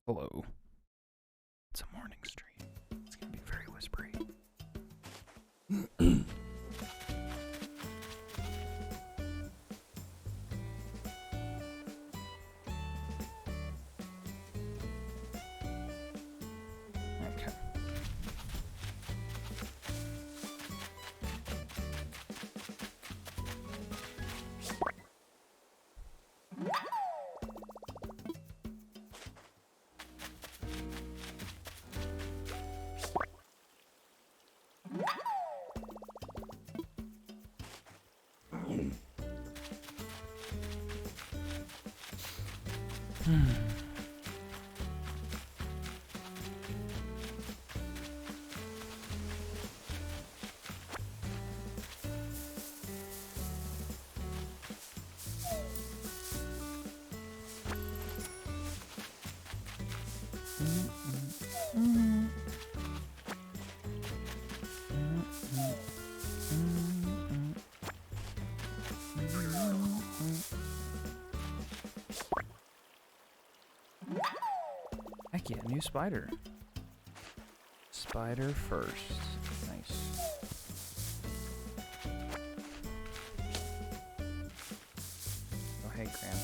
Hello. It's a morning stream. It's gonna be very whispery. Okay. Heck yeah, new spider. Spider first. Nice. Oh, hey, Graham.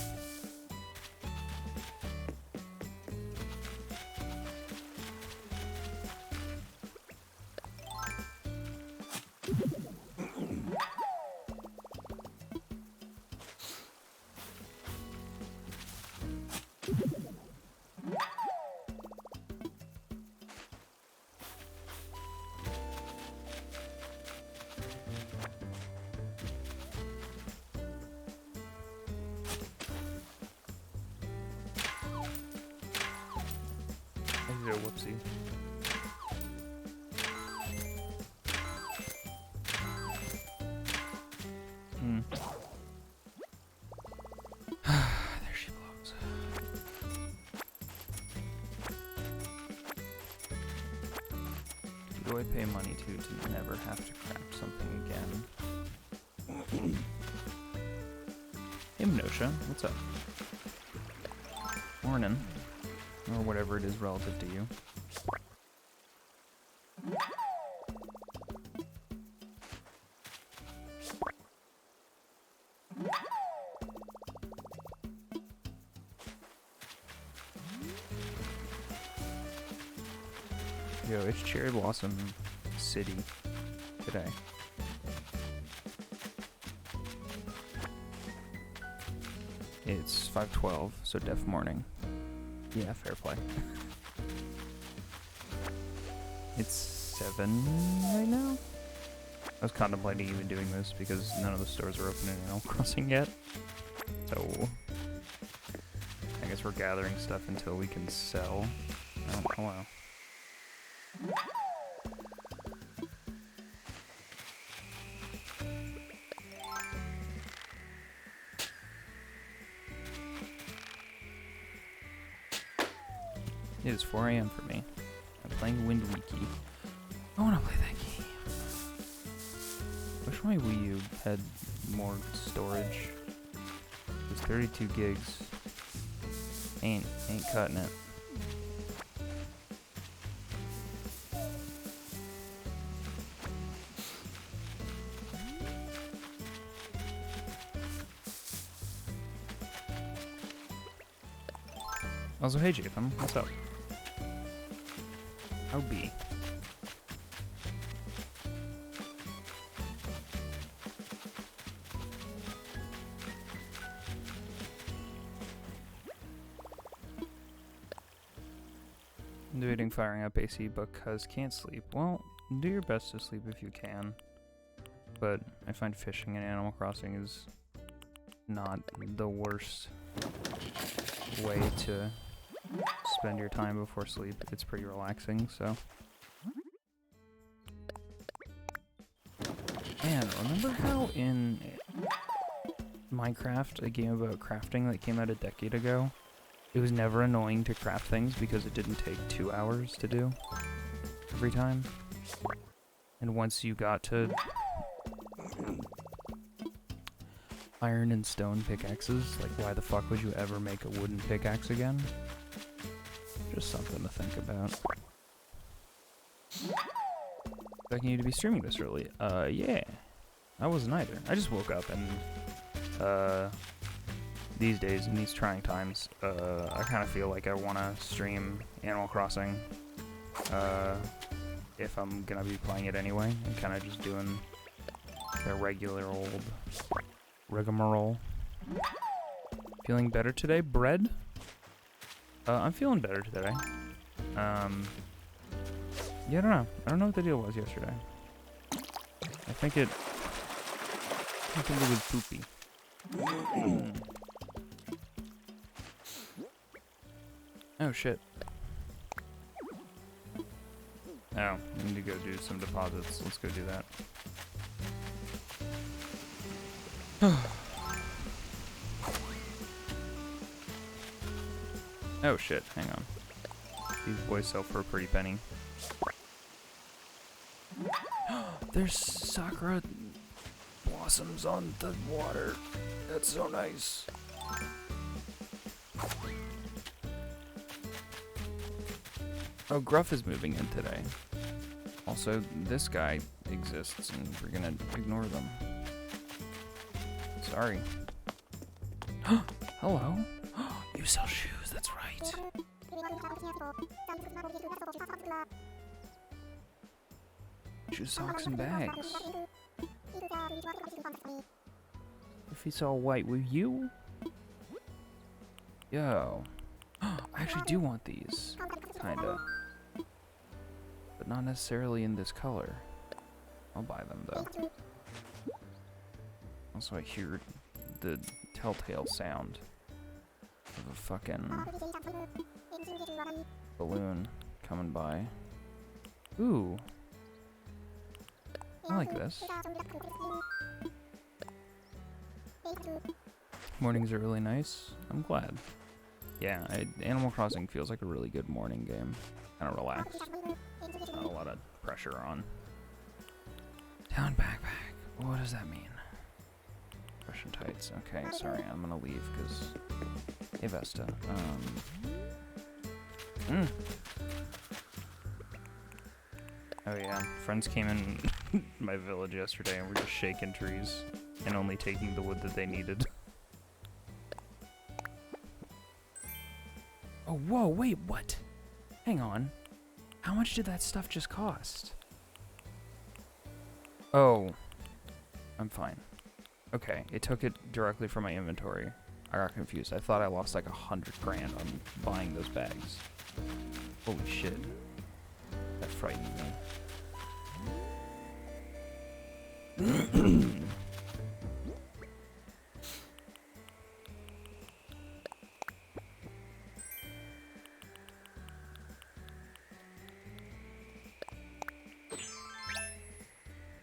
Whoopsie. There she belongs. Who do I pay money to never have to craft something again? Hey, Mnosha, what's up? Morning. Or whatever it is relative to you. Yo, it's Cherry Blossom City today. It's 5:12, so deaf morning. Yeah, fair play. It's 7 right now? I was contemplating even doing this because none of the stores are open in Animal Crossing yet. So, I guess we're gathering stuff until we can sell. Oh, hello. It is 4 a.m. for me. I'm playing Wind Wiki. I want to play that game. Wish my Wii U had more storage. It's 32 gigs. Ain't cutting it. Also, hey Japham, what's up? How be? I'm debating firing up AC because can't sleep. Well, do your best to sleep if you can. But I find fishing in Animal Crossing is not the worst way to spend your time before sleep. It's pretty relaxing, so. Man, remember how in Minecraft, a game about crafting that came out a decade ago, it was never annoying to craft things because it didn't take 2 hours to do every time? And once you got to iron and stone pickaxes, like why the fuck would you ever make a wooden pickaxe again? just something to think about. Expecting you to be streaming this early. Yeah. I wasn't either. I just woke up and, these days, in these trying times, I kind of feel like I want to stream Animal Crossing, if I'm gonna be playing it anyway, and kind of just doing the regular old rigmarole. Feeling better today, bread? I'm feeling better today. Yeah, I don't know. I don't know what the deal was yesterday. I think it was poopy. Oh shit. Oh, I need to go do some deposits. Let's go do that. Oh shit, hang on. These boys sell for a pretty penny. There's sakura blossoms on the water. That's so nice. Oh, Gruff is moving in today. Also, this guy exists, and we're gonna ignore them. Sorry. Hello? You sell shoes, that's right. Shoes, socks, and bags. If it's all white, will you? Yo. I actually do want these. Kinda. But not necessarily in this color. I'll buy them, though. Also, I hear the telltale sound of a fucking balloon coming by. Ooh. I like this. Mornings are really nice. I'm glad. Yeah, Animal Crossing feels like a really good morning game. Kind of relaxed. Not a lot of pressure on. Down backpack. What does that mean? Russian tights. Okay, sorry, I'm gonna leave because. Hey, Vesta. Oh yeah, friends came in my village yesterday and were just shaking trees and only taking the wood that they needed. Oh, whoa, wait, what? Hang on. How much did that stuff just cost? Oh. I'm fine. Okay, it took it directly from my inventory. I got confused. I thought I lost like 100 grand on buying those bags. Holy shit. That frightened me.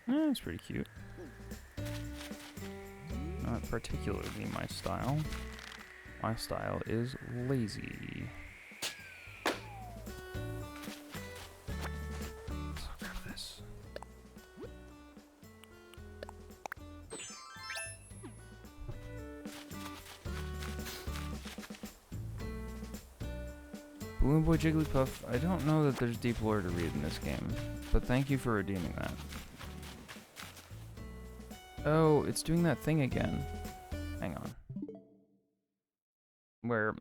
That's pretty cute. Not particularly my style. My style is lazy. Let's grab this. Balloon Boy Jigglypuff, I don't know that there's deep lore to read in this game, but thank you for redeeming that. Oh, it's doing that thing again. Hang on. Where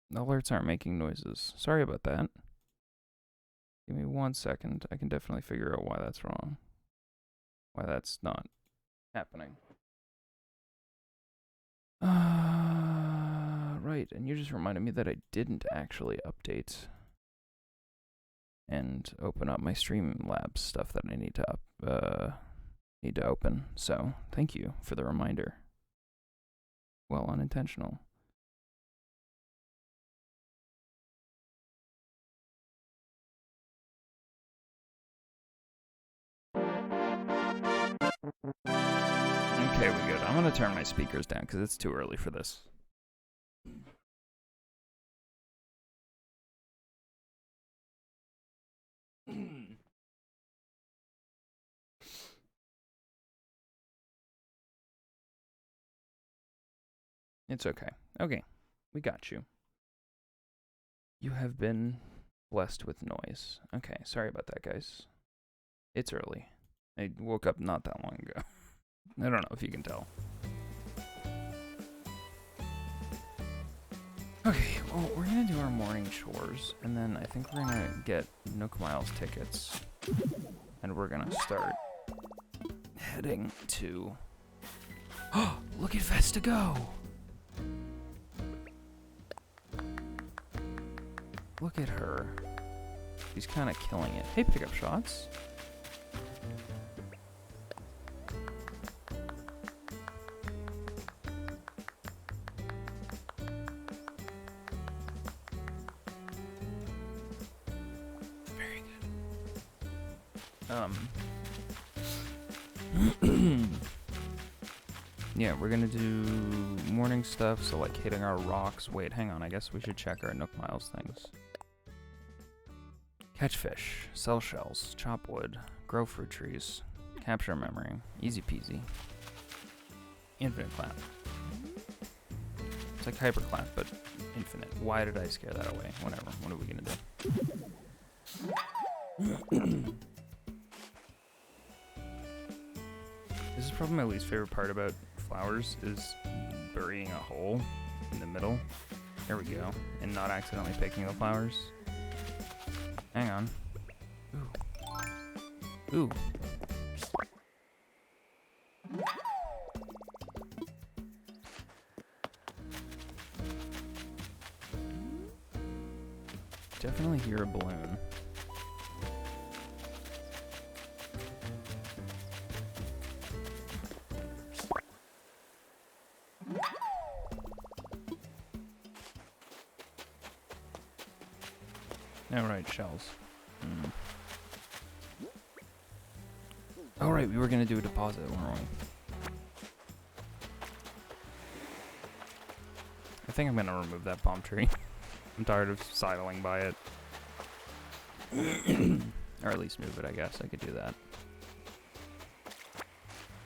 the alerts aren't making noises. Sorry about that. Give me 1 second. I can definitely figure out why that's wrong. Why that's not happening. Right, and you just reminded me that I didn't actually update and open up my Streamlabs stuff that I need to open. So, thank you for the reminder. Well, unintentional. Okay, we're good. I'm gonna turn my speakers down because it's too early for this. It's okay. Okay, we got you. You have been blessed with noise. Okay, sorry about that, guys. It's early. I woke up not that long ago. I don't know if you can tell. Okay, well, we're gonna do our morning chores, and then I think we're gonna get Nook Miles tickets, and we're gonna start heading to... Oh, look at Vesta go! Look at her. She's kind of killing it. Hey, pickup shots. Very good. Yeah, we're gonna do morning stuff, so like hitting our rocks. Wait, hang on, I guess we should check our Nook Miles things. Catch fish, sell shells, chop wood, grow fruit trees, capture memory, easy peasy. Infinite clap. It's like hyperclap, but infinite. Why did I scare that away? Whatever, what are we gonna do? This is probably my least favorite part about flowers, is burying a hole in the middle. There we go. And not accidentally picking the flowers. Hang on. Ooh. Ooh. Definitely hear a balloon. Alright, shells. Alright, we were gonna do a deposit, weren't we? I think I'm gonna remove that palm tree. I'm tired of sidling by it. Or at least move it, I guess. I could do that.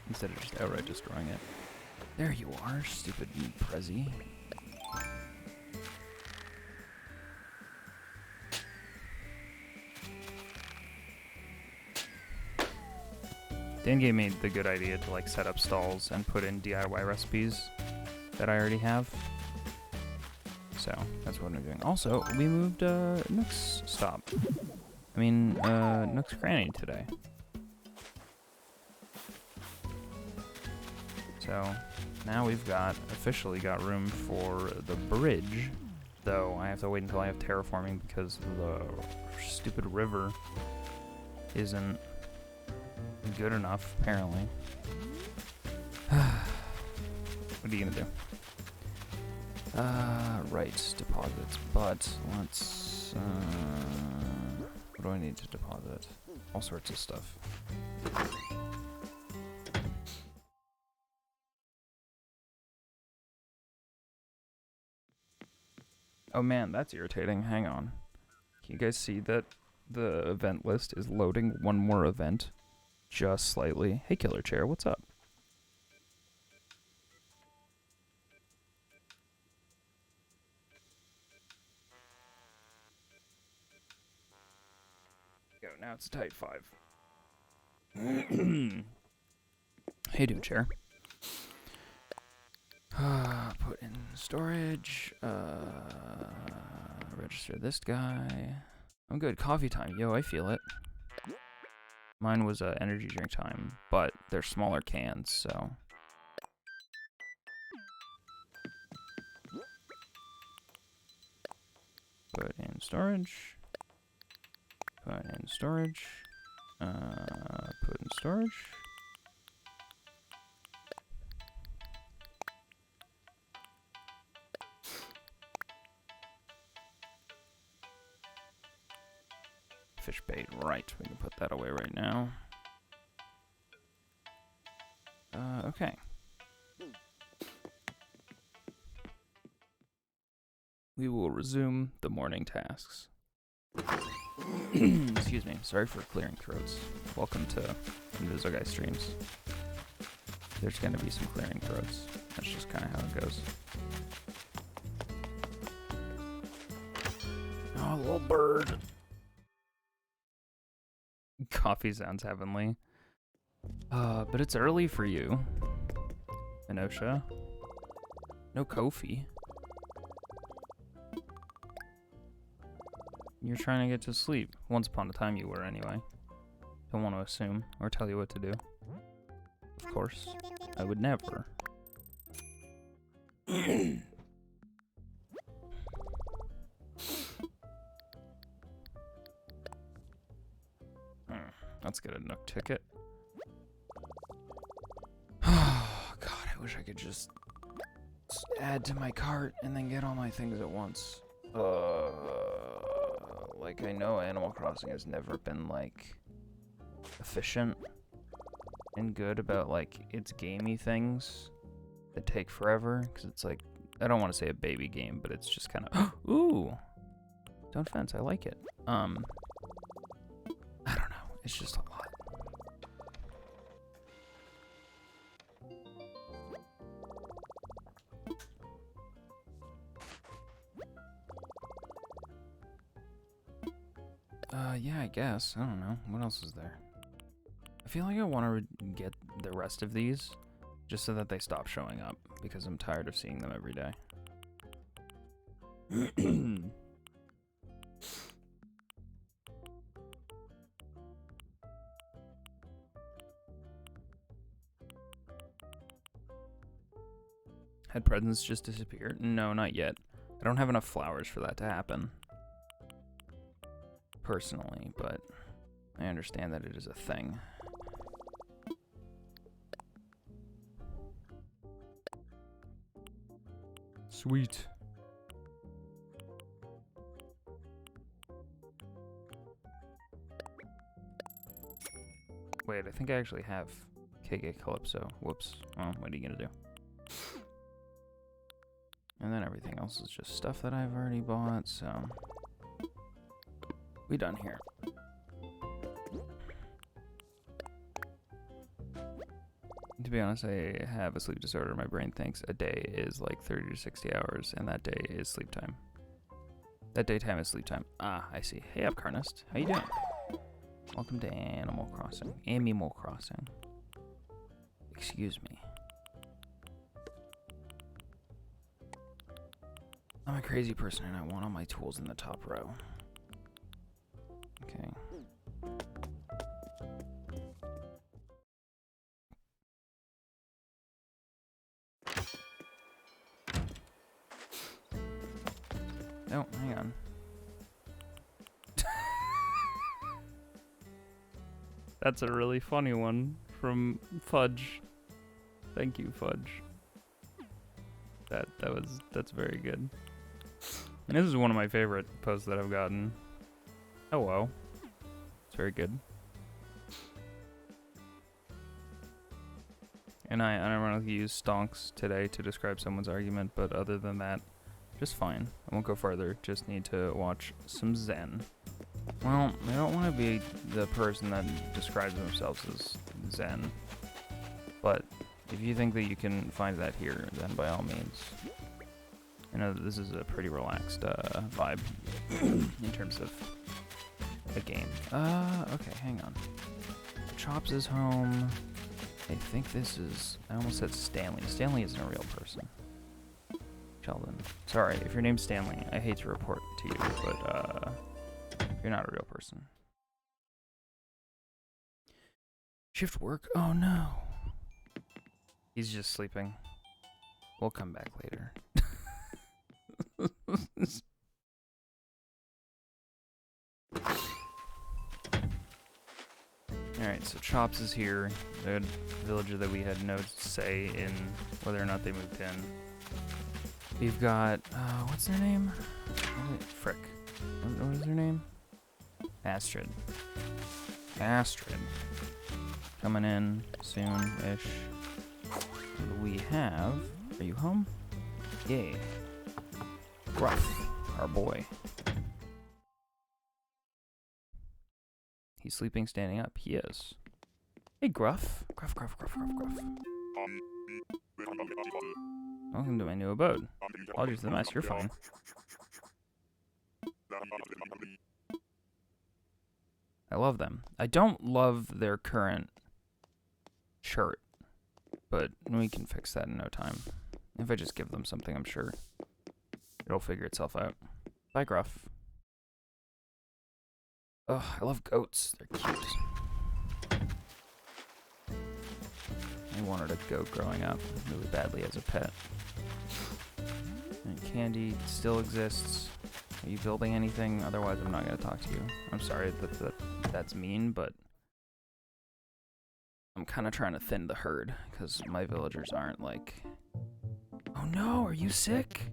Instead of just outright destroying it. There you are, stupid Prezi. Dan gave me the good idea to like set up stalls and put in DIY recipes that I already have. So that's what I'm doing. Also, we moved Nook's stop. I mean, Nook's Cranny today. So now we've officially got room for the bridge. Though I have to wait until I have terraforming because the stupid river isn't good enough, apparently. What are you gonna do? Right, deposits, but let's, what do I need to deposit? All sorts of stuff. Oh man, that's irritating. Hang on. Can you guys see that the event list is loading one more event? Just slightly. Hey, Killer Chair, what's up? Go, now it's type 5. Hey, Dude Chair. Put in storage. Register this guy. I'm good. Coffee time. Yo, I feel it. Mine was energy drink time, but they're smaller cans, so. Put in storage. Put in storage. Put in storage. Fish bait, right. We can put that away right now. Okay. We will resume the morning tasks. Excuse me. Sorry for clearing throats. Welcome to Invisoguy streams. There's going to be some clearing throats. That's just kind of how it goes. Oh, little bird. Coffee sounds heavenly. But it's early for you, Minosha. No Kofi. You're trying to get to sleep. Once upon a time you were, anyway. Don't want to assume or tell you what to do. Of course, I would never. Let's get a Nook ticket. Oh, God, I wish I could just add to my cart and then get all my things at once. Like, I know Animal Crossing has never been, like, efficient and good about, like, its gamey things that take forever. Because it's, like, I don't want to say a baby game, but it's just kind of, ooh, Stone Fence, I like it. I don't know, it's just a lot. Yeah, I guess. I don't know. What else is there? I feel like I want to get the rest of these just so that they stop showing up because I'm tired of seeing them every day. Had presents just disappear? No, not yet. I don't have enough flowers for that to happen. Personally, but I understand that it is a thing. Sweet. Wait, I think I actually have KK Calypso. Whoops. Well, what are you gonna do? And then everything else is just stuff that I've already bought, so we done here. To be honest, I have a sleep disorder. My brain thinks a day is like 30 to 60 hours, and that day is sleep time. That daytime is sleep time. Ah, I see. Hey up, Carnist. How you doing? Welcome to Animal Crossing. Animal Crossing. Excuse me. I'm a crazy person, and I want all my tools in the top row. Okay. Oh, hang on. That's a really funny one from Fudge. Thank you, Fudge. That's very good. And this is one of my favorite posts that I've gotten. Hello. It's very good. And I ironically used stonks today to describe someone's argument, but other than that, just fine. I won't go further, just need to watch some Zen. Well, I don't want to be the person that describes themselves as Zen, but if you think that you can find that here, then by all means. I know that this is a pretty relaxed vibe in terms of a game. Okay, hang on. Chops is home. I think this is, I almost said Stanley. Stanley isn't a real person. Sheldon. Sorry, if your name's Stanley, I hate to report to you, but you're not a real person. Shift work? Oh no. He's just sleeping. We'll come back later. Alright, so Chops is here. The villager that we had no say in whether or not they moved in. We've got, what's their name? Frick. What is their name? Astrid. Astrid. Coming in soon-ish. We have, are you home? Yay. Gruff, our boy. He's sleeping standing up. He is. Hey, Gruff. Gruff, Gruff, Gruff, Gruff, Gruff. Welcome to my new abode. Apologies for the mess, you're fine. I love them. I don't love their current shirt, but we can fix that in no time. If I just give them something, I'm sure it'll figure itself out. Bye, Gruff. Ugh, I love goats. They're cute. I wanted a goat growing up really badly as a pet. And Candy still exists. Are you building anything? Otherwise, I'm not going to talk to you. I'm sorry that's mean, but I'm kind of trying to thin the herd because my villagers aren't like... Oh no, are you sick?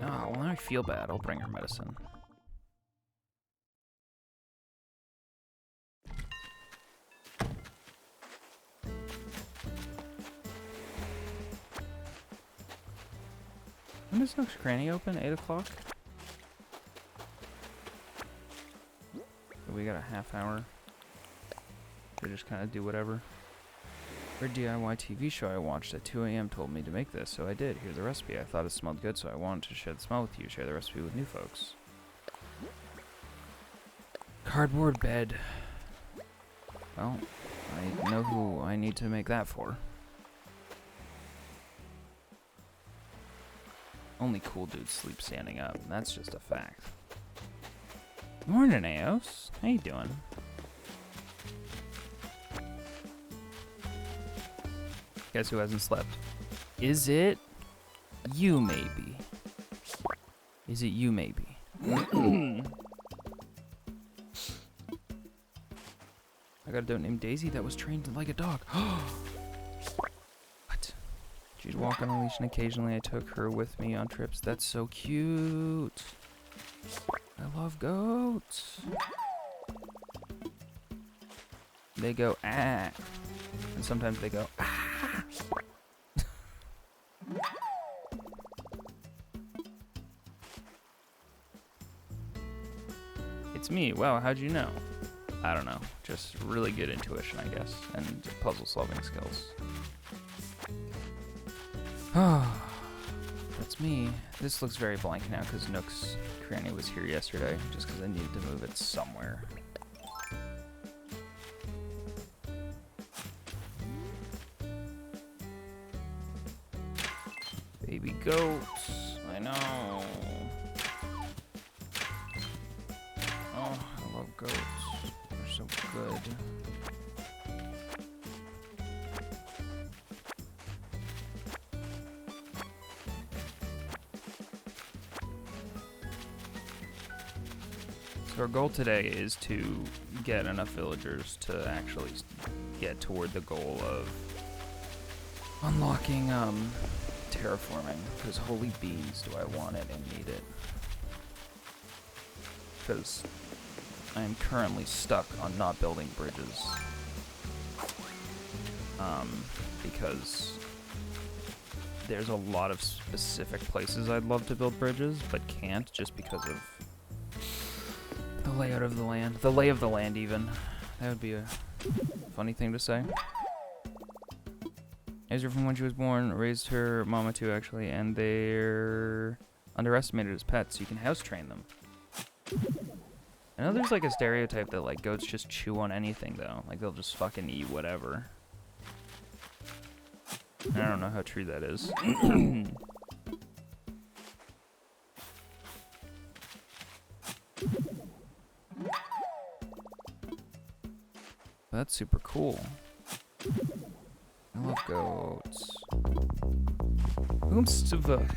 Oh, well, now I feel bad. I'll bring her medicine. When does Nook's Cranny open? 8 o'clock? So we got a half hour to just kind of do whatever. Our DIY TV show I watched at 2 a.m. told me to make this, so I did. Here's the recipe. I thought it smelled good, so I wanted to share the smell with you, share the recipe with new folks. Cardboard bed. Well, I know who I need to make that for. Only cool dudes sleep standing up, and that's just a fact. Morning, Eos. How you doing? Guess who hasn't slept? Is it you, maybe? Is it you, maybe? I got a goat named Daisy that was trained like a dog. What? She'd walk on a leash, and occasionally I took her with me on trips. That's so cute. I love goats. They go, ah. And sometimes they go, ah. It's me. Wow, how'd you know? I don't know. Just really good intuition, I guess, and puzzle solving skills. That's me. This looks very blank now because Nook's Cranny was here yesterday, just because I needed to move it somewhere. Baby goats. I know. Oh, I love goats. They're so good. So our goal today is to get enough villagers to actually get toward the goal of unlocking terraforming, because holy beans do I want it and need it. Because I am currently stuck on not building bridges. Because there's a lot of specific places I'd love to build bridges, but can't just because of the layout of the land. The lay of the land, even. That would be a funny thing to say. Ezra from when she was born, raised her mama too, actually, and they're underestimated as pets. You can house train them. I know there's like a stereotype that like goats just chew on anything though. Like they'll just fucking eat whatever. I don't know how true that is. That's super cool. I love goats. Oomstuva.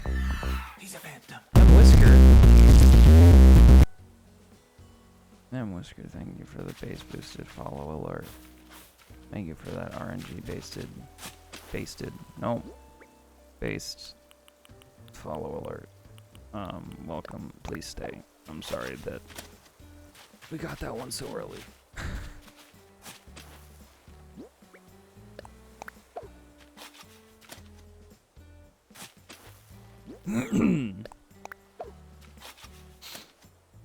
He's a phantom. I'm Whisker. I'm Whisker, thank you for the base boosted follow alert. Thank you for that RNG based follow alert. Welcome, please stay. I'm sorry that we got that one so early.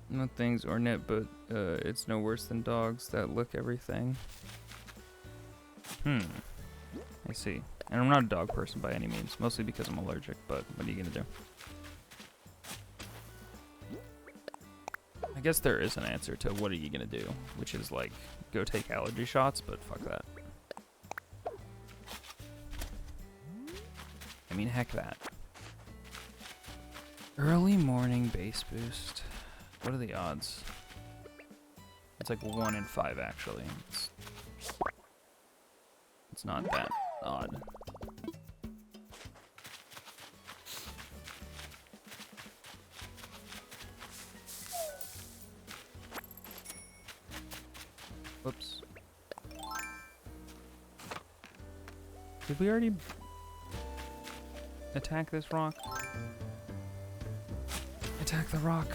No things ornate, but it's no worse than dogs that lick everything. I see. And I'm not a dog person by any means, mostly because I'm allergic, but what are you gonna do? I guess there is an answer to what are you gonna do, which is like go take allergy shots, but fuck that. I mean, heck that. Early morning base boost. What are the odds? It's like 1 in 5 actually. It's not that odd. Whoops. Did we already attack this rock? Attack the rock.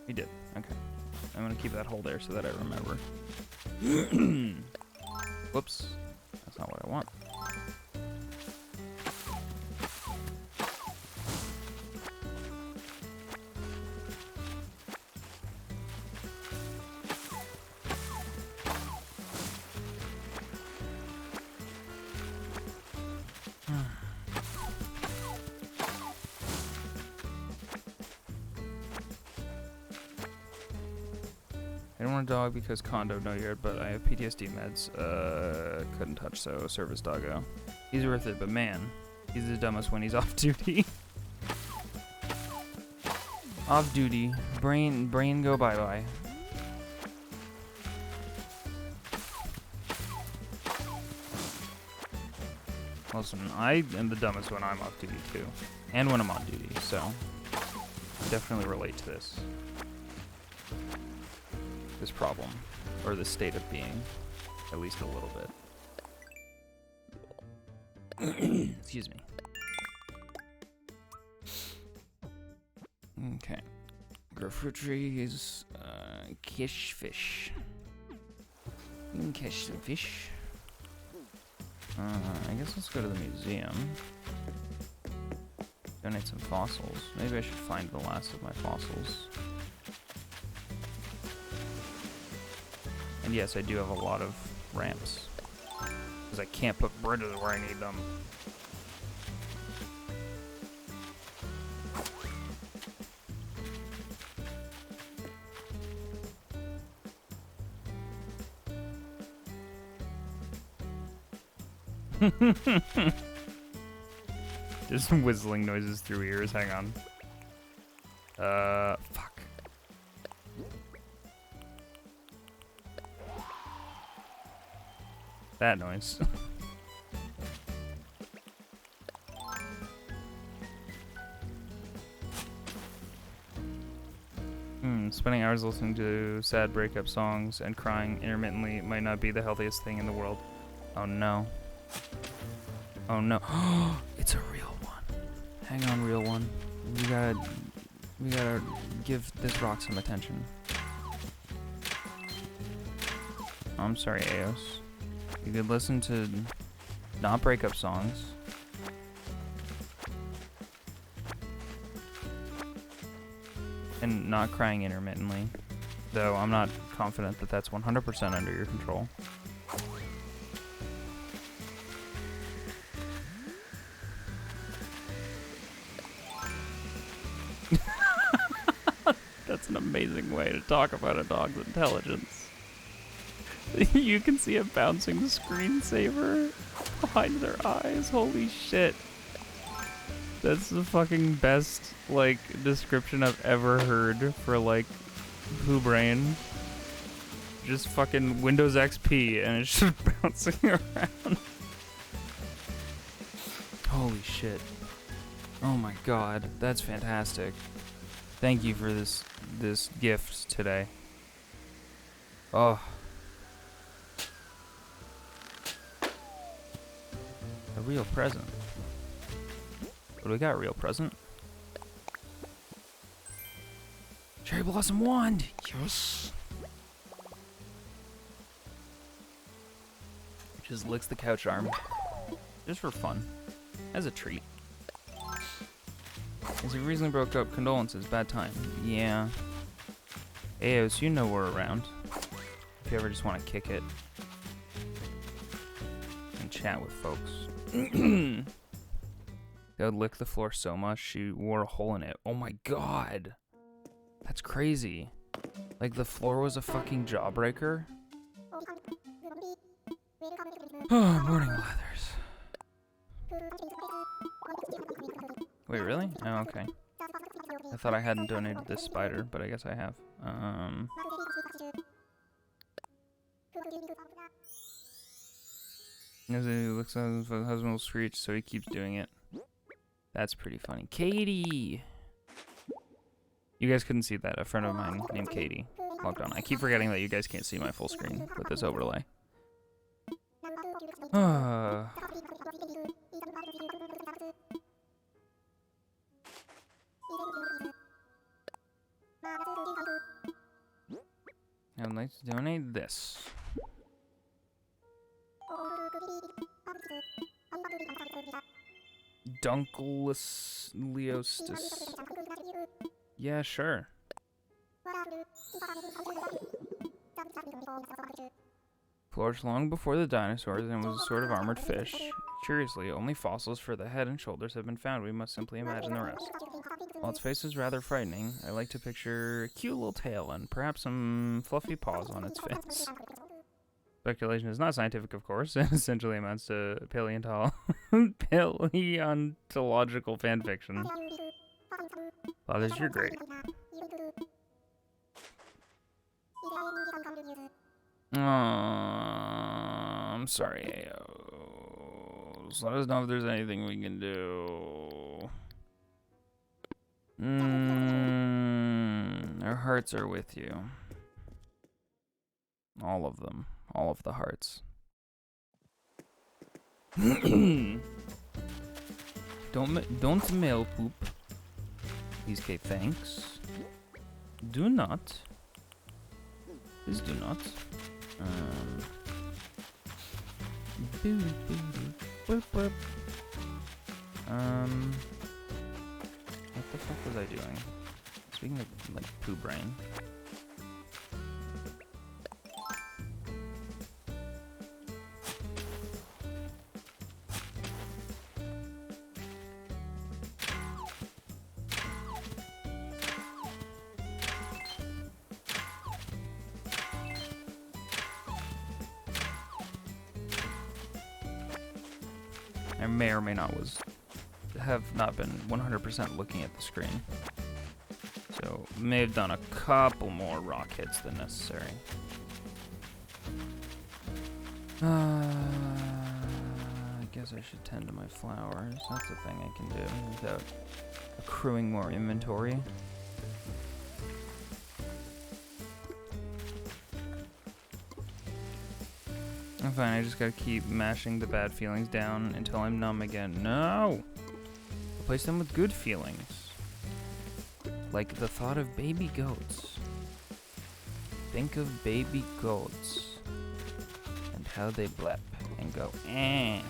We did. Okay. I'm gonna keep that hole there so that I remember. Whoops. That's not what I want. I don't want a dog because condo no yard, but I have PTSD meds. Couldn't touch, so service doggo. He's worth it, but man, he's the dumbest when he's off duty. Off duty. Brain go bye-bye. Listen, I am the dumbest when I'm off duty too. And when I'm on duty, so definitely relate to this problem, or this state of being, at least a little bit. Excuse me. Okay. Grow fruit trees, catch fish. You can catch some fish. I guess let's go to the museum. Donate some fossils. Maybe I should find the last of my fossils. And yes, I do have a lot of ramps. Because I can't put bridges where I need them. Just some whistling noises through ears, hang on. Fuck. That noise. Spending hours listening to sad breakup songs and crying intermittently might not be the healthiest thing in the world. Oh no. Oh no. It's a real one. Hang on, real one. We gotta give this rock some attention. I'm sorry, Eos. You could listen to not breakup songs. And not crying intermittently. Though I'm not confident that that's 100% under your control. That's an amazing way to talk about a dog's intelligence. You can see a bouncing screensaver behind their eyes. Holy shit. That's the fucking best, like, description I've ever heard for, like, Pooh Brain. Just fucking Windows XP and it's just bouncing around. Holy shit. Oh my god, that's fantastic. Thank you for this gift today. Oh. A real present. What do we got? Real present? Cherry Blossom Wand! Yes! Just licks the couch arm. Just for fun. As a treat. As we recently broke up, condolences, bad time. Yeah. Eos, you know we're around. If you ever just want to kick it. And chat with folks. They would lick the floor so much she wore a hole in it. Oh my god. That's crazy. Like the floor was a fucking jawbreaker. Oh, morning leathers. Wait, really? Oh, okay. I thought I hadn't donated this spider, but I guess I have. As he looks at the husband will screech, so he keeps doing it. That's pretty funny. Katie! You guys couldn't see that. A friend of mine named Katie logged on. I keep forgetting that you guys can't see my full screen with this overlay. I would like to donate this. Dunkless Leostis. Yeah, sure. Flourished long before the dinosaurs and was a sort of armored fish. Curiously, only fossils for the head and shoulders have been found. We must simply imagine the rest. While its face is rather frightening, I like to picture a cute little tail and perhaps some fluffy paws on its face. Speculation is not scientific, of course, and essentially amounts to paleontological fanfiction. Fathers, you're great. I'm sorry, Ayo. Just let us know if there's anything we can do. Our hearts are with you. All of them. All of the hearts. Don't mail poop. Please, Kate, thanks. Do not. Please do not. What the fuck was I doing? Speaking of, like, poo brain. I may or may not have not been 100% looking at the screen. So, may have done a couple more rock hits than necessary. I guess I should tend to my flowers. That's a thing I can do without accruing more inventory. I'm fine, I just gotta keep mashing the bad feelings down until I'm numb again. No! Replace them with good feelings. Like the thought of baby goats. Think of baby goats. And how they blep and go, eh.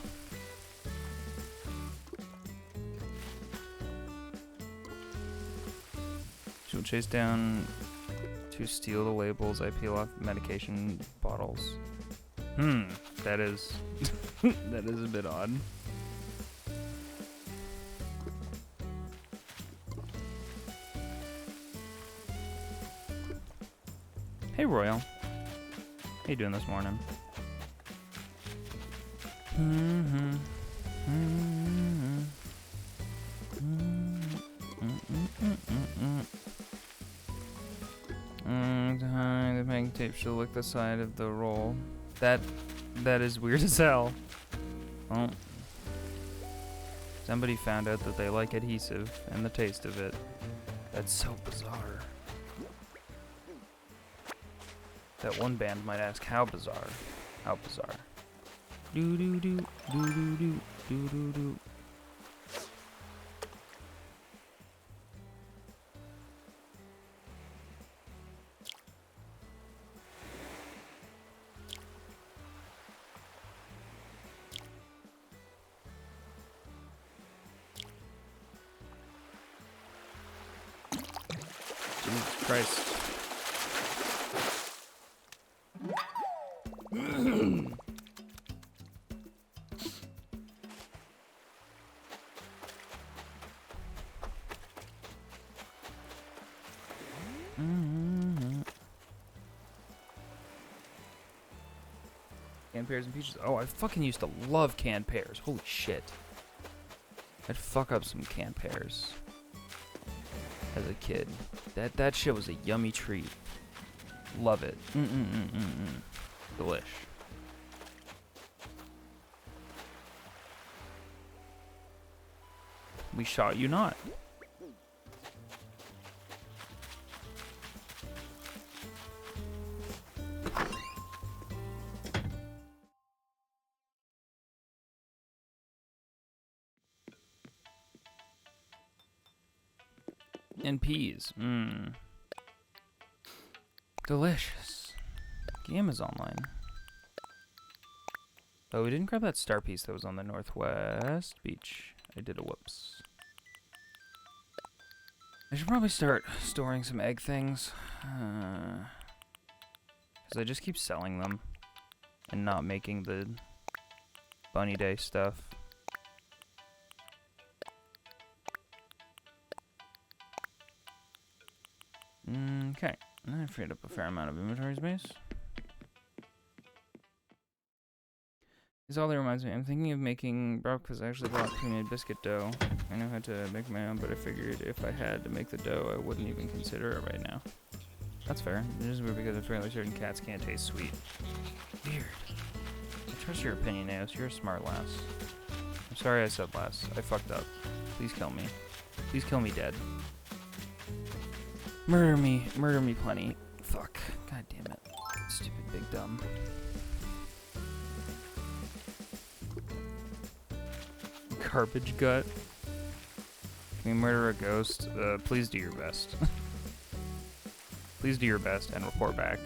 She'll chase down to steal the labels. I peel off medication bottles. That is that is a bit odd. Hey Royal. How you doing this morning? The packing tape should lick the side of the roll. That is weird as hell. Well, somebody found out that they like adhesive and the taste of it. That's so bizarre. That one band might ask, how bizarre? How bizarre? Do do do do do do do do do. Jesus Christ. Canned pears and peaches. Oh, I fucking used to love canned pears. Holy shit. I'd fuck up some canned pears as a kid. That shit was a yummy treat. Love it. Delish. We shot you not. And peas. Delicious. Game is online. Oh, we didn't grab that star piece that was on the northwest beach. I did a whoops. I should probably start storing some egg things. Because I just keep selling them and not making the bunny day stuff. Okay, I freed up a fair amount of inventory space. This all that reminds me. I'm thinking of making breakfast. I actually bought pre-made biscuit dough. I know how to make my own, but I figured if I had to make the dough, I wouldn't even consider it right now. That's fair. This is weird because apparently certain cats can't taste sweet. Weird. I trust your opinion, Naos. You're a smart lass. I'm sorry I said lass. I fucked up. Please kill me. Please kill me dead. Murder me plenty. Fuck. God damn it. Stupid big dumb. Garbage gut. Can we murder a ghost? Please do your best. Please do your best and report back.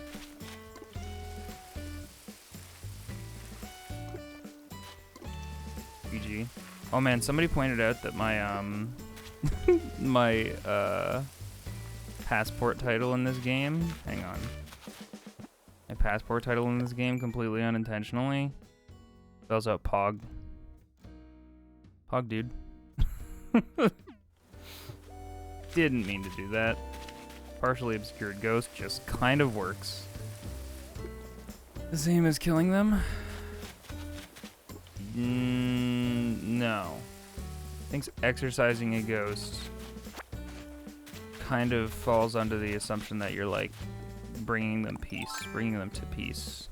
GG. Oh man, somebody pointed out that my my passport title in this game. Hang on. My passport title in this game completely unintentionally spells out Pog. Pog, dude. Didn't mean to do that. Partially obscured ghost just kind of works. The same as killing them? No. I think exercising a ghost kind of falls under the assumption that you're like bringing them to peace.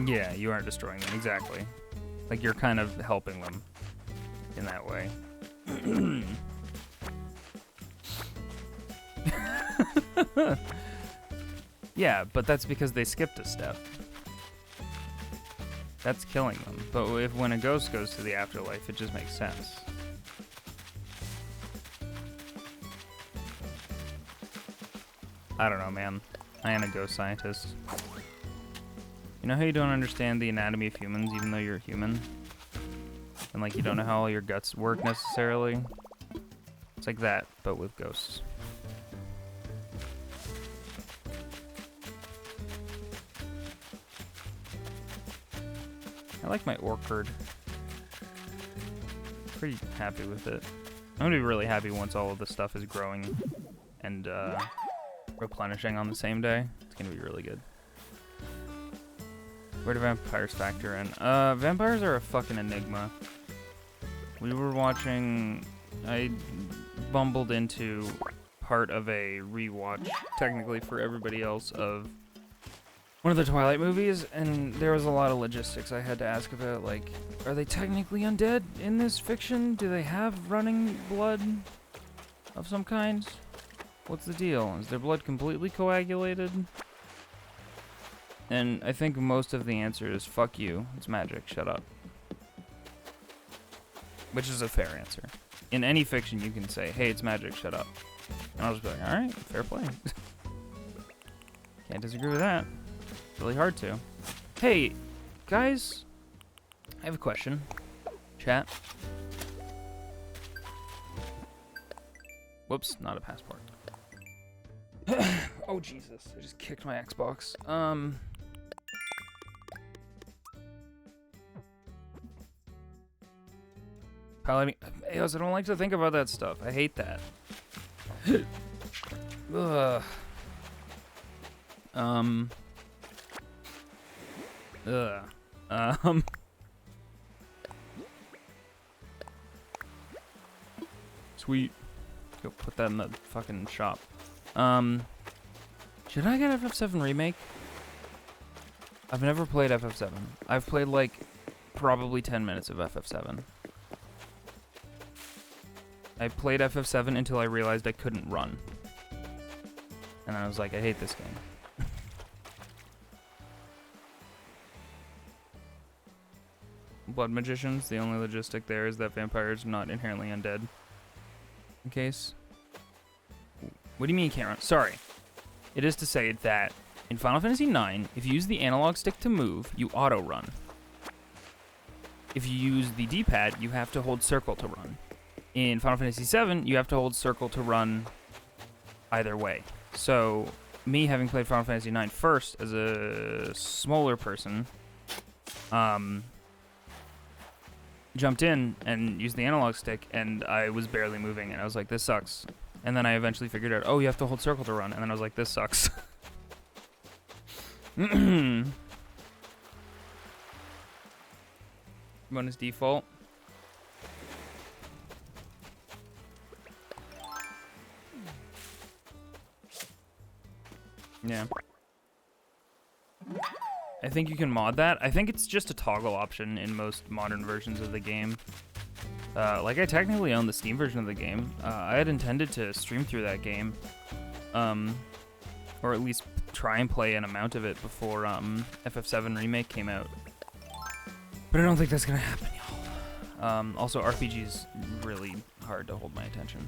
Yeah, you aren't destroying them, exactly. Like, you're kind of helping them in that way. Yeah, but that's because they skipped a step. That's killing them. But when a ghost goes to the afterlife, it just makes sense. I don't know, man. I am a ghost scientist. You know how you don't understand the anatomy of humans even though you're a human? And like you don't know how all your guts work necessarily? It's like that, but with ghosts. I like my orchard. Pretty happy with it. I'm gonna be really happy once all of this stuff is growing and replenishing on the same day. It's gonna be really good. Where do vampires factor in? Vampires are a fucking enigma. We were watching... I bumbled into part of a rewatch, technically for everybody else, of one of the Twilight movies, and there was a lot of logistics I had to ask about, like, are they technically undead in this fiction? Do they have running blood of some kind? What's the deal? Is their blood completely coagulated? And I think most of the answer is, fuck you, it's magic, shut up. Which is a fair answer. In any fiction you can say, hey, it's magic, shut up. And I'll just be like, alright, fair play. Can't disagree with that. Really hard to. Hey, guys, I have a question. Chat. Whoops, not a passport. Oh Jesus! I just kicked my Xbox. Piloting. Ayos, I don't like to think about that stuff. I hate that. Ugh. Ugh. Sweet. Go put that in the fucking shop. Should I get FF7 Remake? I've never played FF7. I've played like probably 10 minutes of FF7. I played FF7 until I realized I couldn't run. And I was like, I hate this game. Blood Magicians, the only logistic there is that vampires are not inherently undead. In case. What do you mean, Karen? Sorry. It is to say that in Final Fantasy IX, if you use the analog stick to move, you auto-run. If you use the D-pad, you have to hold circle to run. In Final Fantasy VII, you have to hold circle to run either way. So, me having played Final Fantasy IX first as a smaller person, jumped in and used the analog stick, and I was barely moving, and I was like, this sucks. And then I eventually figured out, oh, you have to hold circle to run, and then I was like, this sucks. One is default. Yeah. I think you can mod that. I think it's just a toggle option in most modern versions of the game. Like, I technically own the Steam version of the game. I had intended to stream through that game. Or at least try and play an amount of it before FF7 Remake came out. But I don't think that's gonna happen, y'all. Also, RPG's really hard to hold my attention.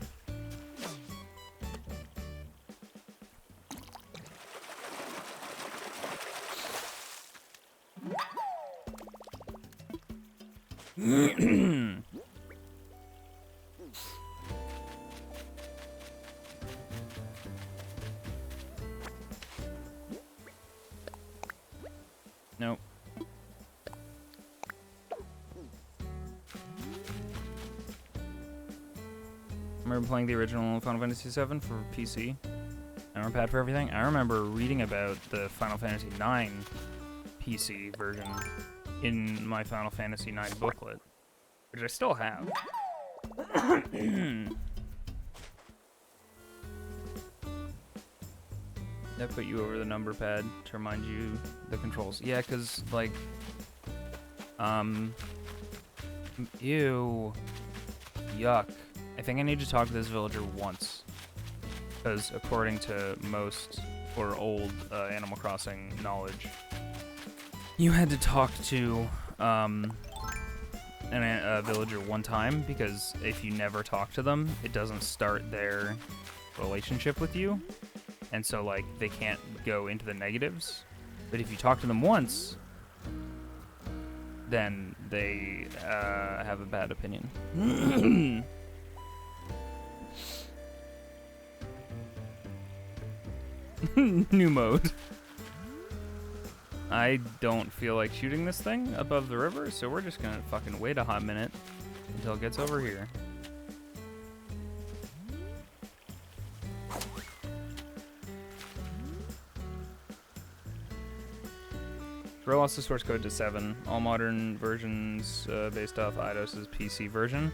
Nope. I remember playing the original Final Fantasy VII for PC. I remember pad for everything. I remember reading about the Final Fantasy IX PC version in my Final Fantasy IX booklet, which I still have. That put you over the number pad to remind you the controls. Yeah, because, like, ew, yuck. I think I need to talk to this villager once, because according to most or old Animal Crossing knowledge, you had to talk to a villager one time, because if you never talk to them, it doesn't start their relationship with you. And so, like, they can't go into the negatives. But if you talk to them once, then they have a bad opinion. New mode. I don't feel like shooting this thing above the river, so we're just gonna fucking wait a hot minute until it gets over here. Throw lost the source code to 7. All modern versions based off Eidos' PC version.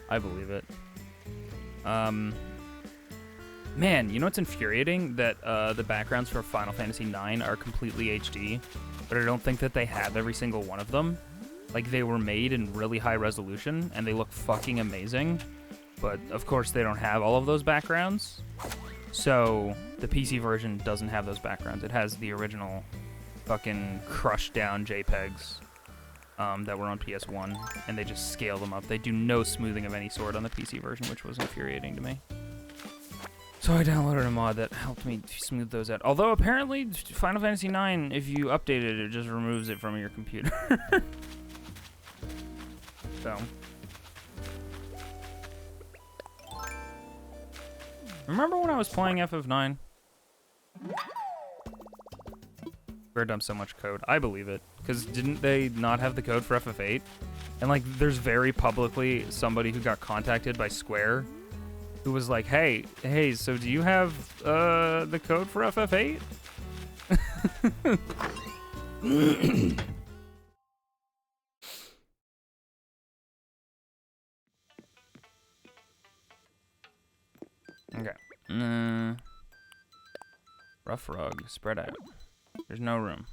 I believe it. Man, you know what's infuriating? That the backgrounds for Final Fantasy IX are completely HD, but I don't think that they have every single one of them. Like, they were made in really high resolution, and they look fucking amazing, but of course they don't have all of those backgrounds. So the PC version doesn't have those backgrounds. It has the original fucking crushed down JPEGs that were on PS1, and they just scale them up. They do no smoothing of any sort on the PC version, which was infuriating to me. So I downloaded a mod that helped me smooth those out. Although apparently Final Fantasy IX, if you update it, it just removes it from your computer. So. Remember when I was playing FF9? Square dumped so much code. I believe it. Because didn't they not have the code for FF8? And like, there's very publicly somebody who got contacted by Square who was like, hey, so do you have the code for FF8? Okay. Rough rug, spread out. There's no room.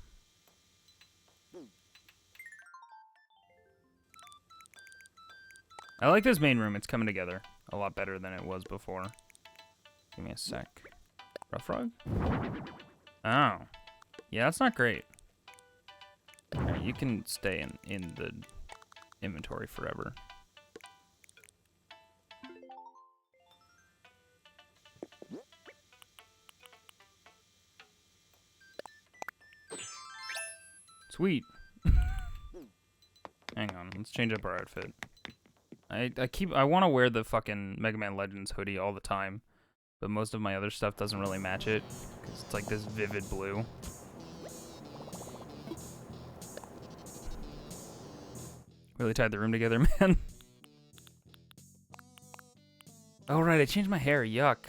I like this main room. It's coming together a lot better than it was before. Give me a sec. Rough rug? Oh. Yeah, that's not great. Alright, you can stay in the inventory forever. Sweet. Hang on, let's change up our outfit. I want to wear the fucking Mega Man Legends hoodie all the time, but most of my other stuff doesn't really match it, because it's like this vivid blue. Really tied the room together, man. Oh, right, I changed my hair, yuck.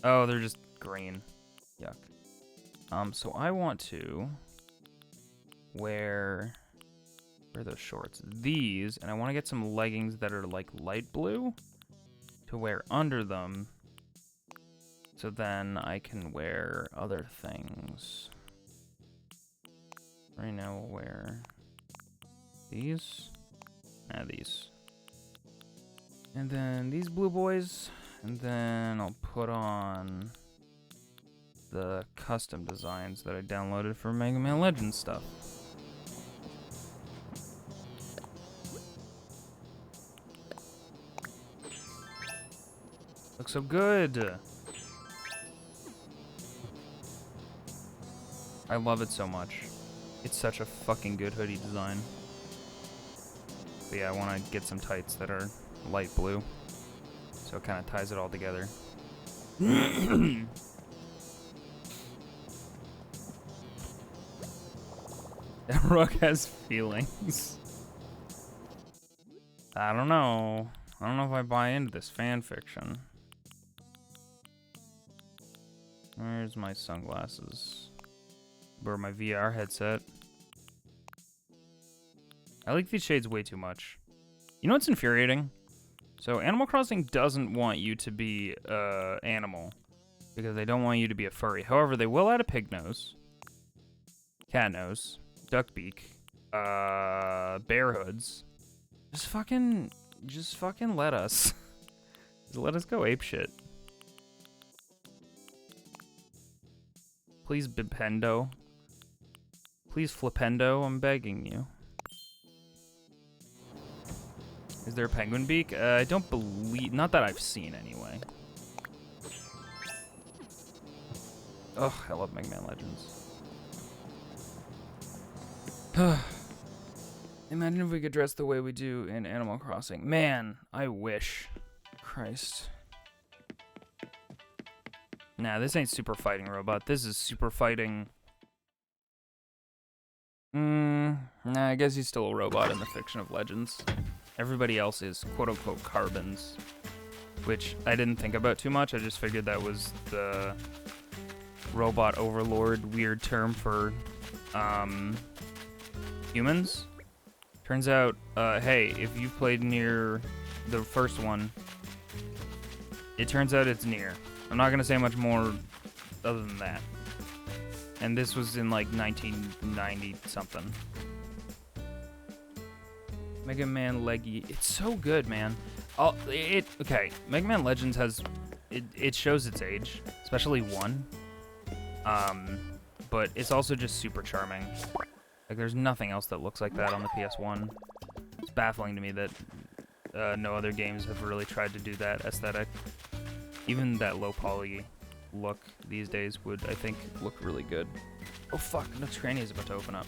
Oh, they're just green, yuck. So I want to wear those shorts. These, and I want to get some leggings that are like light blue to wear under them, so then I can wear other things. Right now we'll wear these. These. And then these blue boys, and then I'll put on the custom designs that I downloaded for Mega Man Legends stuff. Looks so good. I love it so much. It's such a fucking good hoodie design. But yeah, I want to get some tights that are light blue, so it kind of ties it all together. That rug has feelings. I don't know. I don't know if I buy into this fan fiction. Where's my sunglasses? Or my VR headset? I like these shades way too much. You know what's infuriating? So Animal Crossing doesn't want you to be animal, because they don't want you to be a furry. However, they will add a pig nose, cat nose, duck beak, bear hoods. Just fucking let us. Just let us go apeshit. Please Bipendo. Please Flipendo, I'm begging you. Is there a penguin beak? I don't believe... Not that I've seen, anyway. Ugh, I love Mega Man Legends. Imagine if we could dress the way we do in Animal Crossing. Man, I wish. Christ. Nah, this ain't Super Fighting Robot. This is Super Fighting... Nah, I guess he's still a robot in the fiction of Legends. Everybody else is quote-unquote carbons, which I didn't think about too much. I just figured that was the robot overlord weird term for humans. Turns out, hey, if you've played near the first one, it turns out it's near. I'm not gonna say much more other than that. And this was in like 1990 something. Mega Man Leggy, it's so good, man. Okay, Mega Man Legends has, it shows its age, especially 1. But it's also just super charming. Like, there's nothing else that looks like that on the PS1. It's baffling to me that no other games have really tried to do that aesthetic. Even that low poly look these days would, I think, look really good. Oh fuck, Nook's Cranny is about to open up.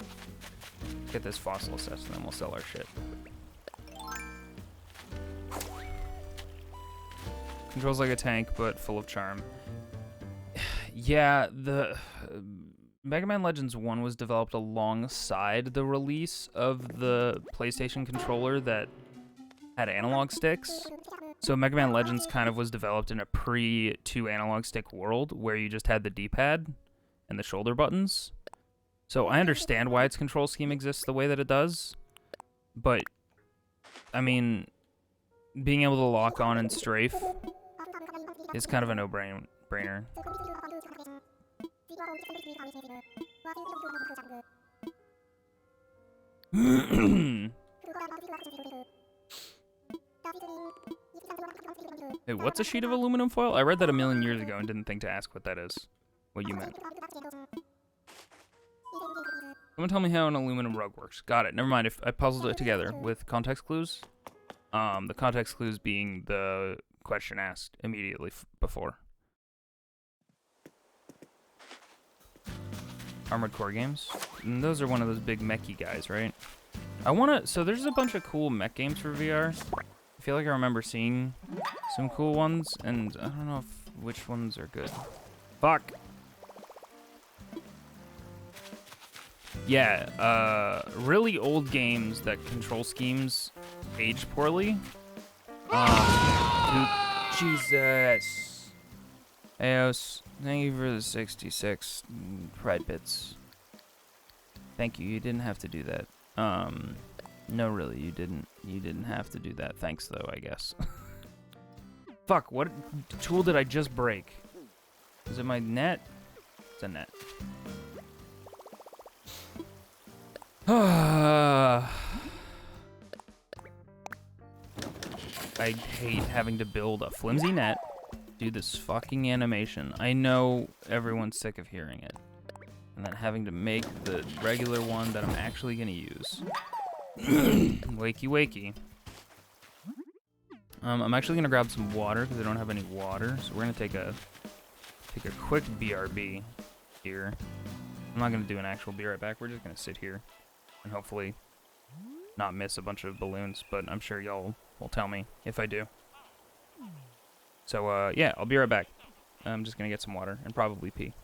Get this fossil assessed and then we'll sell our shit. Controls like a tank, but full of charm. Yeah, the Mega Man Legends 1 was developed alongside the release of the PlayStation controller that had analog sticks. So Mega Man Legends kind of was developed in a pre-2 analog stick world where you just had the D-pad and the shoulder buttons. So I understand why its control scheme exists the way that it does, but, I mean, being able to lock on and strafe is kind of a no-brainer. Hey, what's a sheet of aluminum foil? I read that a million years ago and didn't think to ask what that is. What you meant. Someone tell me how an aluminum rug works. Got it. Never mind. If I puzzled it together with context clues. The context clues being the question asked immediately before. Armored Core games. And those are one of those big mechy guys, right? So there's a bunch of cool mech games for VR. I feel like I remember seeing some cool ones, and I don't know which ones are good. Fuck. Yeah, really old games that control schemes age poorly. Jesus. Eos, thank you for the 66 pride bits. Thank you. You didn't have to do that. No, really, you didn't. You didn't have to do that. Thanks, though, I guess. Fuck, what tool did I just break? Is it my net? It's a net. I hate having to build a flimsy net, do this fucking animation. I know everyone's sick of hearing it. And then having to make the regular one that I'm actually gonna use. Wakey wakey. I'm actually gonna grab some water because I don't have any water. So we're gonna take a quick BRB here. I'm not gonna do an actual be right back. We're just gonna sit here and hopefully not miss a bunch of balloons, but I'm sure y'all will tell me if I do. So yeah, I'll be right back. I'm just gonna get some water and probably pee.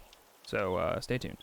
So stay tuned.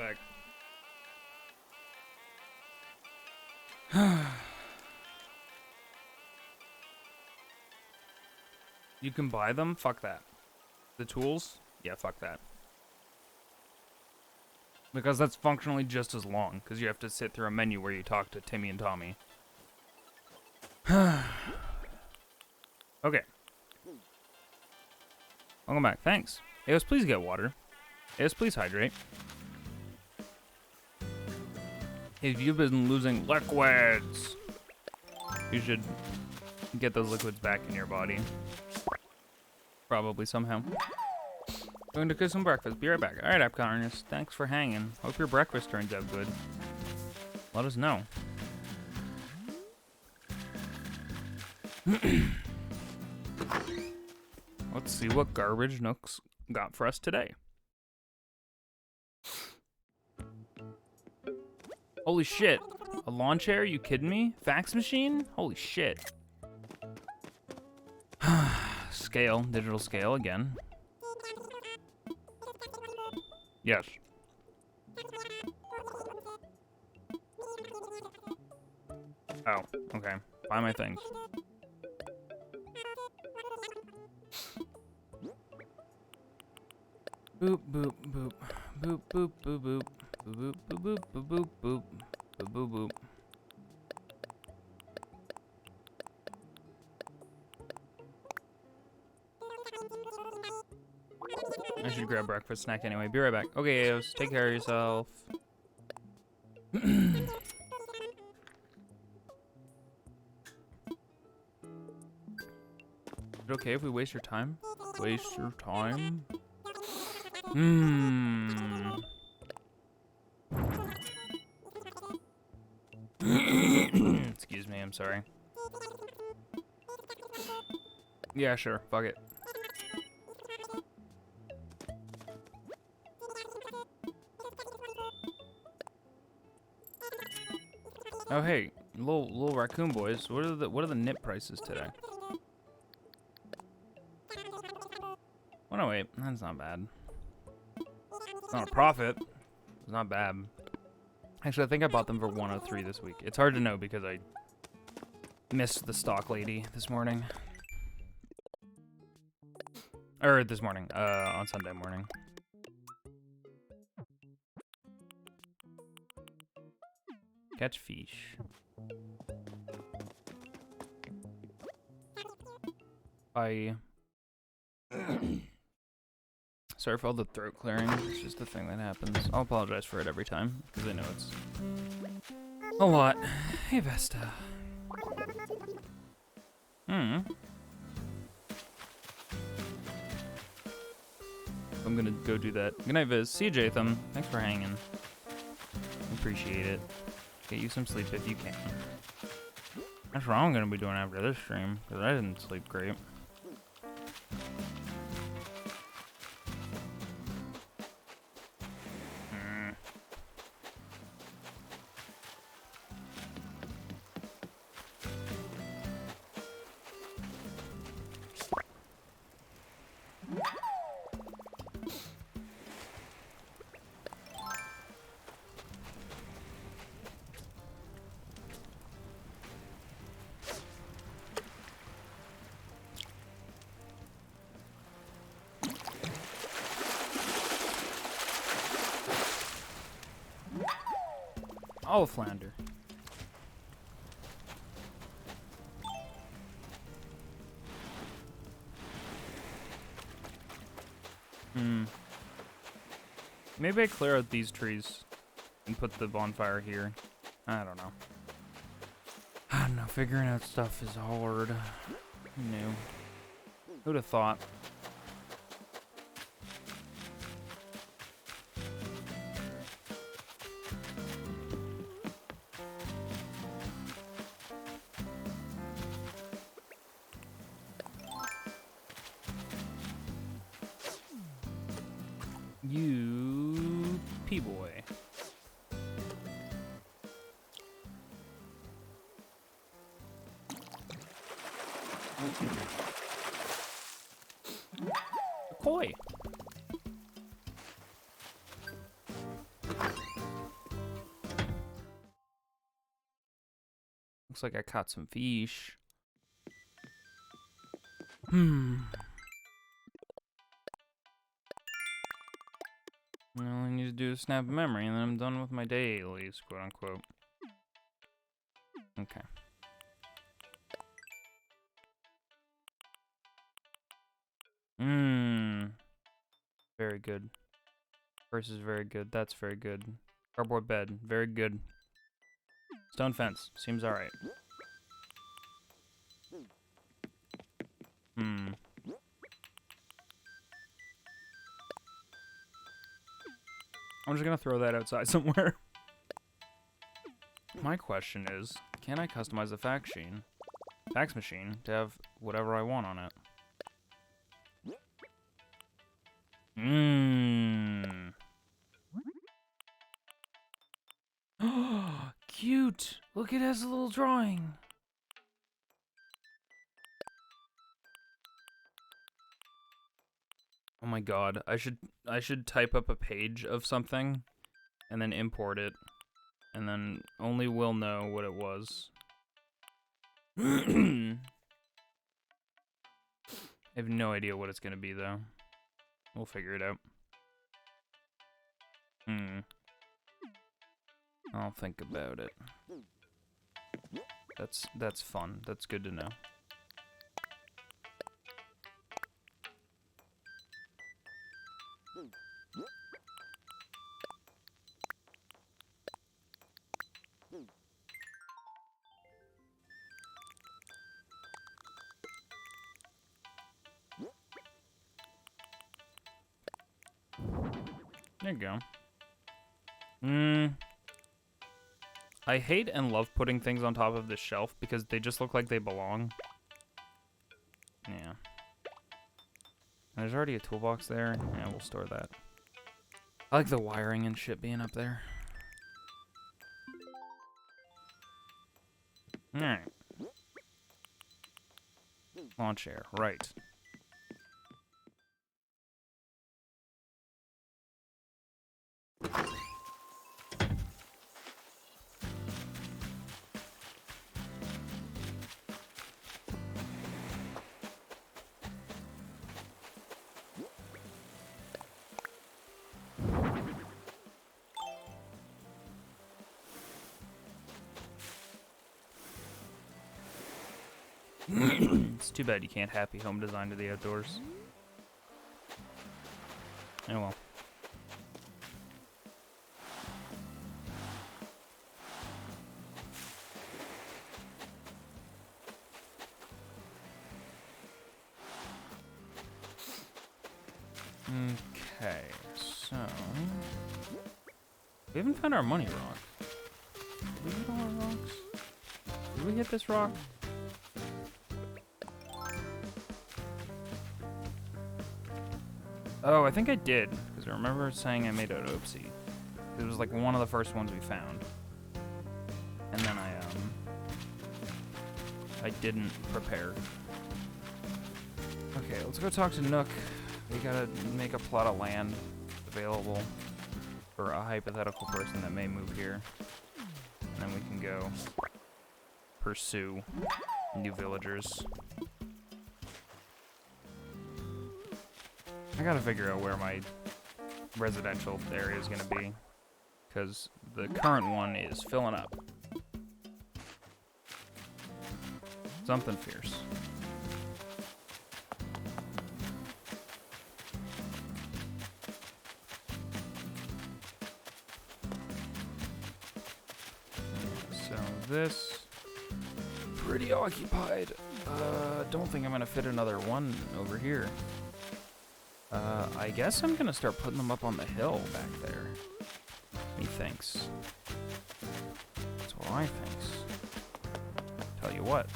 back. You can buy them? Fuck that. The tools? Yeah, fuck that. Because that's functionally just as long, because you have to sit through a menu where you talk to Timmy and Tommy. Okay. Welcome back. Thanks. Eos, please get water. Eos, please hydrate. If you've been losing liquids, you should get those liquids back in your body. Probably somehow. Going to cook some breakfast. Be right back. Alright, Epconus. Thanks for hanging. Hope your breakfast turns out good. Let us know. Let's see what Garbage Nooks got for us today. Holy shit. A lawn chair? You kidding me? Fax machine? Holy shit. Scale. Digital scale again. Yes. Oh, okay. Buy my things. Boop, boop, boop. Boop, boop, boop, boop. Boop, boop, boop, boop, boop, boop. Boop, boop, boop. I should grab breakfast snack anyway. Be right back. Okay, Eos, take care of yourself. Is it okay if we waste your time? Waste your time? Excuse me, I'm sorry. Yeah, sure. Fuck it. Oh hey, little raccoon boys. What are the nip prices today? 108. That's not bad. It's not a profit. It's not bad. Actually, I think I bought them for 103 this week. It's hard to know because I missed the stock lady this morning. Or this morning, on Sunday morning. Catch fish. Sorry for all the throat clearing. It's just a thing that happens. I'll apologize for it every time, because I know it's a lot. Hey, Vesta. I'm gonna go do that. Good night, Viz. See you, Jatham. Thanks for hanging. Appreciate it. Get you some sleep if you can. That's what I'm gonna be doing after this stream, because I didn't sleep great. Oh, flounder. Maybe I clear out these trees and put the bonfire here. I don't know. I don't know. Figuring out stuff is hard. Who knew? Who'd have thought? You P-boy. A koi. Looks like I caught some fish. Hmm. All I need to do is snap a memory, and then I'm done with my dailies, quote unquote. Okay. Very good. Purse is very good. That's very good. Cardboard bed. Very good. Stone fence. Seems alright. I'm just gonna throw that outside somewhere. My question is, can I customize the fax machine to have whatever I want on it? Cute! Look, it has a little drawing. Oh my god, I should type up a page of something and then import it, and then only we'll know what it was. I have no idea what it's gonna be though. We'll figure it out. I'll think about it. That's fun. That's good to know. There you go. I hate and love putting things on top of this shelf because they just look like they belong. Yeah. There's already a toolbox there. Yeah, we'll store that. I like the wiring and shit being up there. Alright. Launch air, right. It's too bad you can't happy home design to the outdoors. Oh well. Okay, so we haven't found our money rock. Did we get all our rocks? Did we get this rock? Oh, I think I did, because I remember saying I made an oopsie. It was like one of the first ones we found. And then I didn't prepare. Okay, let's go talk to Nook. We gotta make a plot of land available for a hypothetical person that may move here. And then we can go pursue new villagers. I gotta figure out where my residential area is gonna be, because the current one is filling up. Something fierce. So this, pretty occupied. Don't think I'm gonna fit another one over here. I guess I'm gonna start putting them up on the hill back there. Methinks. That's what I thinks. Tell you what.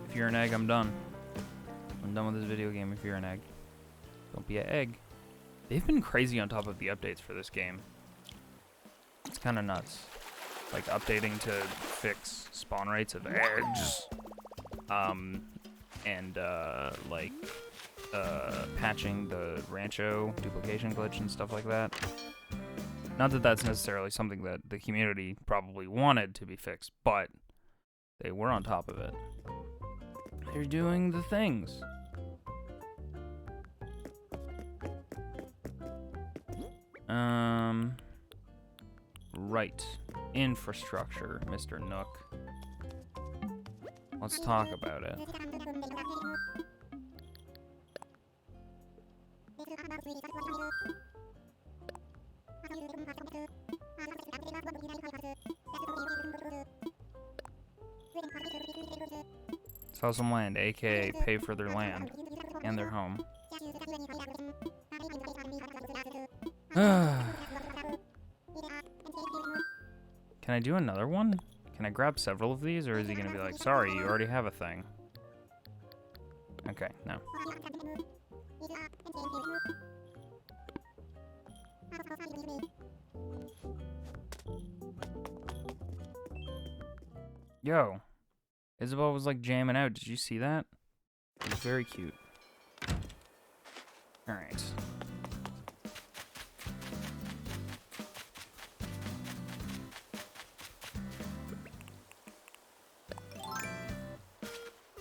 If you're an egg, I'm done. I'm done with this video game if you're an egg. Don't be an egg. They've been crazy on top of the updates for this game. It's kind of nuts. Like updating to fix spawn rates of eggs. And like patching the Rancho duplication glitch and stuff like that. Not that that's necessarily something that the community probably wanted to be fixed, but they were on top of it. They're doing the things. Right. Infrastructure, Mr. Nook. Let's talk about it. Sell some land, aka pay for their land and their home. Can I do another one? Can I grab several of these, or is he gonna be like, sorry, you already have a thing? Okay, no. Yo, Isabelle was like jamming out. Did you see that? It was very cute. Alright.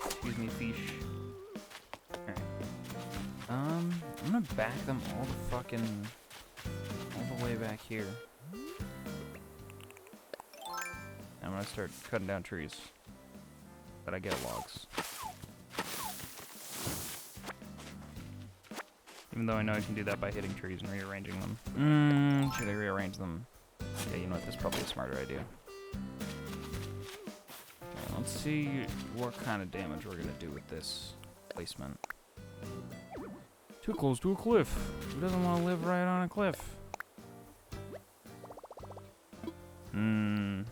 Excuse me, fish. Alright. I'm gonna back them all the way back here. I'm gonna start cutting down trees. But I get logs. Even though I know I can do that by hitting trees and rearranging them. Should I rearrange them? Yeah, you know what, that's probably a smarter idea. Okay, let's see what kind of damage we're gonna do with this placement. Too close to a cliff. Who doesn't want to live right on a cliff? Can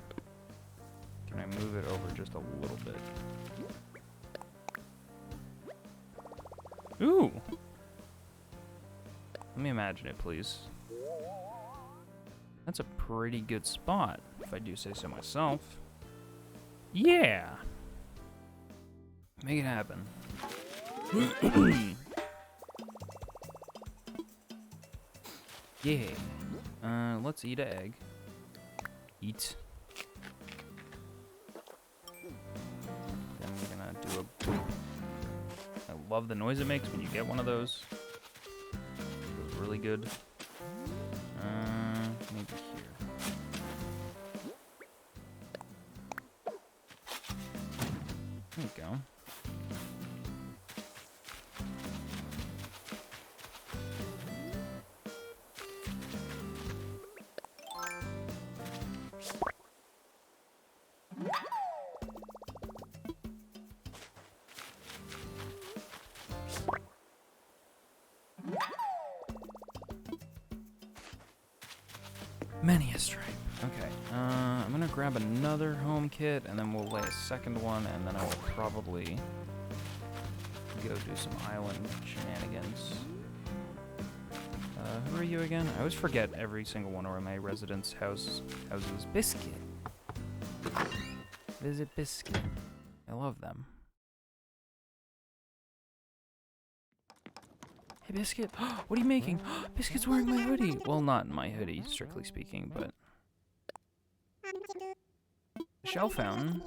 I move it over just a little bit? Ooh! Let me imagine it, please. That's a pretty good spot, if I do say so myself. Yeah! Make it happen. Yeah. Let's eat an egg. Eat. Then we're gonna do a boop. I love the noise it makes when you get one of those. Feels really good. Maybe here. There you go. Many a stripe. Okay, I'm gonna grab another home kit, and then we'll lay a second one, and then I will probably go do some island shenanigans. Who are you again? I always forget every single one of my residents' houses. Biscuit. Visit Biscuit. I love them. Hey, Biscuit. What are you making? Biscuit's wearing my hoodie. Well, not my hoodie, strictly speaking, but... Shell fountain?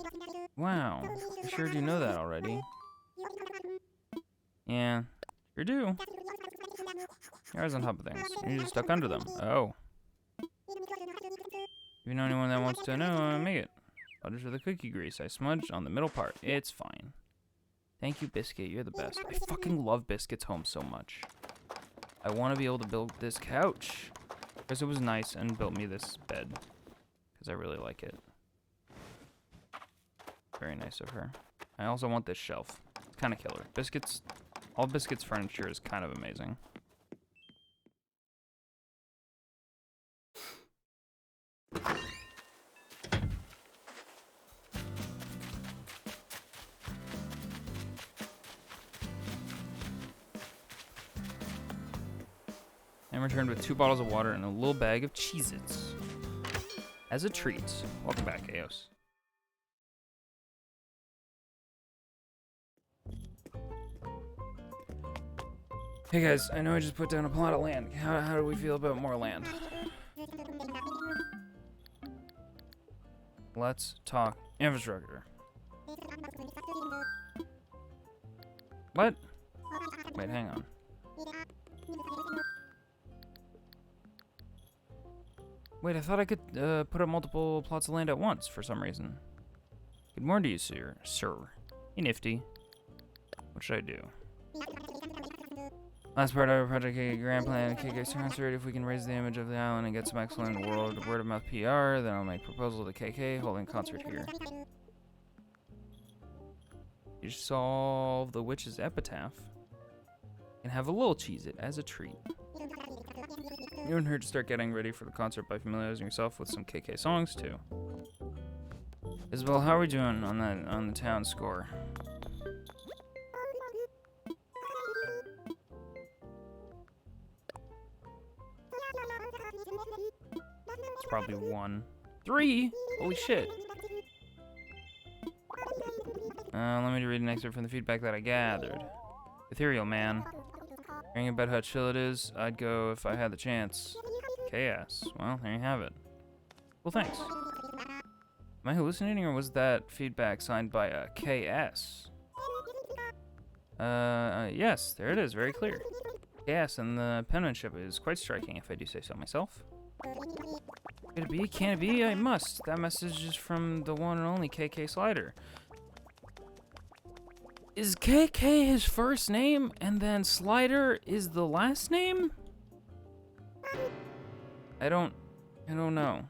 Wow. I sure do know that already. Yeah, sure do. You're always on top of things. You're just stuck under them. Oh. If you know anyone that wants to know, make it. Butter for the cookie grease. I smudged on the middle part. It's fine. Thank you, Biscuit. You're the best. I fucking love Biscuit's home so much. I want to be able to build this couch. Because it was nice and built me this bed. Because I really like it. Very nice of her. I also want this shelf. It's kind of killer. All Biscuit's furniture is kind of amazing. And returned with 2 bottles of water and a little bag of Cheez-Its. As a treat. Welcome back, Eos. Hey guys, I know I just put down a plot of land. How do we feel about more land? Let's talk infrastructure. What? Wait, hang on. Wait, I thought I could put up multiple plots of land at once for some reason. Good morning to you, sir. Hey, Nifty. What should I do? Last part of our project, grand plan, KK concert. If we can raise the image of the island and get some excellent word of mouth PR, then I'll make proposal to KK holding concert here. You solve the witch's epitaph and have a little Cheez-It as a treat. You wouldn't hurt to start getting ready for the concert by familiarizing yourself with some KK songs too. Isabel, how are we doing on the town score? It's probably 1. 3? Holy shit. Let me read an excerpt from the feedback that I gathered. Ethereal Man. Hearing about how chill it is, I'd go if I had the chance. KS. Well, there you have it. Well, thanks. Am I hallucinating, or was that feedback signed by a KS? Yes, there it is, very clear. KS, and the penmanship is quite striking, if I do say so myself. Could it be? Can it be? I must. That message is from the one and only KK Slider. Is KK his first name, and then Slider is the last name? I don't know.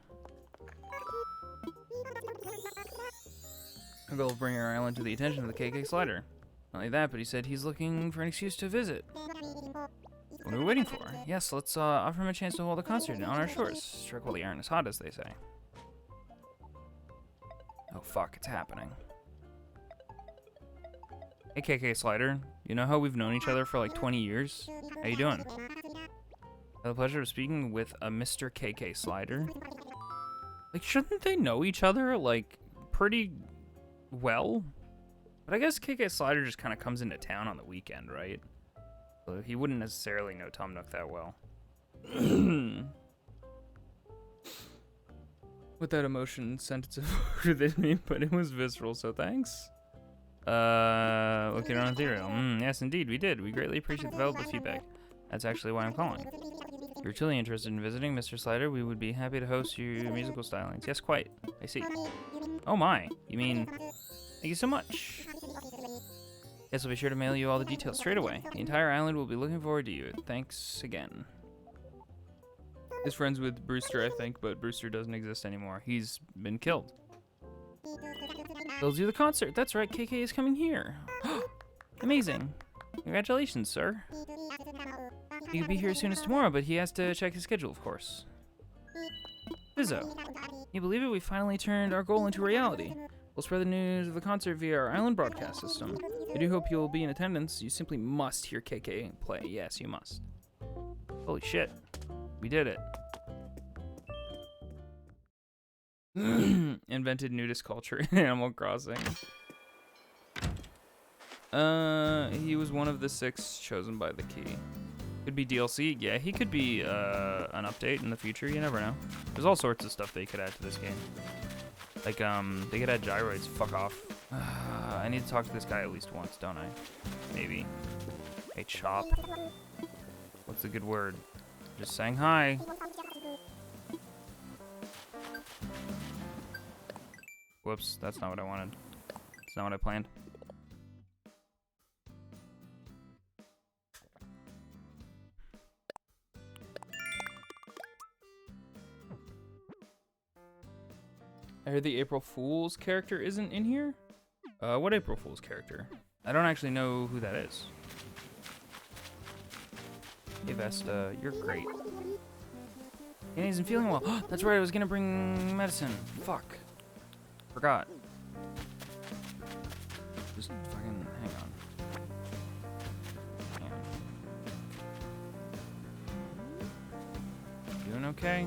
Our goal of bringing our island to the attention of the KK Slider. Not only that, but he said he's looking for an excuse to visit. What are we waiting for? Yes, let's offer him a chance to hold a concert on our shores. Strike while the iron is hot, as they say. Oh fuck, it's happening. Hey KK Slider, you know how we've known each other for like 20 years? How you doing? I have the pleasure of speaking with a Mr. KK Slider. Like, shouldn't they know each other, like, pretty well? But I guess KK Slider just kind of comes into town on the weekend, right? So he wouldn't necessarily know Tom Nook that well. With that emotion sensitive within me, but it was visceral, so thanks. Looking on Ethereal. Yes, indeed, we did. We greatly appreciate the valuable feedback. That's actually why I'm calling. If you're truly interested in visiting, Mr. Slider, we would be happy to host your musical stylings. Yes, quite. I see. Oh my, you mean, thank you so much. Yes, I'll be sure to mail you all the details straight away. The entire island will be looking forward to you. Thanks again. He's friends with Brewster, I think, but Brewster doesn't exist anymore. He's been killed. They'll do the concert. That's right, KK is coming here. Amazing. Congratulations, sir. He could be here as soon as tomorrow, but he has to check his schedule, of course. Bizzo. Can you believe it? We finally turned our goal into reality. We'll spread the news of the concert via our island broadcast system. I do hope you'll be in attendance. You simply must hear KK play. Yes, you must. Holy shit. We did it. Invented nudist culture in Animal Crossing. He was one of the 6 chosen by the key. Could be DLC. Yeah, he could be an update in the future. You never know. There's all sorts of stuff they could add to this game. Like, they could add gyroids. Fuck off. I need to talk to this guy at least once, don't I? Maybe. Hey, Chop. What's a good word? Just saying hi. Whoops, that's not what I wanted. That's not what I planned. I heard the April Fool's character isn't in here? What April Fool's character? I don't actually know who that is. Hey Vesta, you're great. He isn't feeling well. That's right, I was gonna bring medicine. Fuck. Forgot. Just fucking hang on. Damn. Doing okay?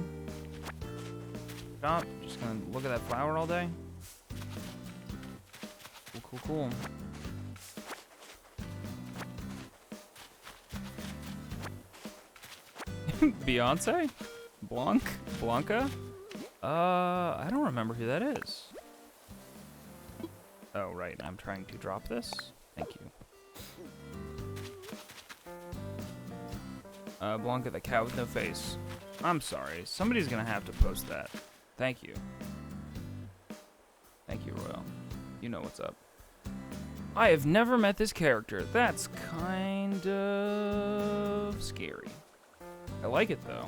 Stop. Just gonna look at that flower all day. Cool, cool, cool. Beyonce? Blanca? I don't remember who that is. Oh, right. I'm trying to drop this. Thank you. Blanca the cat with no face. I'm sorry. Somebody's gonna have to post that. Thank you. Thank you, Royal. You know what's up. I have never met this character. That's kind of scary. I like it, though.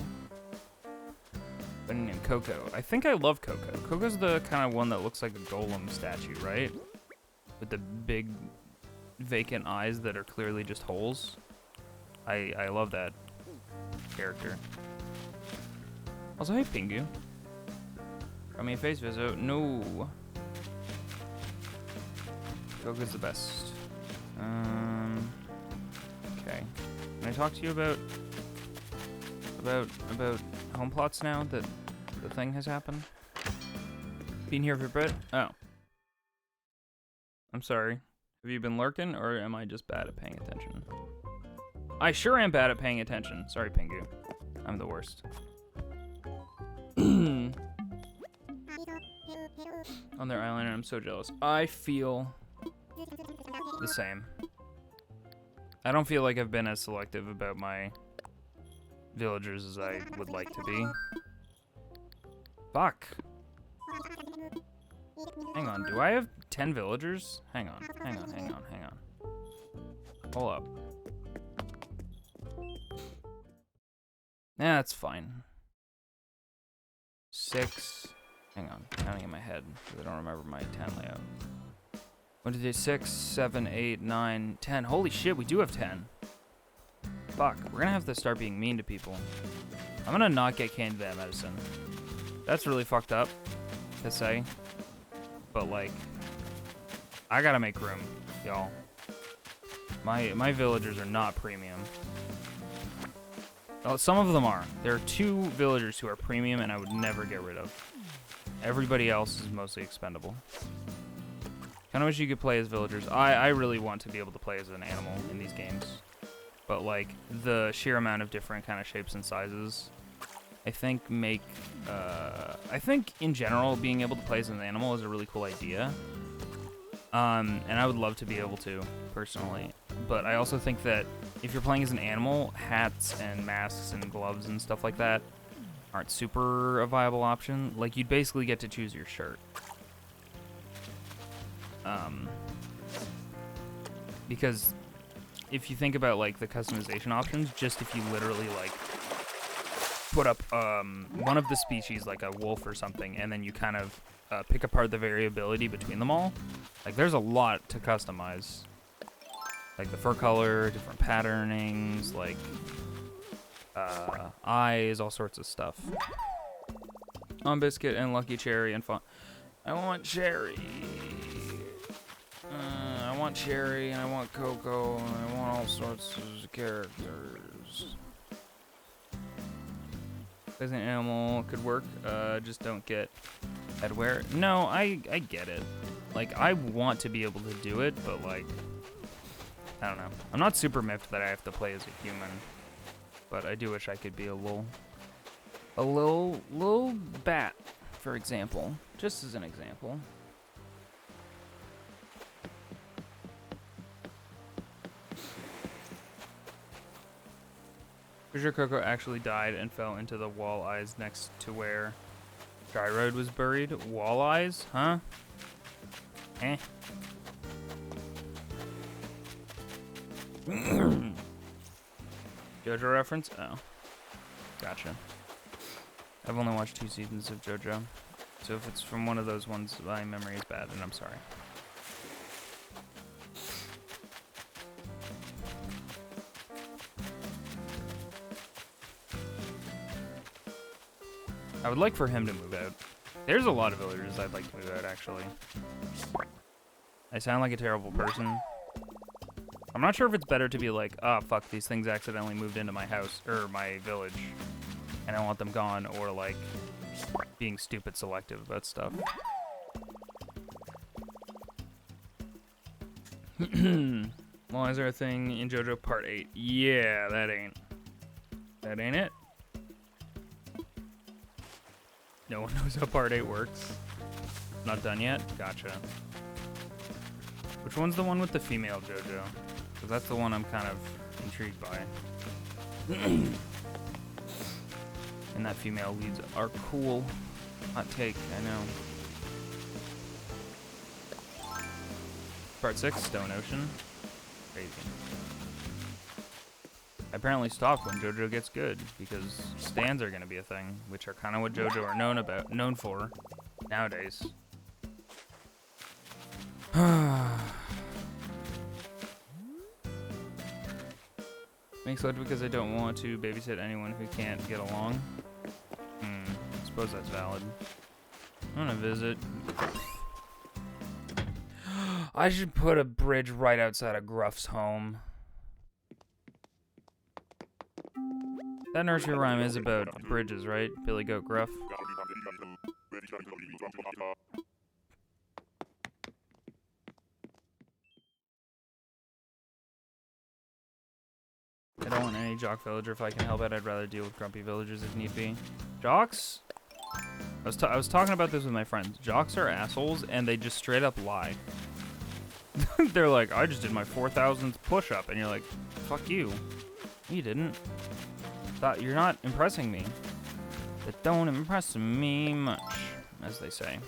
But named Coco. I think I love Coco. Coco's the kind of one that looks like a golem statue, right? With the big vacant eyes that are clearly just holes. I love that character. Also, hey, Pingu. Got me a face visit. No. Coco's the best. Okay. Can I talk to you about home plots now that the thing has happened? Been here for a bit? Oh. I'm sorry. Have you been lurking, or am I just bad at paying attention? I sure am bad at paying attention. Sorry, Pingu. I'm the worst. On their island, and I'm so jealous. I feel the same. I don't feel like I've been as selective about my villagers as I would like to be. Fuck. Hang on, do I have 10 villagers? Hang on. Hold up. Yeah, that's fine. 6. Hang on, counting in my head, because I don't remember my 10 layout. 1, 2, 3, 6, 7, 8, 9, 10. Holy shit, we do have 10. Fuck, we're gonna have to start being mean to people. I'm gonna not get Candida medicine. That's really fucked up to say. But, like, I gotta make room, y'all. My villagers are not premium. Well, some of them are. There are 2 villagers who are premium and I would never get rid of. Everybody else is mostly expendable. Kinda wish you could play as villagers. I really want to be able to play as an animal in these games. But, like, the sheer amount of different kind of shapes and sizes, I think I think in general being able to play as an animal is a really cool idea. And I would love to be able to, personally. But I also think that if you're playing as an animal, hats and masks and gloves and stuff like that aren't super a viable option. Like, you'd basically get to choose your shirt. Because if you think about, like, the customization options, just if you literally, like, put up one of the species, like a wolf or something, and then you kind of pick apart the variability between them all, like, there's a lot to customize. Like the fur color, different patternings, like eyes, all sorts of stuff. On Biscuit and Lucky Cherry and Fun. I want Cherry. I want Cherry, and I want Coco, and I want all sorts of characters. As an animal could work, just don't get headwear. No, I get it. Like, I want to be able to do it, but, like, I don't know. I'm not super miffed that I have to play as a human, but I do wish I could be a little bat, for example. Just as an example. Pretty sure Coco actually died and fell into the wall eyes next to where Dry Road was buried. Wall eyes? Huh? Eh. JoJo reference? Oh. Gotcha. I've only watched 2 seasons of JoJo. So if it's from one of those ones, my memory is bad, and I'm sorry. I would like for him to move out. There's a lot of villagers I'd like to move out, actually. I sound like a terrible person. I'm not sure if it's better to be like, oh, fuck, these things accidentally moved into my house, or my village, and I want them gone, or, like, being stupid selective about stuff. Well, is there a thing in JoJo Part 8? Yeah, that ain't it. No one knows how part 8 works. Not done yet? Gotcha. Which one's the one with the female JoJo? Because that's the one I'm kind of intrigued by. And that female leads are cool. Hot take, I know. Part 6, Stone Ocean. Crazy. I apparently stopped when JoJo gets good, because stands are going to be a thing, which are kind of what JoJo are known for nowadays. Makes sense because I don't want to babysit anyone who can't get along. I suppose that's valid. I'm gonna visit. I should put a bridge right outside of Gruff's home. That nursery rhyme is about bridges, right? Billy Goat Gruff. I don't want any jock villager. If I can help it, I'd rather deal with grumpy villagers if need be. Jocks? I was talking about this with my friends. Jocks are assholes, and they just straight up lie. They're like, I just did my 4,000th push-up, and you're like, fuck you. You didn't. You're not impressing me. That don't impress me much, as they say.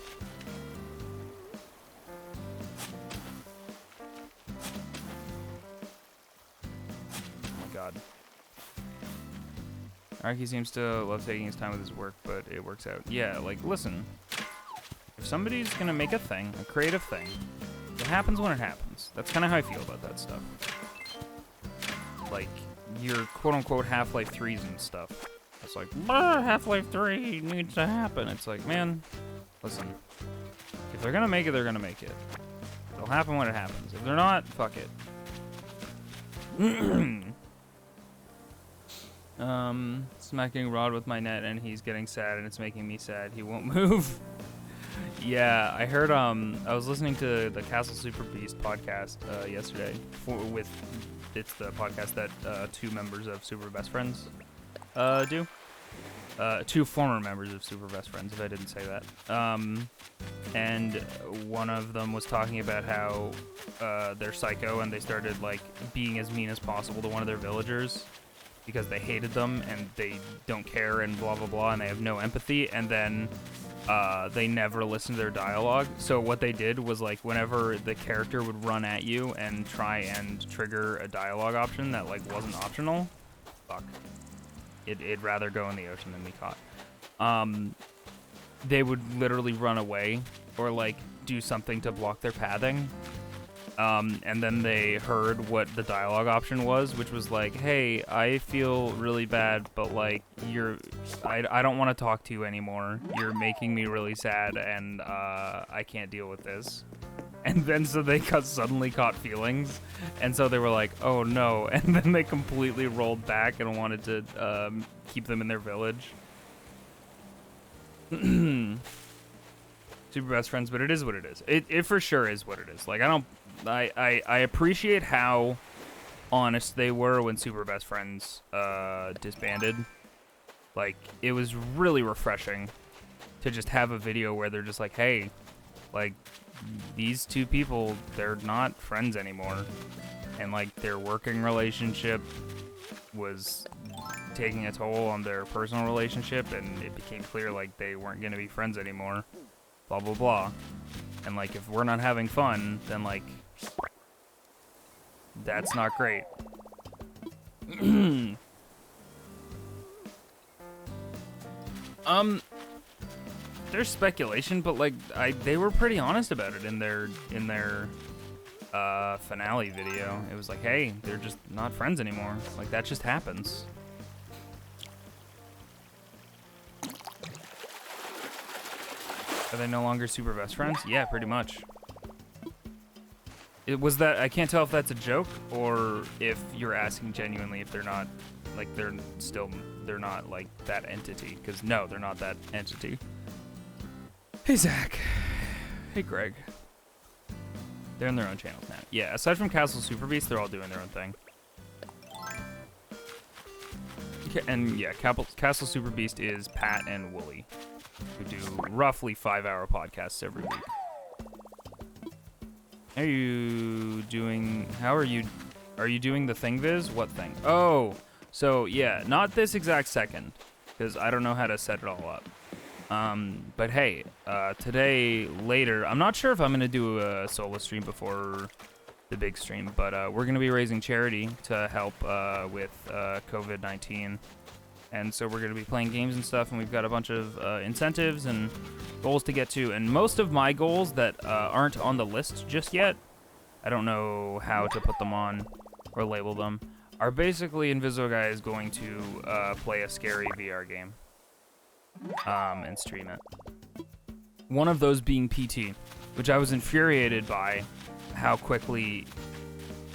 God. Araki seems to love taking his time with his work, but it works out. Yeah, like, listen. If somebody's gonna make a thing, a creative thing, it happens when it happens. That's kind of how I feel about that stuff. Like, your quote-unquote Half-Life 3s and stuff. It's like, Half-Life 3 needs to happen. It's like, man, listen. If they're gonna make it, they're gonna make it. It'll happen when it happens. If they're not, fuck it. Smacking Rod with my net and he's getting sad and it's making me sad. He won't move. Yeah, I heard, I was listening to the Castle Super Beast podcast, yesterday it's the podcast that, 2 members of Super Best Friends, do. 2 former members of Super Best Friends, if I didn't say that. And one of them was talking about how, they're psycho and they started, like, being as mean as possible to one of their villagers because they hated them and they don't care and blah, blah, blah, and they have no empathy, and then, they never listened to their dialogue. So what they did was, like, whenever the character would run at you and try and trigger a dialogue option that, like, wasn't optional, fuck. It'd rather go in the ocean than be caught. They would literally run away or, like, do something to block their pathing. And then they heard what the dialogue option was, which was like, hey, I feel really bad, but, like, I don't want to talk to you anymore. You're making me really sad, and I can't deal with this. And then so they suddenly caught feelings, and so they were like, oh no, and then they completely rolled back and wanted to keep them in their village. Super Best Friends, but it is what it is. It for sure is what it is. Like, I appreciate how honest they were when Super Best Friends disbanded. Like, it was really refreshing to just have a video where they're just like, hey, like, these 2 people, they're not friends anymore. And, like, their working relationship was taking a toll on their personal relationship, and it became clear, like, they weren't going to be friends anymore. Blah, blah, blah. And, like, if we're not having fun, then, like, that's not great. There's speculation, but, like, they were pretty honest about it in their finale video. It was like, hey, they're just not friends anymore. Like, that just happens. Are they no longer Super Best Friends? Yeah, pretty much. I can't tell if that's a joke or if you're asking genuinely if they're not, like, they're not, like, that entity. Because, no, they're not that entity. Hey, Zach. Hey, Greg. They're in their own channels now. Yeah, aside from Castle Super Beast, they're all doing their own thing. And, yeah, Castle Super Beast is Pat and Wooly. We do roughly 5-hour podcasts every week. Are you doing... How are you... Are you doing the thing, Viz? What thing? Oh, so yeah, not this exact second, because I don't know how to set it all up. But hey, today, later, I'm not sure if I'm going to do a solo stream before the big stream, but we're going to be raising charity to help with COVID-19. And so we're going to be playing games and stuff, and we've got a bunch of incentives and goals to get to. And most of my goals that aren't on the list just yet, I don't know how to put them on or label them, are basically Invisible is going to play a scary VR game and stream it. One of those being PT, which I was infuriated by how quickly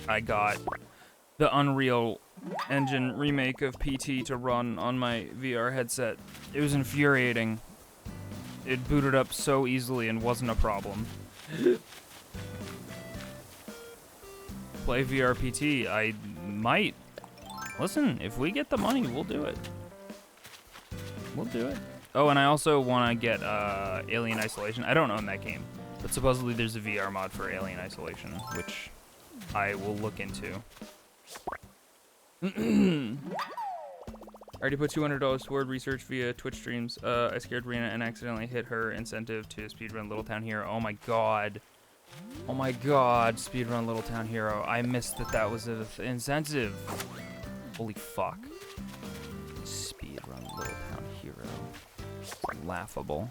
I got the Unreal Engine remake of PT to run on my VR headset. It was infuriating. It booted up so easily and wasn't a problem. Play VR PT. I might. Listen, if we get the money, we'll do it. We'll do it. Oh, and I also want to get Alien Isolation. I don't own that game, but supposedly there's a VR mod for Alien Isolation, which I will look into. I already put $200 toward research via Twitch streams. I scared Rena and accidentally hit her incentive to speedrun Little Town Hero. Oh my god. Oh my god, speedrun Little Town Hero. I missed that was an incentive. Holy fuck. Speedrun Little Town Hero. It's laughable.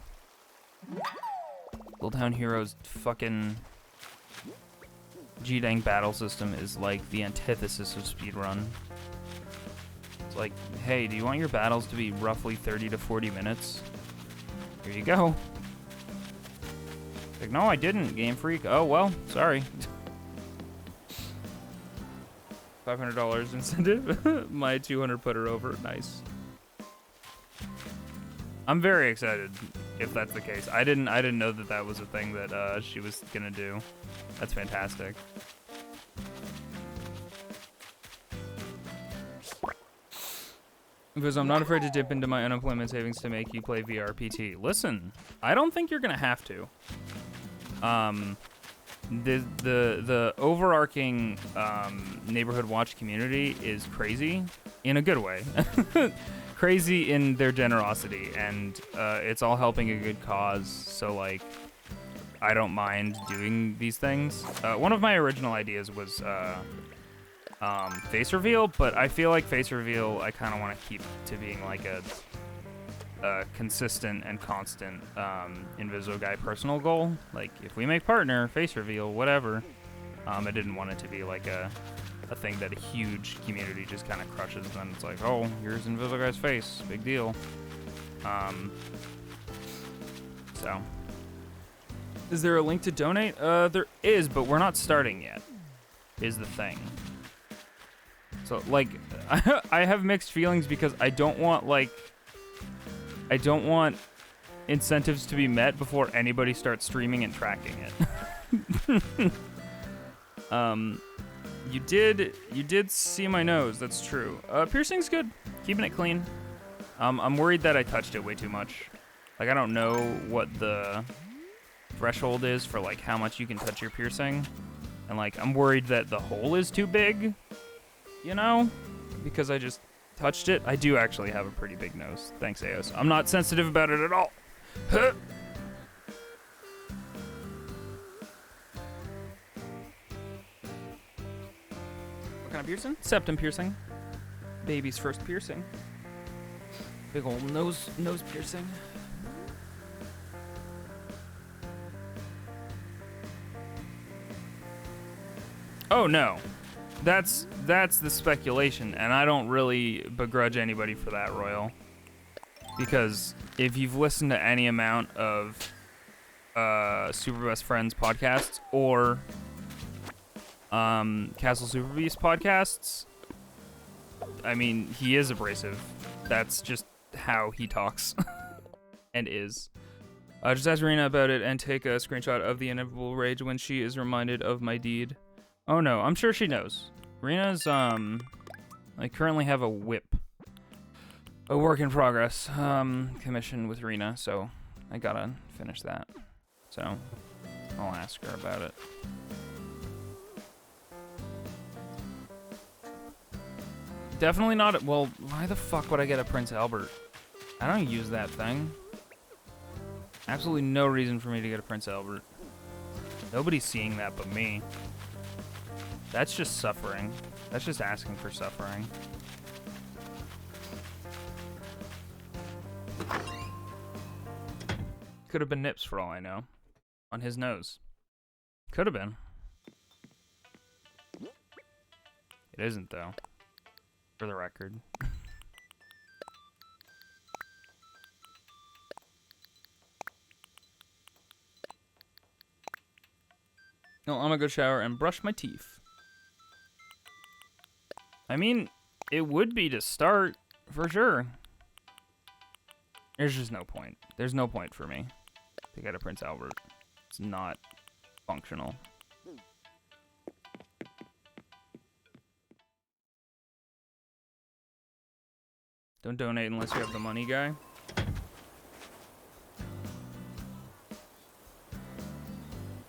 Little Town Hero's fucking G-Dang battle system is like the antithesis of speedrun. It's like, hey, do you want your battles to be roughly 30 to 40 minutes? Here you go. Like, no, I didn't, Game Freak. Oh, well, sorry. $500 incentive. My 200 put her over. Nice. I'm very excited if that's the case. I didn't know that was a thing that she was gonna do. That's fantastic. Because I'm not afraid to dip into my unemployment savings to make you play VR PT. Listen, I don't think you're gonna have to. The overarching neighborhood watch community is crazy in a good way. Crazy in their generosity, and it's all helping a good cause, so like I don't mind doing these things. One of my original ideas was face reveal, but I feel like face reveal I kind of want to keep to being like a consistent and constant Invisible Guy personal goal. Like if we make partner, face reveal, whatever. I didn't want it to be like a thing that a huge community just kind of crushes, and it's like, oh, here's Invisible Guy's face, big deal. So, is there a link to donate? There is, but we're not starting yet, is the thing. So, like, I have mixed feelings because I don't want incentives to be met before anybody starts streaming and tracking it. You did see my nose, that's true. Piercing's good, keeping it clean. I'm worried that I touched it way too much. Like, I don't know what the threshold is for, like, how much you can touch your piercing. And, like, I'm worried that the hole is too big, you know? Because I just touched it. I do actually have a pretty big nose. Thanks, Eos. I'm not sensitive about it at all. Huh. What kind of piercing? Septum piercing. Baby's first piercing. Big old nose piercing. Oh no. That's the speculation, and I don't really begrudge anybody for that, Royal. Because if you've listened to any amount of Super Best Friends podcasts or Castle Super Beast podcasts, I mean, he is abrasive. That's just how he talks and is. Just ask Rena about it and take a screenshot of the inevitable rage when she is reminded of my deed. Oh no, I'm sure she knows. Rena's, I currently have a whip. A work in progress, commission with Rena, so I gotta finish that. So, I'll ask her about it. Definitely not. Well, why the fuck would I get a Prince Albert? I don't use that thing. Absolutely no reason for me to get a Prince Albert. Nobody's seeing that but me. That's just suffering. That's just asking for suffering. Could have been Nips for all I know. On his nose. Could have been. It isn't though. For the record. No, I'm gonna go shower and brush my teeth. I mean, it would be to start, for sure. There's just no point. There's no point for me to get a Prince Albert. It's not functional. Don't donate unless you have the money, guy.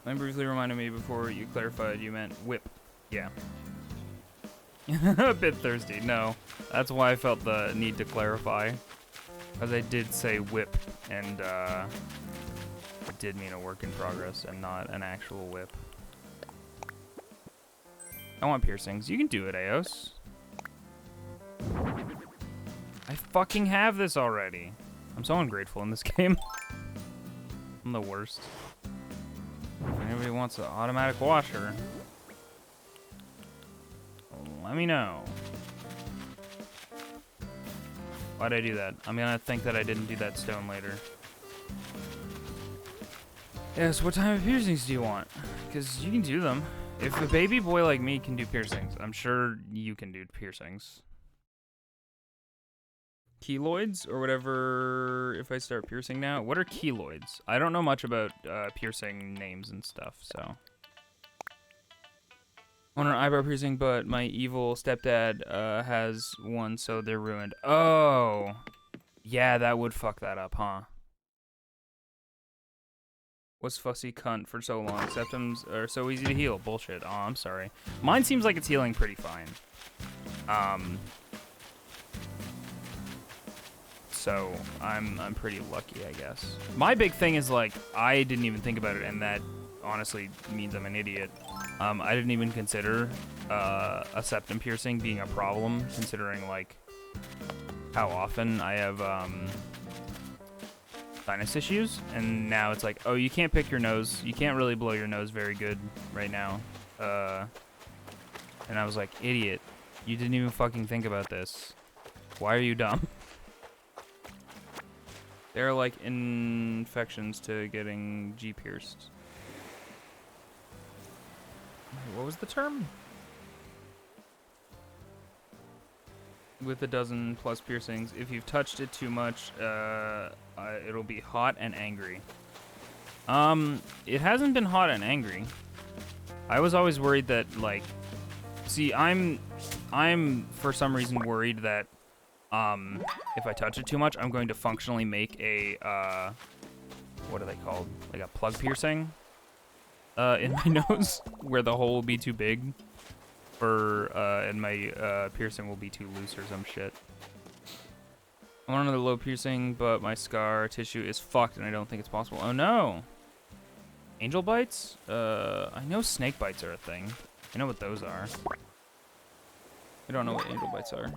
I briefly reminded me before you clarified you meant whip. Yeah. A bit thirsty. No. That's why I felt the need to clarify. Because I did say whip, and it did mean a work in progress and not an actual whip. I want piercings. You can do it, Eos. I fucking have this already. I'm so ungrateful in this game. I'm the worst. If anybody wants an automatic washer, let me know. Why'd I do that? I'm gonna think that I didn't do that stone later. Yes, what type of piercings do you want? Because you can do them. If a baby boy like me can do piercings, I'm sure you can do piercings. Keloids or whatever, if I start piercing now. What are keloids? I don't know much about piercing names and stuff, so. I want an eyebrow piercing, but my evil stepdad has one, so they're ruined. Oh! Yeah, that would fuck that up, huh? Was fussy cunt for so long. Septums are so easy to heal. Bullshit. Oh, I'm sorry. Mine seems like it's healing pretty fine. So I'm pretty lucky, I guess. My big thing is like I didn't even think about it, and that honestly means I'm an idiot. I didn't even consider a septum piercing being a problem, considering like how often I have sinus issues, and now it's like, oh, you can't pick your nose, you can't really blow your nose very good right now. And I was like, idiot, you didn't even fucking think about this. Why are you dumb? There are like infections to getting G pierced. What was the term? With a dozen plus piercings, if you've touched it too much, it'll be hot and angry. It hasn't been hot and angry. I was always worried that, like, see, I'm for some reason worried that if I touch it too much, I'm going to functionally make a what are they called? Like a plug piercing in my nose, where the hole will be too big for and my piercing will be too loose or some shit. I want another low piercing, but my scar tissue is fucked and I don't think it's possible. Oh no! Angel bites? I know snake bites are a thing. I know what those are. I don't know what angel bites are.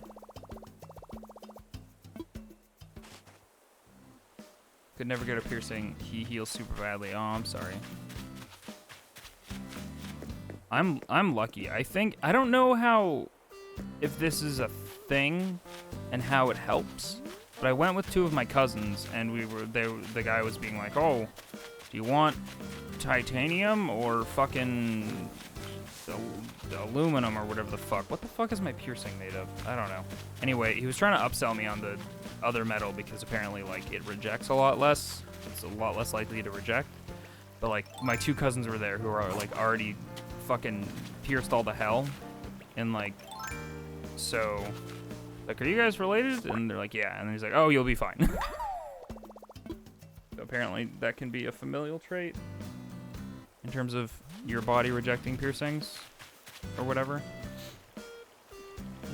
Could never get a piercing. He heals super badly. Oh, I'm sorry. I'm lucky. I think I don't know how if this is a thing and how it helps, but I went with two of my cousins and the guy was being like, "Oh, do you want titanium or fucking aluminum or whatever the fuck? What the fuck is my piercing made of? I don't know." Anyway, he was trying to upsell me on the other metal because apparently like it rejects a lot less. It's a lot less likely to reject. But like my two cousins were there who are like already fucking pierced all the hell, and like, so like, are you guys related? And they're like, yeah. And he's like, oh, you'll be fine. So apparently that can be a familial trait in terms of your body rejecting piercings or whatever.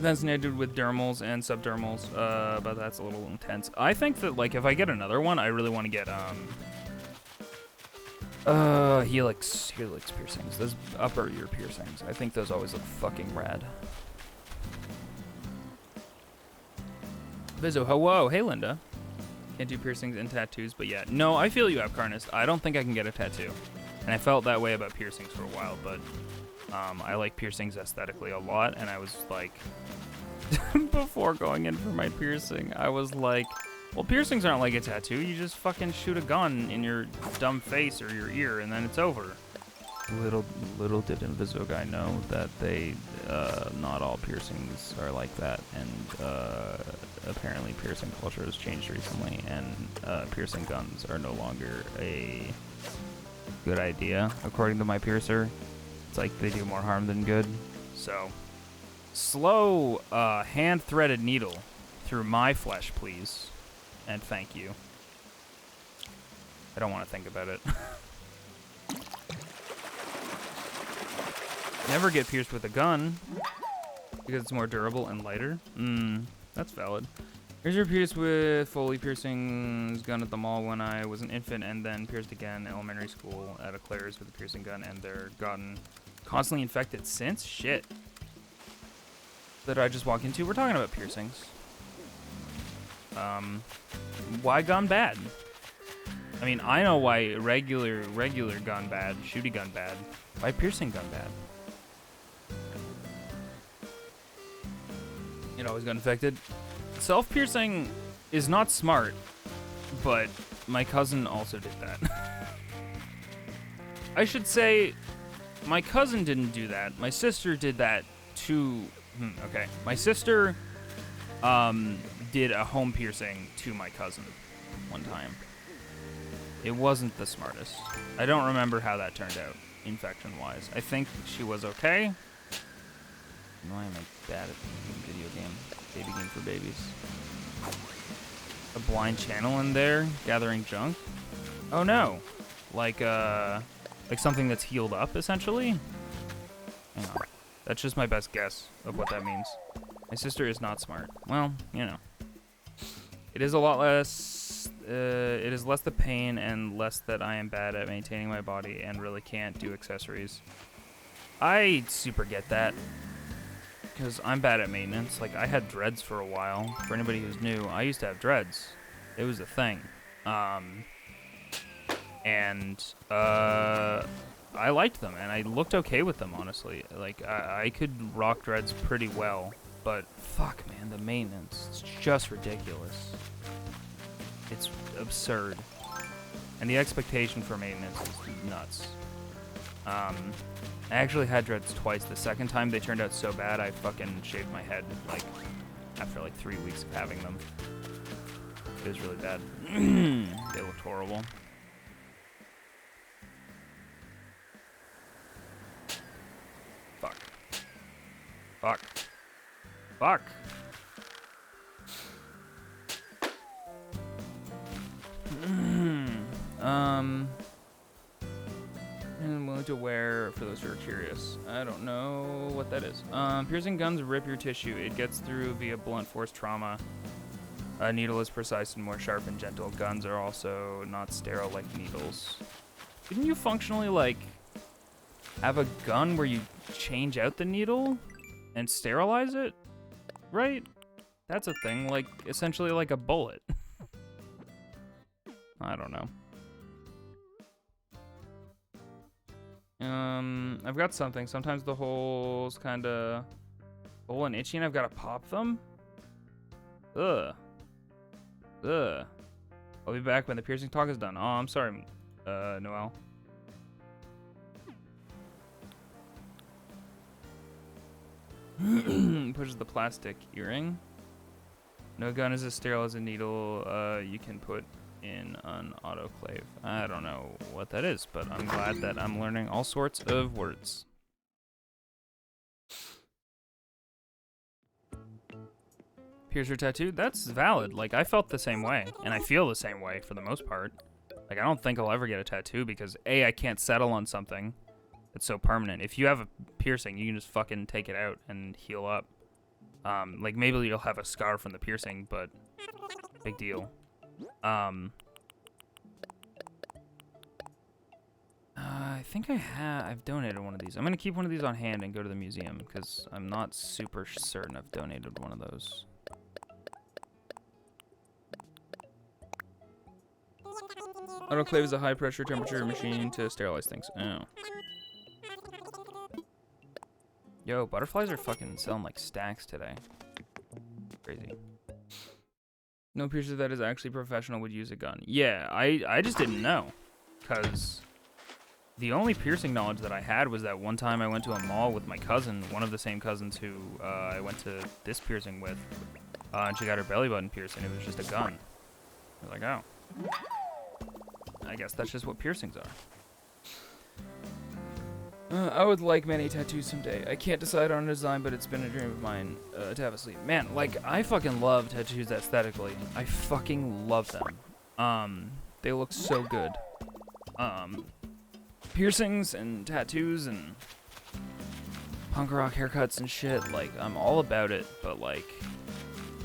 That's needed with dermals and subdermals, but that's a little intense. I think that, like, if I get another one, I really want to get, helix piercings. Those upper ear piercings. I think those always look fucking rad. Vizzo, whoa, hey Linda. Can't do piercings and tattoos, but yeah. No, I feel you, Apcarnist. I don't think I can get a tattoo. And I felt that way about piercings for a while, but I like piercings aesthetically a lot, and I was like, before going in for my piercing, I was like, well, piercings aren't like a tattoo. You just fucking shoot a gun in your dumb face or your ear, and then it's over. Little did Inviso guy know that they, not all piercings are like that, and apparently piercing culture has changed recently, and piercing guns are no longer a good idea, according to my piercer. It's like they do more harm than good. So, slow hand-threaded needle through my flesh, please, and thank you. I don't want to think about it. Never get pierced with a gun because it's more durable and lighter. That's valid. Here's your pierce with Foley piercings gun at the mall when I was an infant, and then pierced again in elementary school at a Claire's with a piercing gun, and they're gotten constantly infected since. Shit. That I just walk into. We're talking about piercings. Why gun bad? I mean, I know why regular gun bad, shooty gun bad. Why piercing gun bad? It always got infected. Self-piercing is not smart, but my cousin also did that. I should say, my cousin didn't do that. My sister did that too. Okay. My sister did a home piercing to my cousin one time. It wasn't the smartest. I don't remember how that turned out, infection-wise. I think she was okay. Why am I bad at video game? Baby game for babies. A blind channel in there, gathering junk. Oh no, like something that's healed up essentially. Hang on, that's just my best guess of what that means. My sister is not smart. Well, you know, it is a lot less. It is less the pain and less that I am bad at maintaining my body and really can't do accessories. I super get that. Because I'm bad at maintenance. Like, I had dreads for a while. For anybody who's new, I used to have dreads. It was a thing. I liked them, and I looked okay with them, honestly. Like, I could rock dreads pretty well. But, fuck, man, the maintenance. It's just ridiculous. It's absurd. And the expectation for maintenance is nuts. I actually had dreads twice. The second time they turned out so bad, I fucking shaved my head, like, after like 3 weeks of having them. It was really bad. They looked horrible. Fuck. Fuck. Fuck. I'm willing to wear for those who are curious. I don't know what that is. Piercing guns rip your tissue. It gets through via blunt force trauma. A needle is precise and more sharp and gentle. Guns are also not sterile like needles. Didn't you functionally, like, have a gun where you change out the needle and sterilize it? Right? That's a thing, like, essentially like a bullet. I don't know. I've got something. Sometimes the hole's kinda full and itchy and I've gotta pop them. Ugh. Ugh. I'll be back when the piercing talk is done. Oh, I'm sorry, Noel. Pushes the plastic earring. No gun is as sterile as a needle you can put in an autoclave. I don't know what that is, but I'm glad that I'm learning all sorts of words. Piercer tattoo? That's valid. Like, I felt the same way, and I feel the same way for the most part. Like, I don't think I'll ever get a tattoo because A, I can't settle on something that's so permanent. If you have a piercing, you can just fucking take it out and heal up. Like, maybe you'll have a scar from the piercing, but big deal. I think I've donated one of these. I'm gonna keep one of these on hand and go to the museum because I'm not super certain I've donated one of those. Autoclave is a high pressure temperature machine to sterilize things. Oh. Yo, butterflies are fucking selling like stacks today. Crazy. No piercer that is actually professional would use a gun. Yeah, I just didn't know. Because the only piercing knowledge that I had was that one time I went to a mall with my cousin, one of the same cousins who I went to this piercing with, and she got her belly button pierced and it was just a gun. I was like, oh. I guess that's just what piercings are. I would like many tattoos someday. I can't decide on a design, but it's been a dream of mine to have a sleeve. Man, like, I fucking love tattoos aesthetically. I fucking love them. They look so good. Piercings and tattoos and punk rock haircuts and shit, like, I'm all about it, but, like,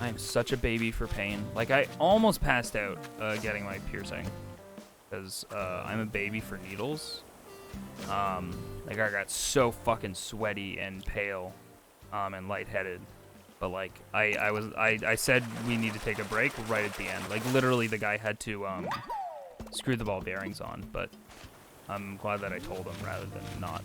I'm such a baby for pain. Like, I almost passed out getting my piercing. Because I'm a baby for needles. Like I got so fucking sweaty and pale, and lightheaded. But like I said we need to take a break right at the end. Like literally the guy had to screw the ball bearings on. But I'm glad that I told him rather than not.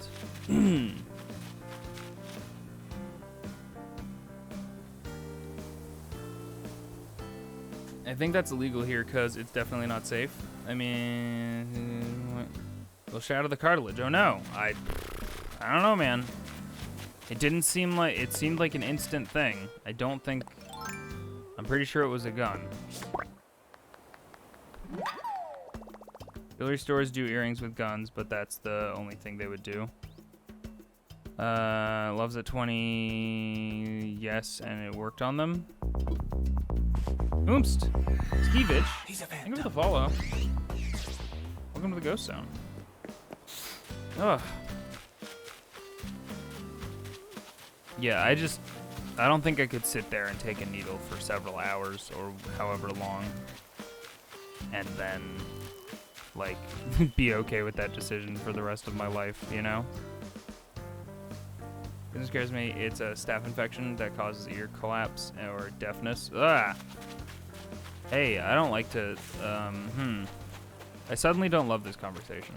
I think that's illegal here because it's definitely not safe. I mean, we'll shatter the cartilage. Oh no, I don't know, man. It didn't seem like, it seemed like an instant thing. I'm pretty sure it was a gun. Jewelry stores do earrings with guns, but that's the only thing they would do. Loves at 20, yes, and it worked on them. Oomst. Skivich. He's a Thank you for phantom. the follow. Welcome to the Ghost Zone. Ugh. Yeah, I don't think I could sit there and take a needle for several hours or however long and then, like, be okay with that decision for the rest of my life, you know? It scares me. It's a staph infection that causes ear collapse or deafness. Ah! Hey, I don't like to, I suddenly don't love this conversation.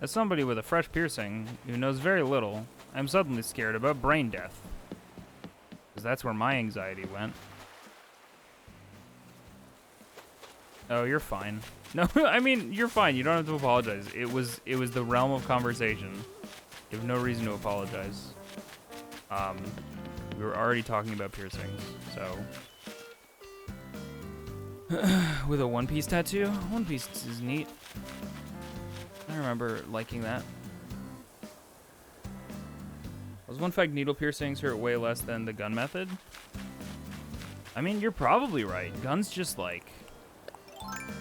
As somebody with a fresh piercing who knows very little, I'm suddenly scared about brain death. Because that's where my anxiety went. Oh, you're fine. No, I mean, you're fine. You don't have to apologize. It was the realm of conversation. You have no reason to apologize. We were already talking about piercings, so. With a One Piece tattoo? One Piece is neat. I remember liking that. Was one fact needle piercings hurt way less than the gun method? I mean, you're probably right. Guns just like,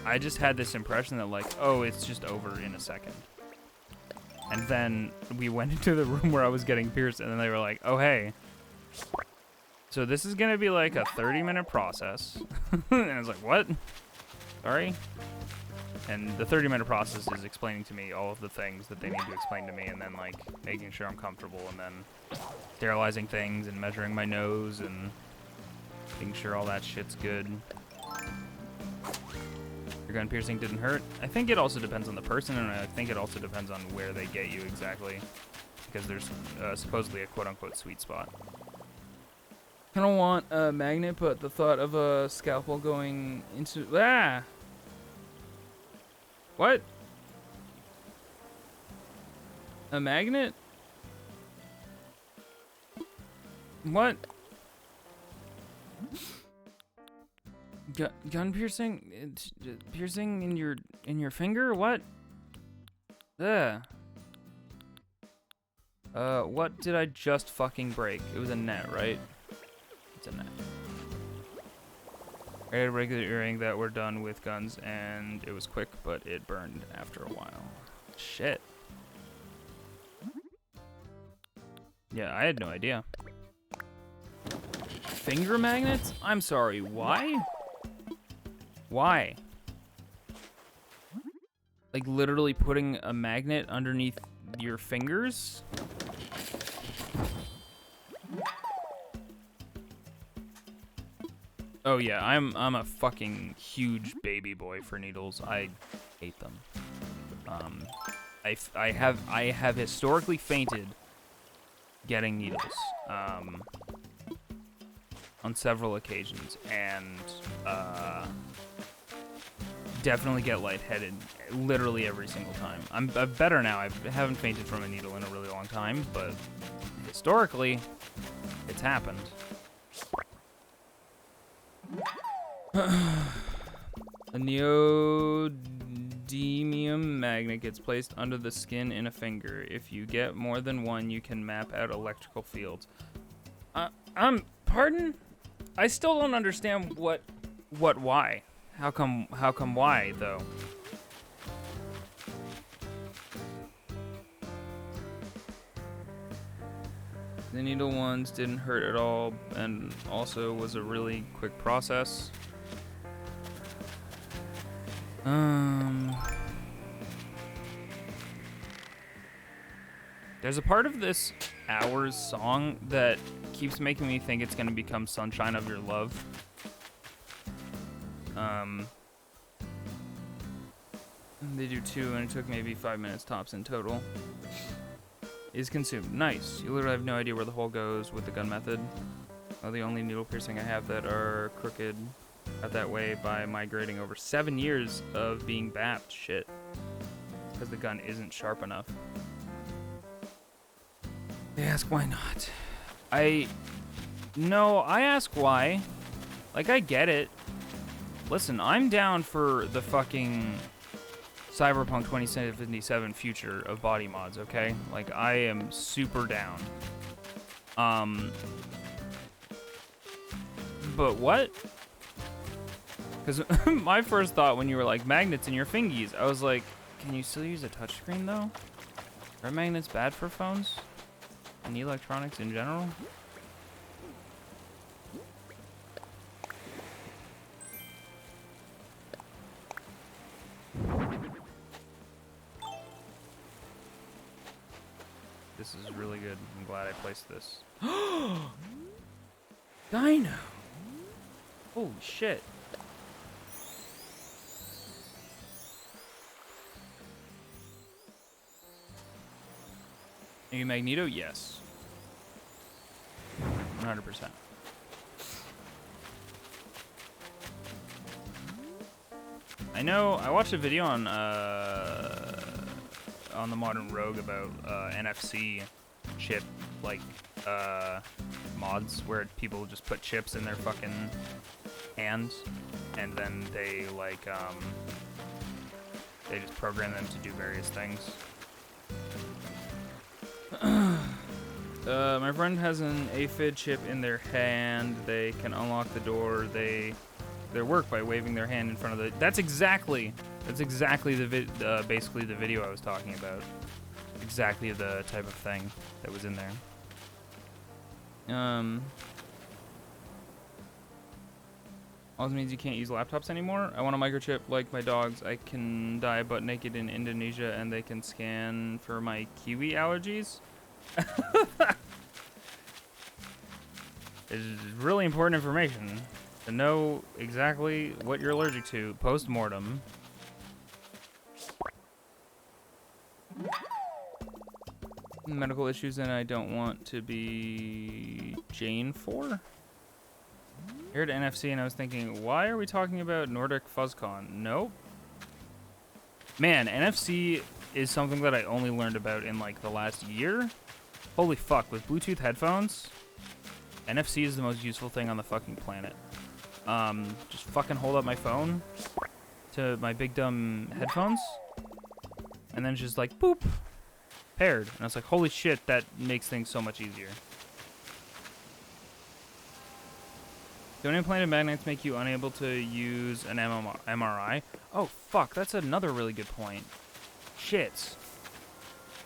I just had this impression that like, oh, it's just over in a second. And then we went into the room where I was getting pierced and then they were like, oh, hey. So this is gonna be like a 30-minute process. And I was like, what? Sorry? And the 30-minute process is explaining to me all of the things that they need to explain to me and then like making sure I'm comfortable and then sterilizing things and measuring my nose and making sure all that shit's good. Your gun piercing didn't hurt? I think it also depends on the person and I think it also depends on where they get you exactly. Because there's supposedly a quote-unquote sweet spot. I don't want a magnet, but the thought of a scalpel going into... Ah! What? A magnet? What? Gun piercing? It's piercing in your finger? What? Ugh. What did I just fucking break? It was a net, right? It's a net. I had a regular earring that were done with guns, and it was quick, but it burned after a while. Shit. Yeah, I had no idea. Finger magnets? I'm sorry, why? Why? Like literally putting a magnet underneath your fingers? Oh yeah, I'm a fucking huge baby boy for needles. I hate them. I have historically fainted getting needles on several occasions, and definitely get lightheaded literally every single time. I'm better now. I haven't fainted from a needle in a really long time, but historically, it's happened. A neodymium magnet gets placed under the skin in a finger. If you get more than one, you can map out electrical fields. Pardon? I still don't understand why. How come why, though? The needle ones didn't hurt at all, and also was a really quick process. There's a part of this Hours song that keeps making me think it's gonna become Sunshine of Your Love. They do 2, and it took maybe 5 minutes tops in total. Is consumed. Nice. You literally have no idea where the hole goes with the gun method. Well, the only needle piercing I have that are crooked got that way by migrating over 7 years of being bapped. Shit. Because the gun isn't sharp enough. They ask why not. No, I ask why. Like, I get it. Listen, I'm down for the fucking Cyberpunk 2077 future of body mods, okay? Like, I am super down. But what? Because my first thought when you were like, magnets in your fingies, I was like, can you still use a touchscreen, though? Are magnets bad for phones? And electronics in general? This is really good. I'm glad I placed this. Dino! Holy shit. Are you Magneto? Yes. 100%. I know, I watched a video on the Modern Rogue about NFC chip, like, mods where people just put chips in their fucking hands and then they, like, they just program them to do various things. My friend has an aphid chip in their hand. They can unlock the door. Their work by waving their hand in front of the. That's exactly the basically the video I was talking about. Exactly the type of thing that was in there. Also means you can't use laptops anymore. I want a microchip like my dogs. I can die butt naked in Indonesia and they can scan for my kiwi allergies. It's really important information to know exactly what you're allergic to post-mortem. Medical issues and I don't want to be Jane for? I heard NFC and I was thinking, why are we talking about Nordic FuzzCon? Nope. Man, NFC is something that I only learned about in like the last year. Holy fuck, with Bluetooth headphones, NFC is the most useful thing on the fucking planet. Just fucking hold up my phone to my big dumb headphones, and then just like, boop, paired. And I was like, holy shit, that makes things so much easier. Don't implanted magnets make you unable to use an MRI? Oh, fuck, that's another really good point. Shit.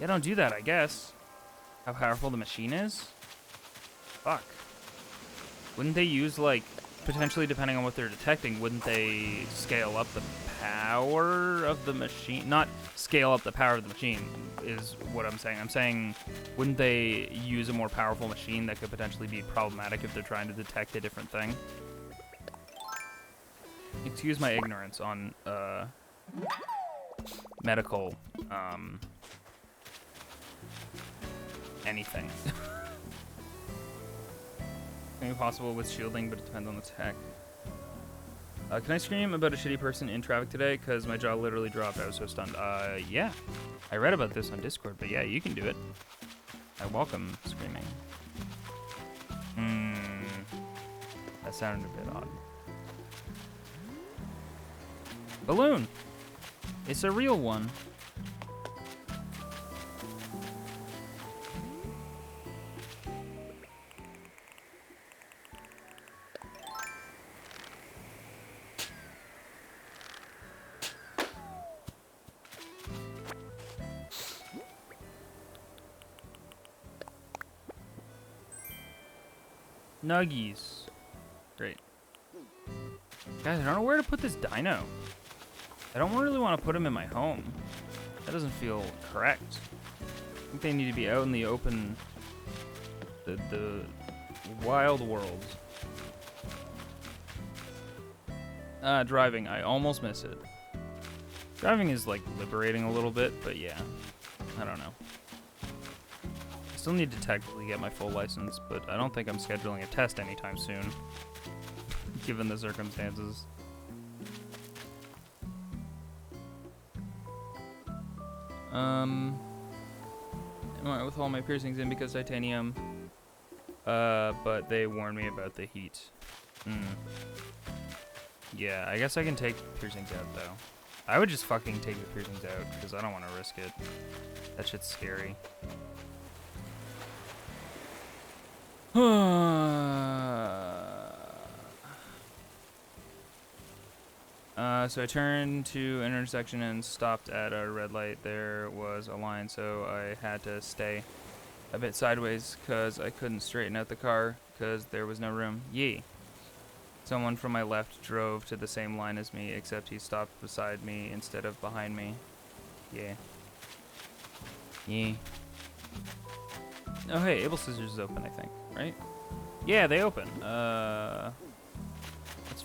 Yeah, don't do that, I guess. How powerful the machine is? Fuck. Wouldn't they use, like, potentially depending on what they're detecting, wouldn't they scale up the power of the machine? Not scale up the power of the machine is what I'm saying. I'm saying, wouldn't they use a more powerful machine that could potentially be problematic if they're trying to detect a different thing? Excuse my ignorance on medical anything. Maybe possible with shielding, but it depends on the tech. Can I scream about a shitty person in traffic today? Because my jaw literally dropped. I was so stunned. Yeah. I read about this on Discord, but yeah, you can do it. I welcome screaming. That sounded a bit odd. Balloon! It's a real one. Nuggies. Great. Guys, I don't know where to put this dino. I don't really want to put him in my home. That doesn't feel correct. I think they need to be out in the open, the wild world. Driving. I almost miss it. Driving is, like, liberating a little bit, but yeah. I don't know. I still need to technically get my full license, but I don't think I'm scheduling a test anytime soon, given the circumstances. I went with all my piercings in because titanium, but they warned me about the heat. Yeah, I guess I can take piercings out, though. I would just fucking take the piercings out, because I don't want to risk it. That shit's scary. So I turned to an intersection and stopped at a red light. There was a line, so I had to stay a bit sideways because I couldn't straighten out the car because there was no room. Yee. Someone from my left drove to the same line as me, except he stopped beside me instead of behind me. Yeah. Yee. Oh, hey, Able Scissors is open, I think, right? Yeah, they open. Let's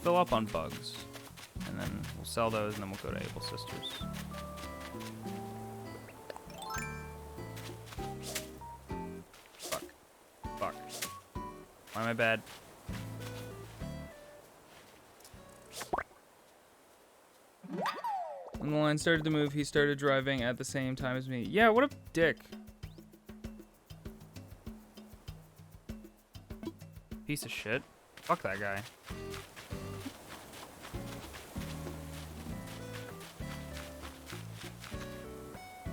fill up on bugs. And then we'll sell those, and then we'll go to Able Sisters. Fuck. Fuck. Why am I bad? When the line started to move, he started driving at the same time as me. Yeah, what a dick. Piece of shit. Fuck that guy.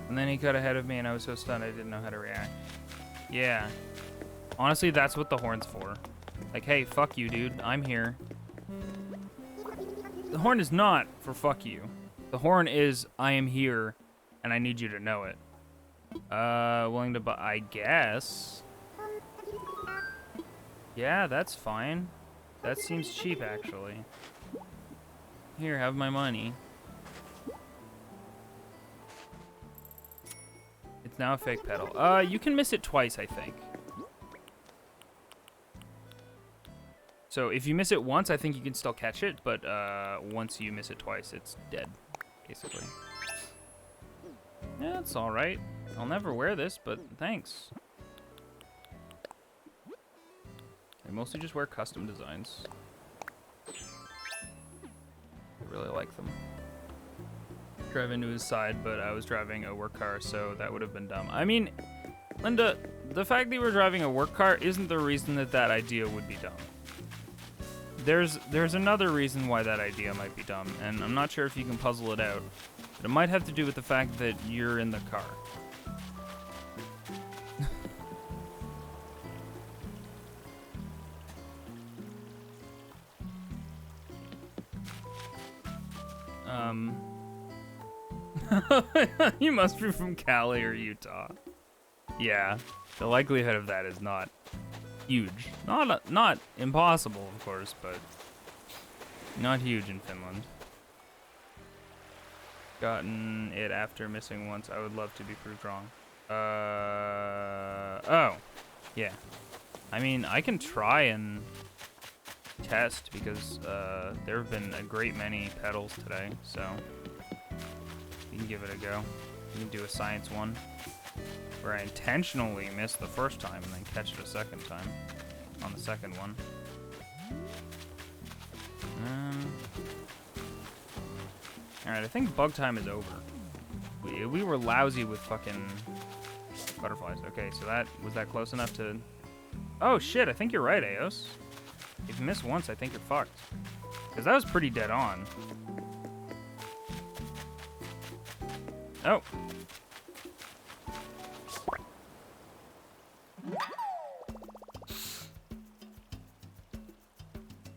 And then he cut ahead of me, and I was so stunned I didn't know how to react. Yeah. Honestly, that's what the horn's for. Like, hey, fuck you, dude. I'm here. The horn is not for fuck you. The horn is, I am here, and I need you to know it. Willing to buy, I guess. Yeah, that's fine. That seems cheap, actually. Here, have my money. It's now a fake pedal. You can miss it twice, I think. So if you miss it once, I think you can still catch it, but once you miss it twice, it's dead, basically. Yeah, it's all right. I'll never wear this, but thanks. I mostly just wear custom designs. I really like them. Drive into his side, but I was driving a work car, so that would have been dumb. I mean, Linda, the fact that you were driving a work car isn't the reason that that idea would be dumb. There's another reason why that idea might be dumb, and I'm not sure if you can puzzle it out, but it might have to do with the fact that you're in the car. You must be from Cali or Utah. Yeah, the likelihood of that is not huge. Not impossible, of course, but not huge in Finland. Gotten it after missing once. I would love to be proved wrong. Oh, yeah. I mean, I can try and test because there have been a great many pedals today, so you can give it a go. You can do a science one where I intentionally miss the first time and then catch it a second time on the second one. Alright, I think bug time is over. We were lousy with fucking butterflies. Okay, so was that close enough to... Oh shit, I think you're right, Eos. If you miss once, I think you're fucked. Because that was pretty dead on. Oh.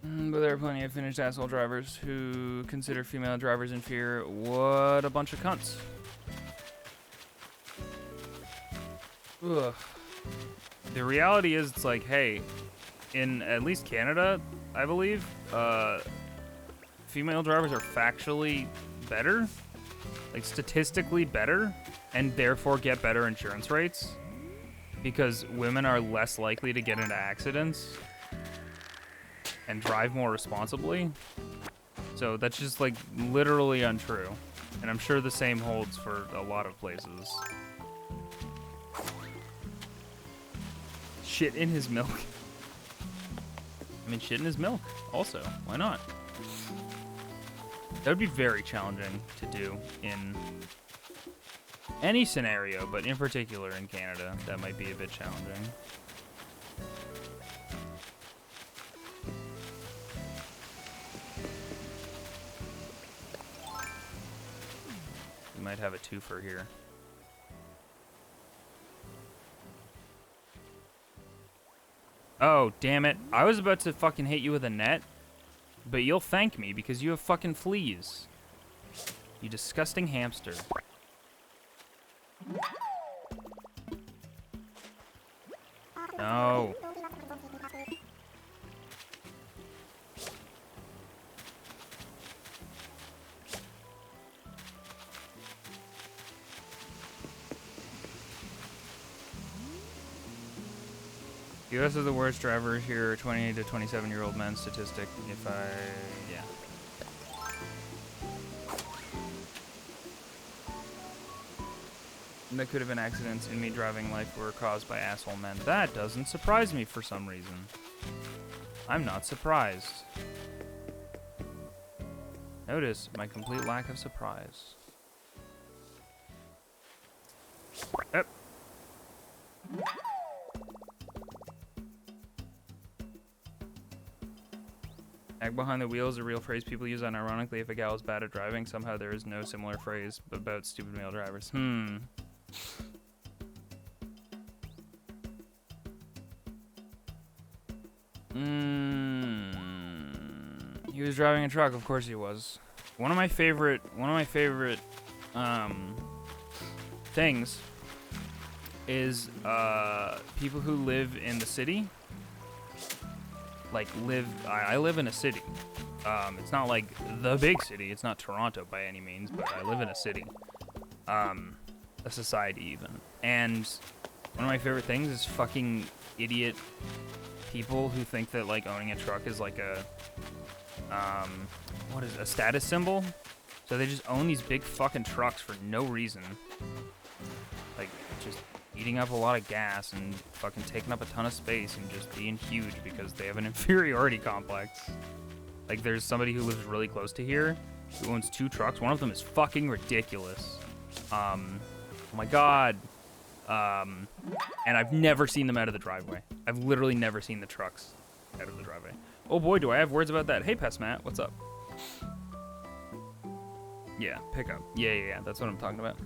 But there are plenty of finished asshole drivers who consider female drivers inferior. What a bunch of cunts. Ugh. The reality is, it's like, hey, in at least Canada, I believe, female drivers are factually better, like statistically better, and therefore get better insurance rates because women are less likely to get into accidents and drive more responsibly. So that's just like literally untrue. And I'm sure the same holds for a lot of places. Shit in his milk. I mean, shit in his milk also. Why not? That would be very challenging to do in any scenario, but in particular in Canada, that might be a bit challenging. We might have a twofer here. Oh, damn it. I was about to fucking hit you with a net, but you'll thank me because you have fucking fleas. You disgusting hamster. No. US is the worst driver here, 20 to 27-year-old men statistic. Yeah. That could have been accidents in me driving life were caused by asshole men. That doesn't surprise me for some reason. I'm not surprised. Notice my complete lack of surprise. Yep. Ag behind the wheel is a real phrase people use unironically if a gal is bad at driving. Somehow there is no similar phrase about stupid male drivers. He was driving a truck, of course he was. One of my favorite things is people who live in the city. Like I live in a city. It's not like the big city. It's not Toronto by any means, but I live in a city. A society even. And one of my favorite things is fucking idiot people who think that like owning a truck is like a what is it, a status symbol? So they just own these big fucking trucks for no reason. Like just eating up a lot of gas and fucking taking up a ton of space and just being huge because they have an inferiority complex. Like there's somebody who lives really close to here who owns 2 trucks. One of them is fucking ridiculous. Oh my god. And I've never seen them out of the driveway. I've literally never seen the trucks out of the driveway. Oh boy, do I have words about that. Hey, Pest Matt, what's up? Yeah, pickup. Yeah, that's what I'm talking about.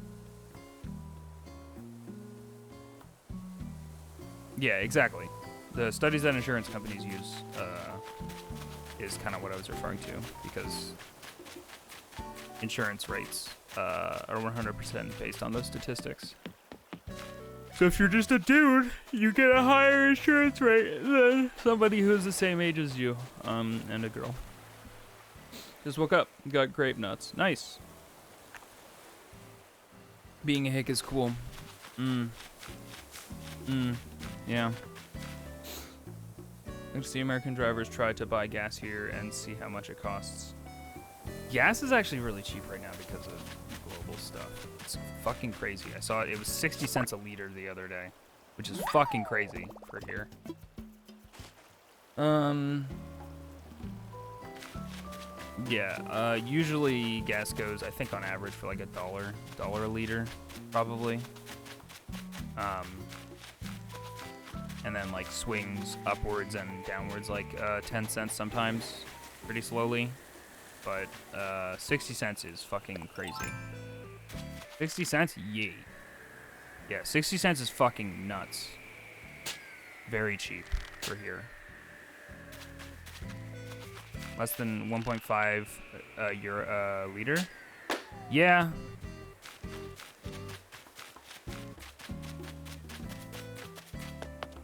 Yeah, exactly. The studies that insurance companies use is kind of what I was referring to, because insurance rates are 100% based on those statistics. So if you're just a dude, you get a higher insurance rate than somebody who's the same age as you, and a girl. Just woke up, got grape nuts. Nice. Being a hick is cool. Yeah. Let's see American drivers try to buy gas here and see how much it costs. Gas is actually really cheap right now because of global stuff. It's fucking crazy. I saw it was 60 cents a liter the other day, which is fucking crazy for here. Yeah, usually gas goes, I think on average for like $1 a liter, probably. And then like swings upwards and downwards like 10 cents sometimes, pretty slowly. But 60 cents is fucking crazy. 60 cents? Yay. Yeah, 60 cents is fucking nuts. Very cheap for here. Less than 1.5 euro liter? Yeah.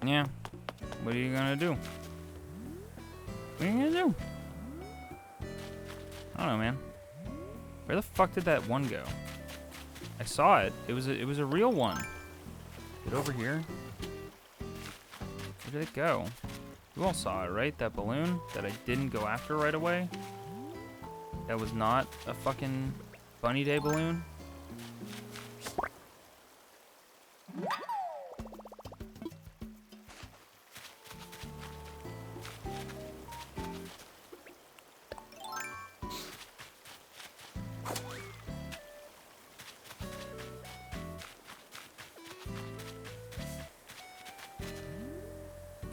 Yeah. What are you gonna do? What are you gonna do? I don't know, man. Where the fuck did that one go? I saw it. It was a real one. Is it over here? Where did it go? You all saw it, right? That balloon that I didn't go after right away? That was not a fucking Bunny Day balloon?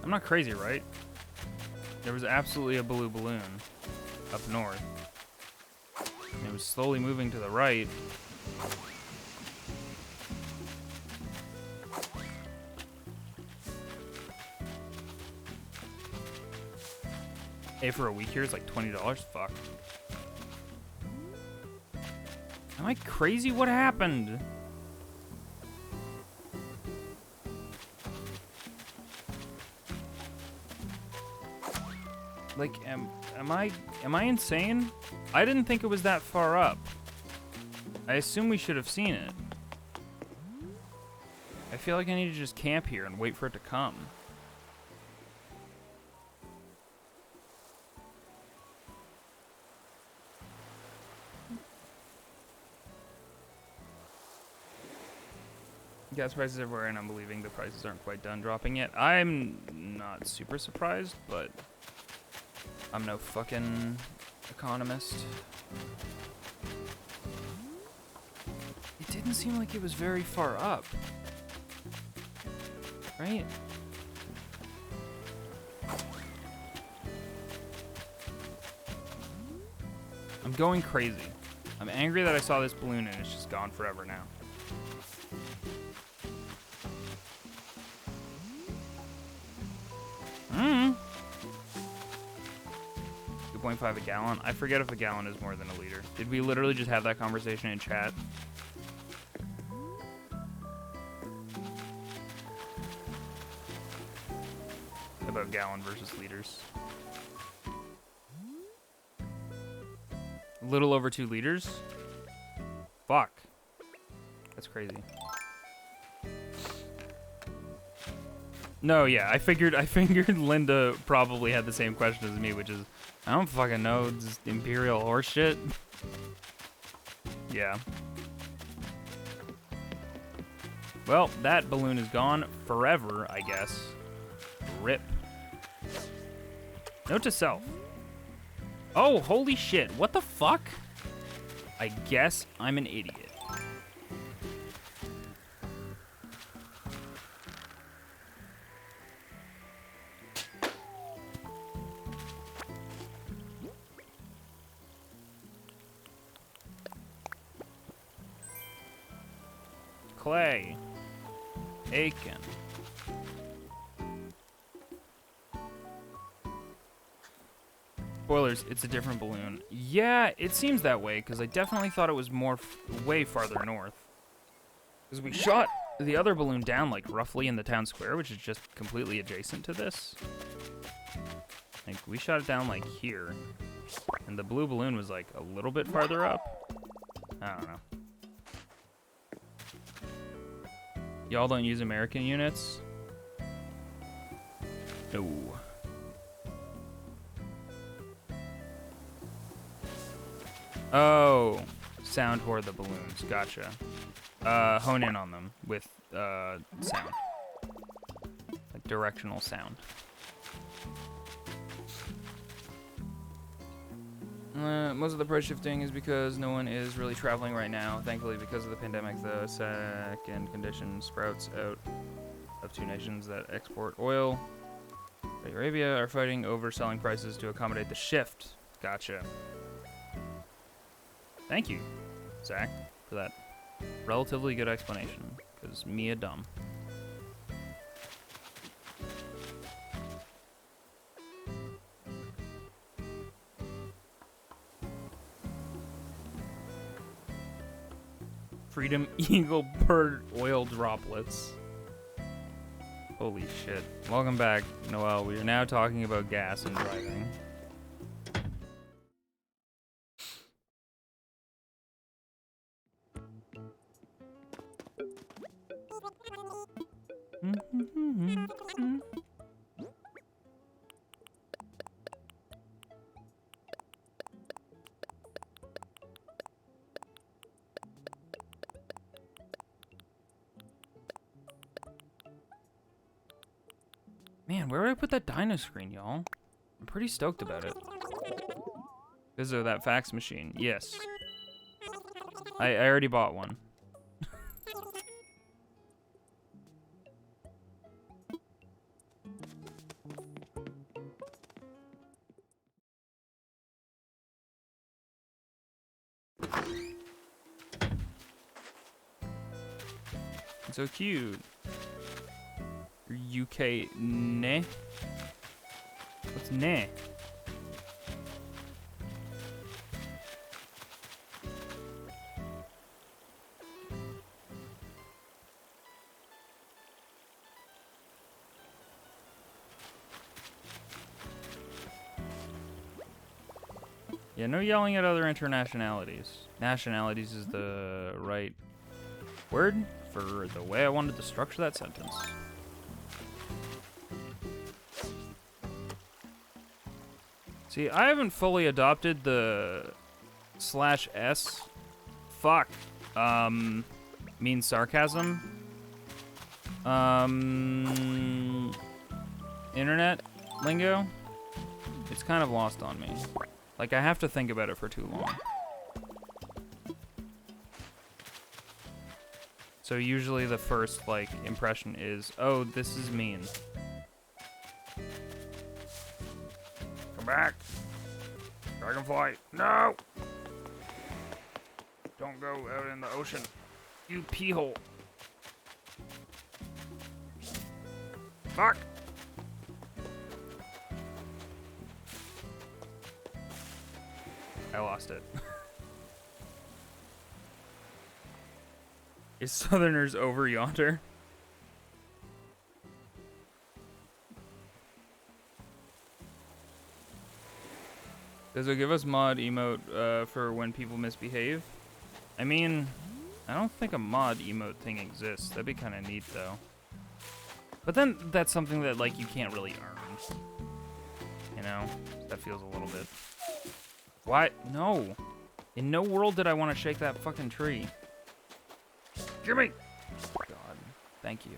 I'm not crazy, right? There was absolutely a blue balloon up north. And it was slowly moving to the right. Hey, for a week here, it's like $20. Fuck. Am I crazy? What happened? Like, am I insane? I didn't think it was that far up. I assume we should have seen it. I feel like I need to just camp here and wait for it to come. Gas prices everywhere, and I'm believing the prices aren't quite done dropping yet. I'm not super surprised, but I'm no fucking economist. It didn't seem like it was very far up. Right? I'm going crazy. I'm angry that I saw this balloon and it's just gone forever now. Mm. 2.5 a gallon. I forget if a gallon is more than a liter. Did we literally just have that conversation in chat? About gallon versus liters. A little over 2 liters? Fuck. That's crazy. No, yeah, I figured Linda probably had the same question as me, which is, I don't fucking know, just imperial horse shit. Yeah. Well, that balloon is gone forever, I guess. RIP. Note to self. Oh, holy shit, what the fuck? I guess I'm an idiot. Clay. Aiken. Spoilers, it's a different balloon. Yeah, it seems that way, because I definitely thought it was way farther north. Because we shot the other balloon down, like, roughly in the town square, which is just completely adjacent to this. Like, we shot it down, like, here. And the blue balloon was, like, a little bit farther up. I don't know. Y'all don't use American units? No. Oh, sound toward the balloons. Gotcha. Hone in on them with sound, like directional sound. Most of the price shifting is because no one is really traveling right now. Thankfully, because of the pandemic, the second condition sprouts out of two nations that export oil. Saudi Arabia are fighting over selling prices to accommodate the shift. Gotcha. Thank you, Zach, for that relatively good explanation, because me a dumb. Freedom Eagle bird oil droplets. Holy shit. Welcome back, Noel. We are now talking about gas and driving. Man, where would I put that Dino screen, y'all? I'm pretty stoked about it. Because of that fax machine. Yes. I already bought one. It's so cute. UK ne? What's ne? Yeah, no yelling at other internationalities. Nationalities is the right word for the way I wanted to structure that sentence. See, I haven't fully adopted the /s. Fuck. Means sarcasm. Internet lingo. It's kind of lost on me. Like, I have to think about it for too long. So usually the first, like, impression is, oh, this is mean. Come back. Dragonfly. No! Don't go out in the ocean. You pee hole. Fuck! I lost it. Is Southerners over yonder? Does it give us mod emote for when people misbehave? I mean, I don't think a mod emote thing exists. That'd be kind of neat, though. But then that's something that, like, you can't really earn. You know? That feels a little bit... What? No. In no world did I want to shake that fucking tree. Jimmy! God. Thank you.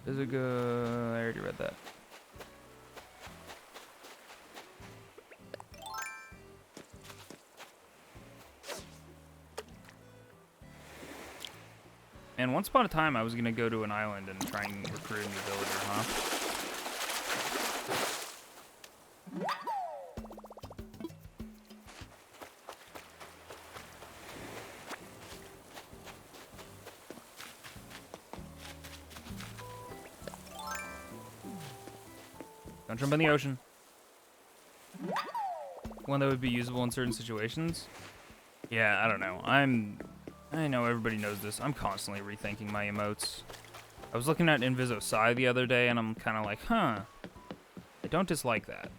Is it good? I already read that. And once upon a time, I was gonna go to an island and try and recruit a new villager, huh? Don't jump in the ocean. One that would be usable in certain situations. Yeah, I don't know. I know everybody knows this. I'm constantly rethinking my emotes. I was looking at Inviso Psy the other day, and I'm kind of like, huh. I don't dislike that.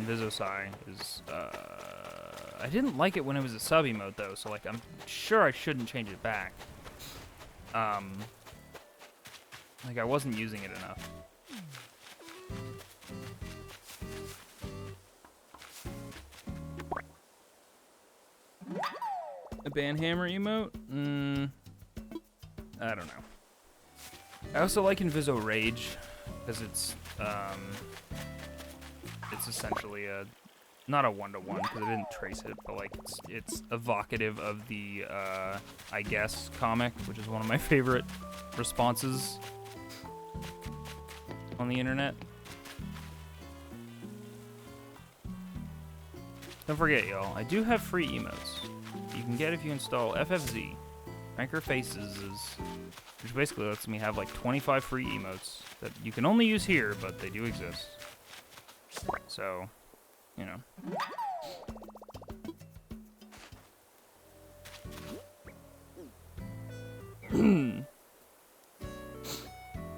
Inviso Psy is, I didn't like it when it was a sub emote, though, so, like, I'm sure I shouldn't change it back. Like, I wasn't using it enough. A Banhammer emote? I don't know. I also like Inviso Rage, because it's essentially a, not a one-to-one, because I didn't trace it, but like it's evocative of the, I guess, comic, which is one of my favorite responses on the internet. Don't forget, y'all, I do have free emotes you can get if you install FFZ. Cranker Faces which basically lets me have like 25 free emotes that you can only use here, but they do exist. So, you know.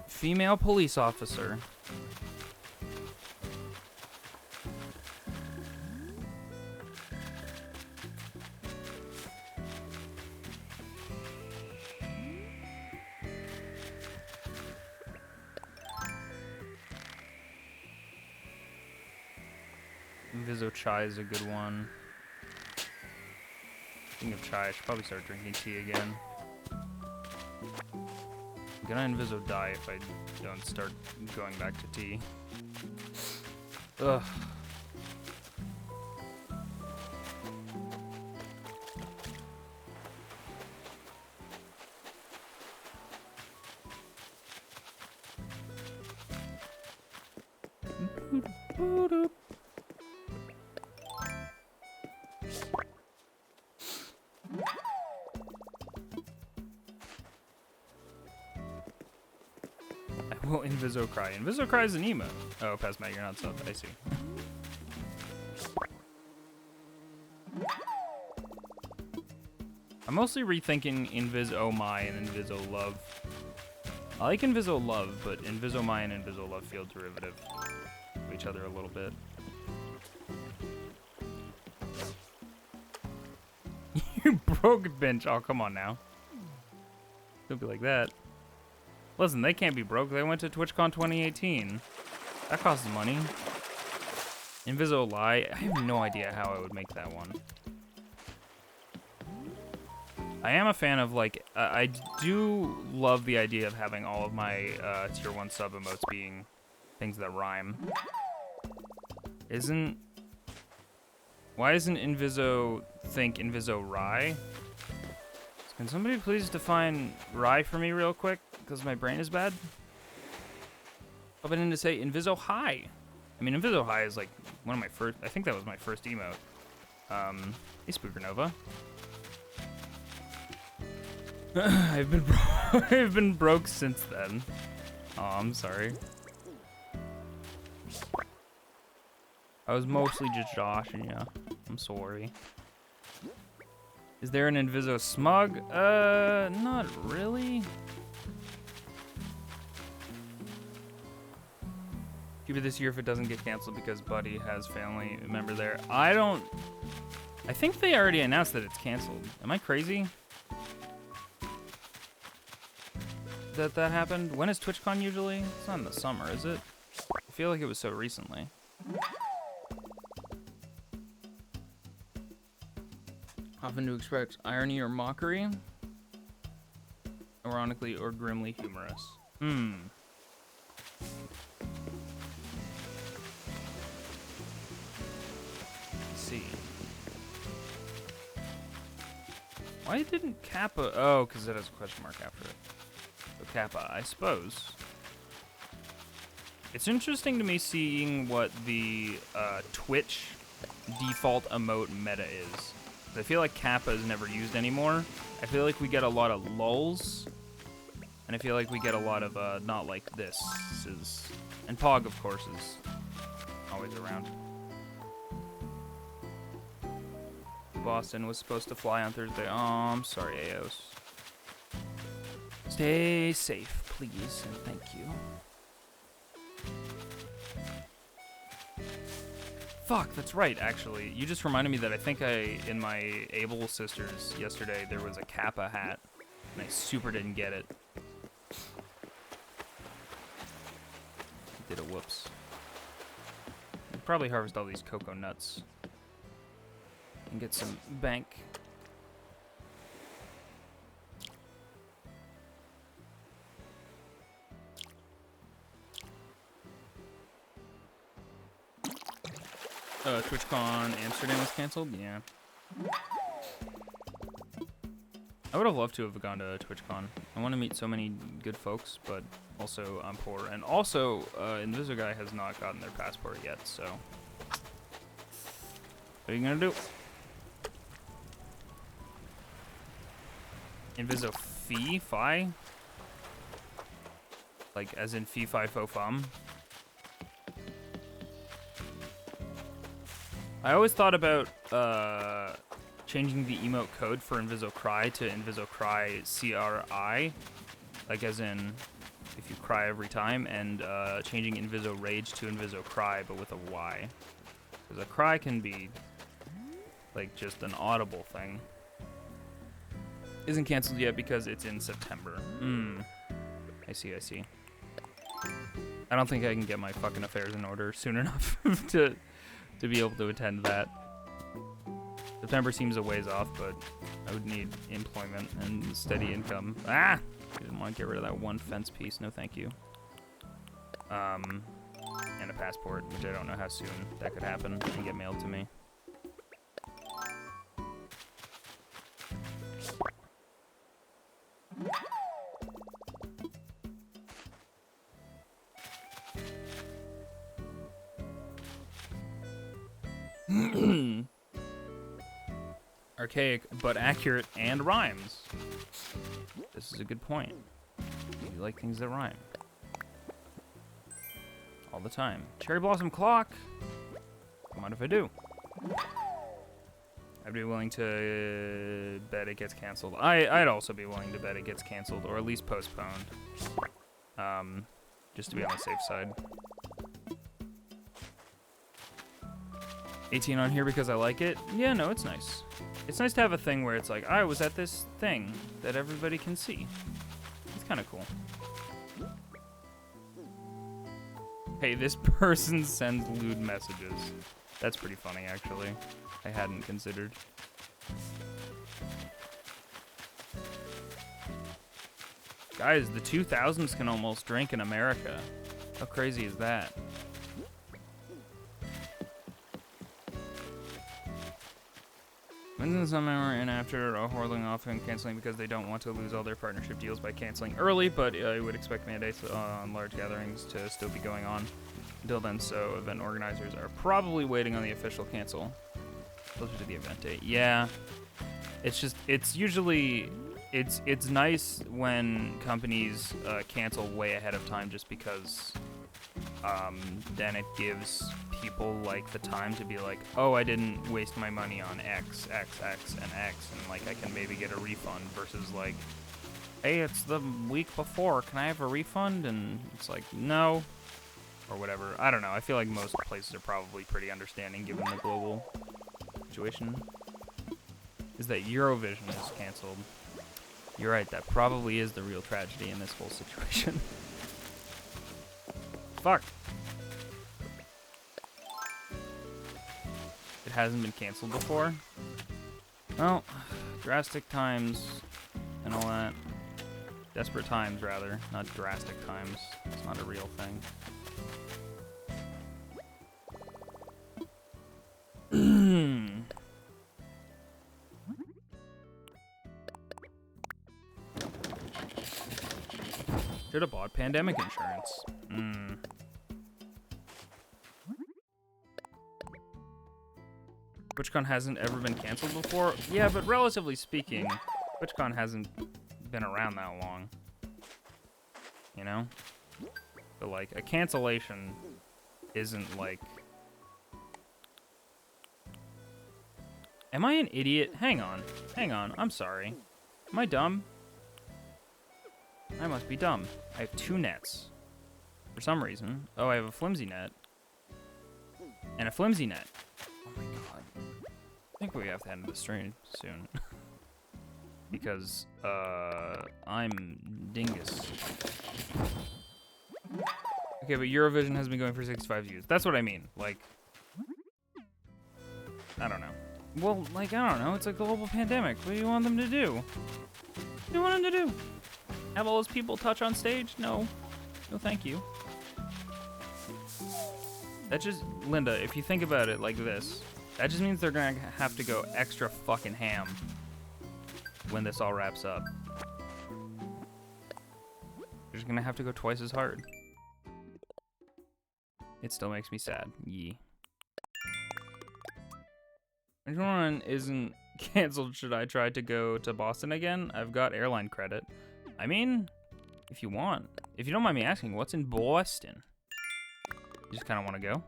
Female police officer. Inviso Chai is a good one. Speaking of chai, I should probably start drinking tea again. I'm gonna Inviso die if I don't start going back to tea. Ugh. I will Inviso Cry. Inviso Cry is an emo. Oh, Pesmat, you're not subbed. I see. I'm mostly rethinking Inviso My and Inviso Love. I like Inviso Love, but Inviso My and Inviso Love feel derivative of each other a little bit. You broke bench. Oh, come on now. Don't be like that. Listen, they can't be broke. They went to TwitchCon 2018. That costs money. Inviso Lie. I have no idea how I would make that one. I am a fan of, like, I do love the idea of having all of my tier 1 sub emotes being things that rhyme. Why isn't Inviso think Inviso Rye? Can somebody please define Rye for me real quick? Because my brain is bad. I've been in to say Inviso High. I mean, Inviso High is like one of my first, I think that was my first emote. Hey, Spooker Nova. I've been broke since then. Oh, I'm sorry. I was mostly just joshing ya. I'm sorry. Is there an Inviso Smug? Not really. Keep it this year if it doesn't get canceled because Buddy has family member there. I think they already announced that it's canceled. Am I crazy? That happened? When is TwitchCon usually? It's not in the summer, is it? I feel like it was so recently. Often to expect irony or mockery. Ironically or grimly humorous. Let's see. Why didn't Kappa... Oh, because it has a question mark after it. So Kappa, I suppose. It's interesting to me seeing what the Twitch default emote meta is. I feel like Kappa is never used anymore. I feel like we get a lot of lulls. And I feel like we get a lot of not like this. And Pog, of course, is always around. Boston was supposed to fly on Thursday. Oh, I'm sorry, Aos. Stay safe, please, and thank you. Fuck, that's right, actually. You just reminded me that I think in my Able Sisters yesterday, there was a Kappa hat, and I super didn't get it. Did a whoops. I'll probably harvest all these cocoa nuts and get some bank. TwitchCon Amsterdam was canceled? Yeah. I would have loved to have gone to TwitchCon. I want to meet so many good folks, but also I'm poor. And also, Invisuguy has not gotten their passport yet, so... What are you gonna do? Fi? Like, as in fee, fi, fo, fum? I always thought about, changing the emote code for InvisoCry to InvisoCry CRI, like as in if you cry every time, and changing InvisoRage to InvisoCry but with a Y. Because a cry can be like just an audible thing. Isn't canceled yet because it's in September. I see. I don't think I can get my fucking affairs in order soon enough to be able to attend that. September seems a ways off, but I would need employment and steady income. I didn't want to get rid of that one fence piece. No, thank you. And a passport, which I don't know how soon that could happen and get mailed to me. Archaic, but accurate, and rhymes. This is a good point. You like things that rhyme. All the time. Cherry Blossom Clock! What if I do? I'd be willing to bet it gets canceled. I'd also be willing to bet it gets canceled, or at least postponed. Just to be on the safe side. 18 on here because I like it? Yeah, no, it's nice. It's nice to have a thing where it's like, I was at this thing that everybody can see. It's kind of cool. Hey, this person sends lewd messages. That's pretty funny, actually. I hadn't considered. Guys, the 2000s can almost drink in America. How crazy is that? When some are in after are holding off and canceling because they don't want to lose all their partnership deals by canceling early, but I would expect mandates on large gatherings to still be going on until then, so event organizers are probably waiting on the official cancel closer to the event date. Yeah, it's usually it's nice when companies cancel way ahead of time, just because then it gives people like the time to be like, oh, I didn't waste my money on X, and X, and like I can maybe get a refund, versus like, hey, it's the week before, can I have a refund? And it's like, no, or whatever. I don't know. I feel like most places are probably pretty understanding given the global situation. Is that Eurovision is canceled? You're right, that probably is the real tragedy in this whole situation. Fuck. It hasn't been canceled before? Well, drastic times and all that. Desperate times, rather, not drastic times. It's not a real thing. Should have bought pandemic insurance. TwitchCon hasn't ever been canceled before? Yeah, but relatively speaking, TwitchCon hasn't been around that long. You know? But, like, a cancellation isn't, like... Am I an idiot? Hang on. Hang on. I'm sorry. Am I dumb? I must be dumb. I have 2 nets. For some reason. Oh, I have a flimsy net. And a flimsy net. Oh my god. I think we have to end the stream soon. Because, I'm dingus. Okay, but Eurovision has been going for 65 views. That's what I mean. Like, I don't know. Well, like, I don't know. It's a global pandemic. What do you want them to do? What do you want them to do? Have all those people touch on stage? No. No, thank you. That just, Linda, if you think about it like this, that just means they're gonna have to go extra fucking ham when this all wraps up. They're just gonna have to go twice as hard. It still makes me sad. Yee. If one isn't canceled, should I try to go to Boston again? I've got airline credit. I mean, if you want. If you don't mind me asking, what's in Boston? You just kind of want to go?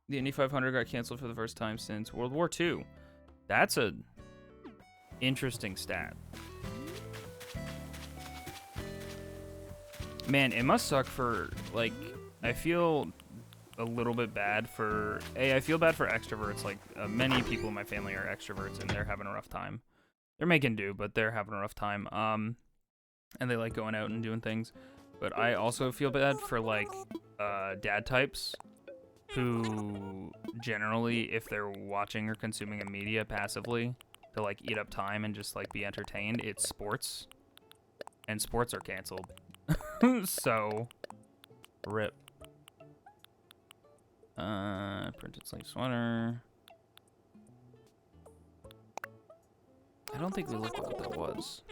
The Indy 500 got canceled for the first time since World War II. That's a interesting stat. Man, it must suck for, like, I feel a little bit bad for, I feel bad for extroverts. Like, many people in my family are extroverts and they're having a rough time. They're making do, but they're having a rough time. And they like going out and doing things. But I also feel bad for, like, dad types who generally, if they're watching or consuming a media passively to, like, eat up time and just, like, be entertained, it's sports. And sports are canceled. So, rip. Printed sleeve sweater. I don't think we looked at what that was.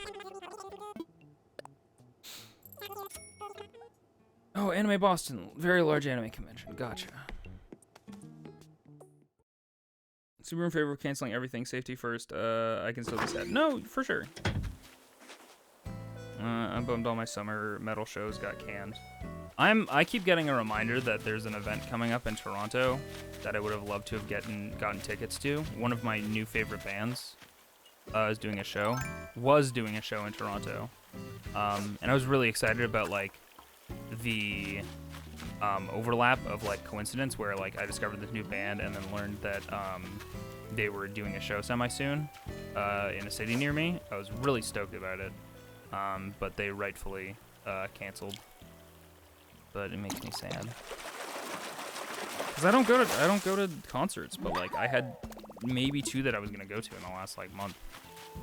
Oh, Anime Boston. Very large anime convention. Gotcha. Super in favor of canceling everything. Safety first. I can still be sad. No, for sure. I'm bummed all my summer metal shows got canned. I keep getting a reminder that there's an event coming up in Toronto that I would have loved to have gotten tickets to. One of my new favorite bands was doing a show in Toronto. And I was really excited about, like, the overlap of, like, coincidence where, like, I discovered this new band and then learned that they were doing a show semi-soon in a city near me. I was really stoked about it. But they rightfully canceled. But it makes me sad. Cause I don't go to concerts, but, like, I had maybe 2 that I was gonna go to in the last, like, month.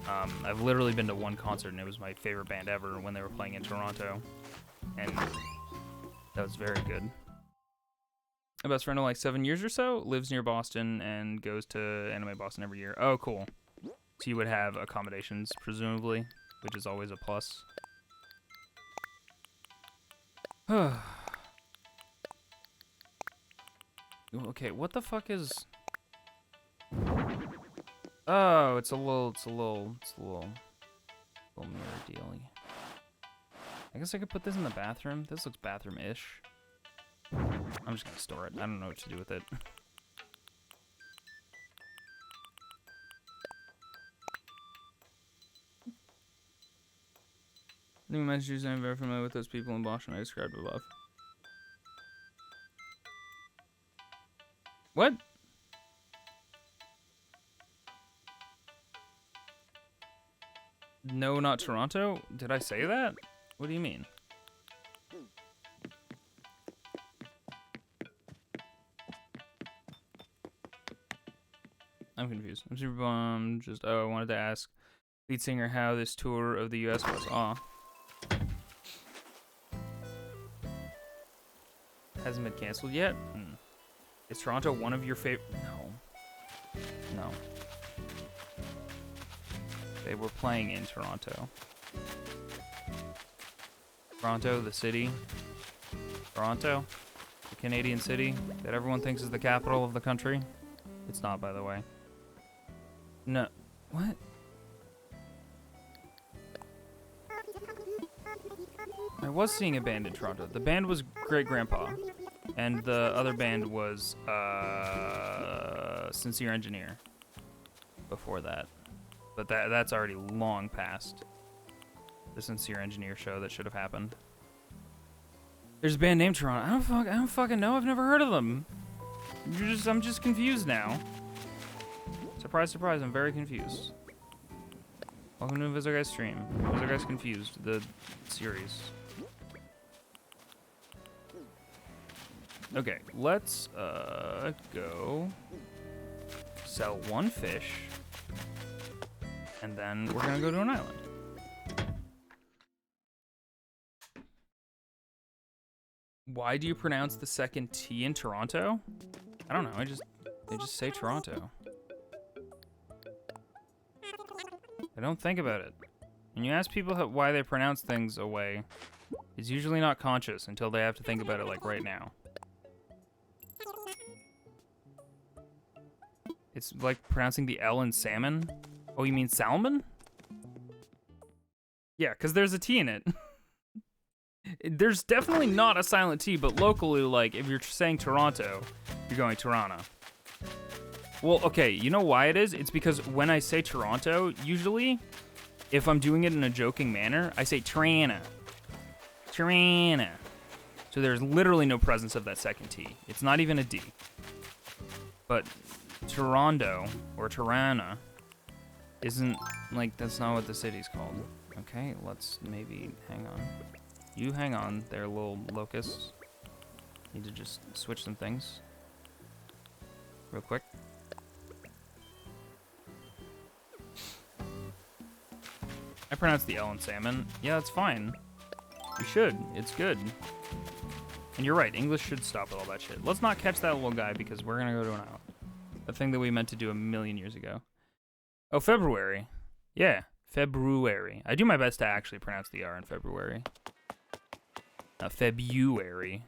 I've literally been to 1 concert and it was my favorite band ever when they were playing in Toronto, and that was very good. My best friend of, like, 7 years or so lives near Boston and goes to Anime Boston every year. Oh, cool. So you would have accommodations, presumably, which is always a plus. Okay, what the fuck is... Oh, it's a little mirror dealy. I guess I could put this in the bathroom. This looks bathroom-ish. I'm just gonna store it. I don't know what to do with it. New messages. I'm very familiar with those people in Boston I described above. What? No, not Toronto? Did I say that? What do you mean? I'm confused. I'm super bummed. I wanted to ask lead singer how this tour of the US was. Aw. Hasn't been canceled yet? Is Toronto one of your favorite? No. They were playing in Toronto. Toronto, the city. Toronto, the Canadian city that everyone thinks is the capital of the country. It's not, by the way. No. What? I was seeing a band in Toronto. The band was Great Grandpa, and the other band was Sincere Engineer. Before that, but that's already long past the Sincere Engineer show that should have happened. There's a band named Toronto. I don't fucking know. I've never heard of them. I'm just confused now. Surprise, surprise. I'm very confused. Welcome to Invisible stream. Invisible Confused, the series. Okay, let's go sell one fish, and then we're gonna go to an island. Why do you pronounce the second T in Toronto? I don't know. They just say Toronto. I don't think about it. When you ask people why they pronounce things a way, it's usually not conscious until they have to think about it, like right now. It's like pronouncing the L in salmon. Oh, you mean salmon? Yeah, because there's a T in it. There's definitely not a silent T, but locally, like, if you're saying Toronto, you're going Toronto. Well, okay, you know why it is? It's because when I say Toronto, usually, if I'm doing it in a joking manner, I say Trana. Trana. So there's literally no presence of that second T. It's not even a D. But Toronto, or Tirana, isn't, like, that's not what the city's called. Okay, let's maybe hang on. You hang on there, little locust. Need to just switch some things. Real quick. I pronounced the L in salmon. Yeah, that's fine. You should. It's good. And you're right, English should stop with all that shit. Let's not catch that little guy because we're gonna go to an island. The thing that we meant to do a million years ago. Oh, February. Yeah, February. I do my best to actually pronounce the R in February. February.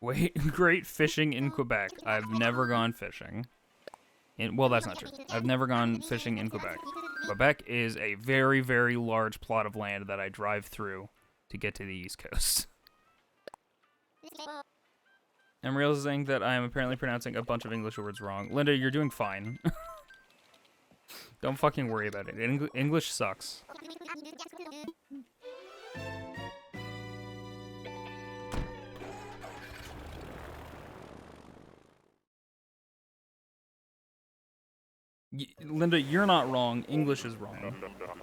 Wait, great fishing in Quebec. I've never gone fishing. Well, that's not true. I've never gone fishing in Quebec. Quebec is a very, very large plot of land that I drive through to get to the East Coast. I'm realizing that I am apparently pronouncing a bunch of English words wrong. Linda, you're doing fine. Don't fucking worry about it. English sucks. Linda, you're not wrong. English is wrong.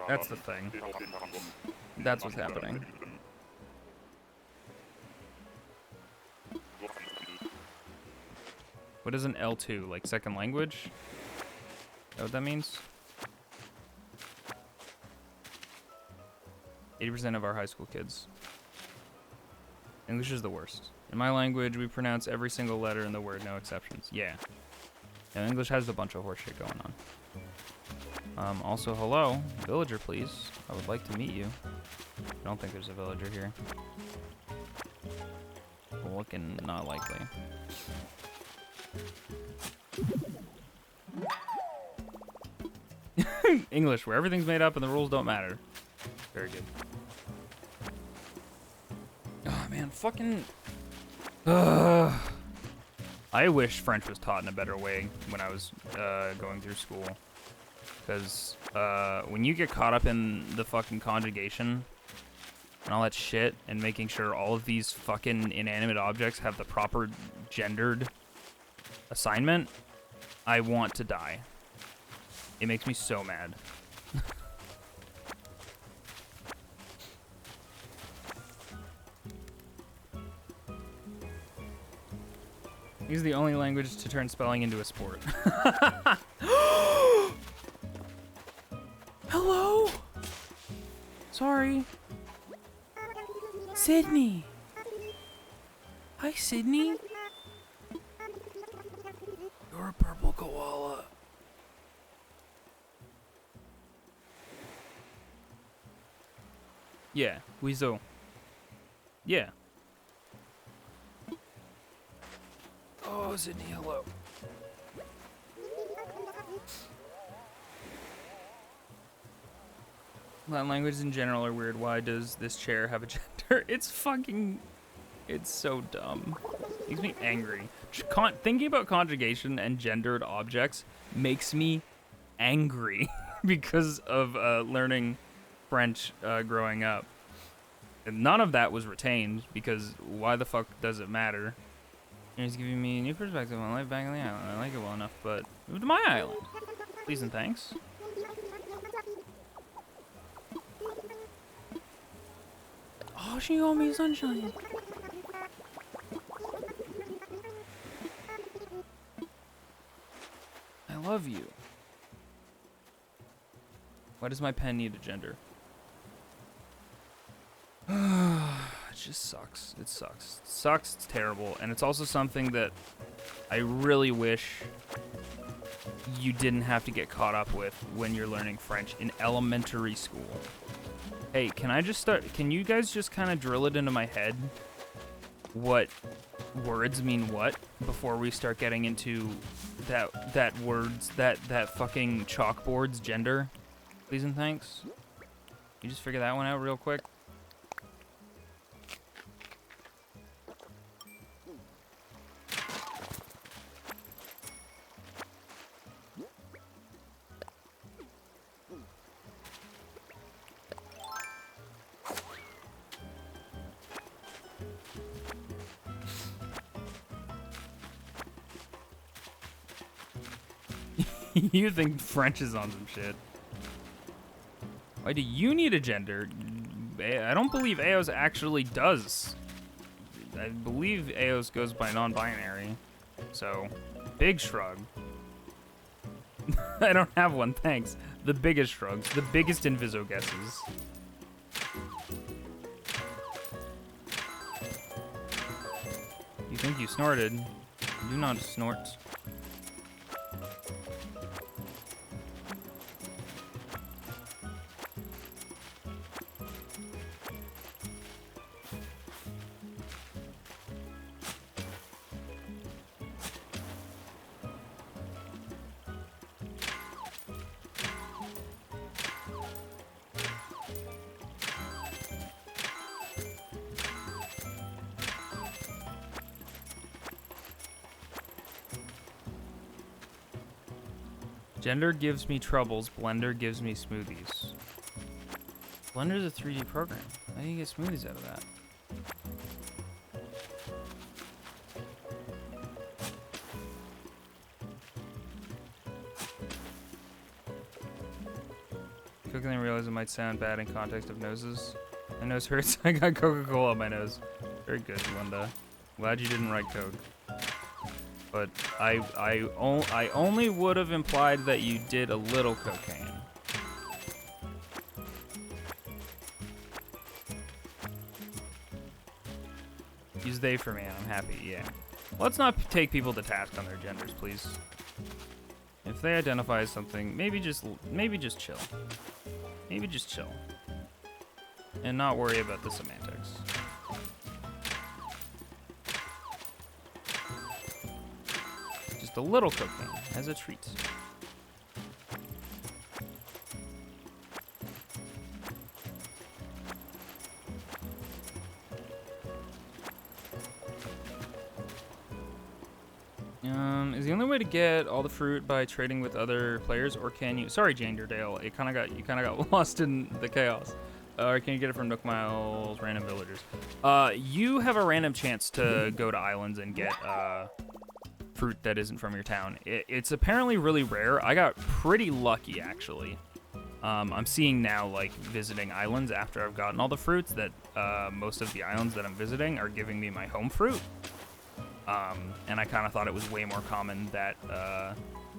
That's the thing. That's what's happening. What is an L2? Like second language? Is that what that means? 80% of our high school kids. English is the worst. In my language, we pronounce every single letter in the word, no exceptions. Yeah. Now, English has a bunch of horseshit going on. Also, hello. Villager, please. I would like to meet you. I don't think there's a villager here. Looking not likely. English, where everything's made up and the rules don't matter. Very good. Oh, man, fucking... I wish French was taught in a better way when I was going through school. Because when you get caught up in the fucking conjugation and all that shit and making sure all of these fucking inanimate objects have the proper gendered assignment, I want to die. It makes me so mad. Use the only language to turn spelling into a sport. Hello? Sorry. Sydney. Hi, Sydney. You're a purple koala. Yeah, Weasel. Yeah. Oh, Sydney, hello. Latin languages in general are weird. Why does this chair have a gender? It's so dumb. Makes me angry. Thinking about conjugation and gendered objects makes me angry because of learning French growing up. And none of that was retained because why the fuck does it matter? It's giving me a new perspective on life back on the island. I like it well enough, but move to my island. Please and thanks. Oh, she owed me sunshine. I love you. Why does my pen need a gender? It just sucks. It sucks. It sucks. It's terrible. And it's also something that I really wish you didn't have to get caught up with when you're learning French in elementary school. Hey, can you guys just kind of drill it into my head what words mean what before we start getting into that fucking chalkboard's gender? Please and thanks. You just figure that one out real quick. You think French is on some shit. Why do you need a gender? I don't believe Eos actually does. I believe Eos goes by non-binary. So, big shrug. I don't have one, thanks. The biggest shrugs. The biggest Inviso guesses. You think you snorted? Do not snort. Gender gives me troubles, Blender gives me smoothies. Blender's a 3D program. How do you get smoothies out of that? Quickly then realized it might sound bad in context of noses. My nose hurts. I got Coca-Cola on my nose. Very good, Linda. Glad you didn't write code. But I only would have implied that you did a little cocaine. Use they for me and I'm happy, yeah. Let's not take people to task on their genders, please. If they identify as something, maybe just chill. Maybe just chill. And not worry about the semantics. Just a little cocaine as a treat. Is the only way to get all the fruit by trading with other players, or can you? Sorry, Janderdale, you kind of got lost in the chaos. Or can you get it from Nook Miles, random villagers? You have a random chance to go to islands and get fruit that isn't from your town. It's apparently really rare. I got pretty lucky, actually. I'm seeing now, like, visiting islands after I've gotten all the fruits that most of the islands that I'm visiting are giving me my home fruit. And I kind of thought it was way more common that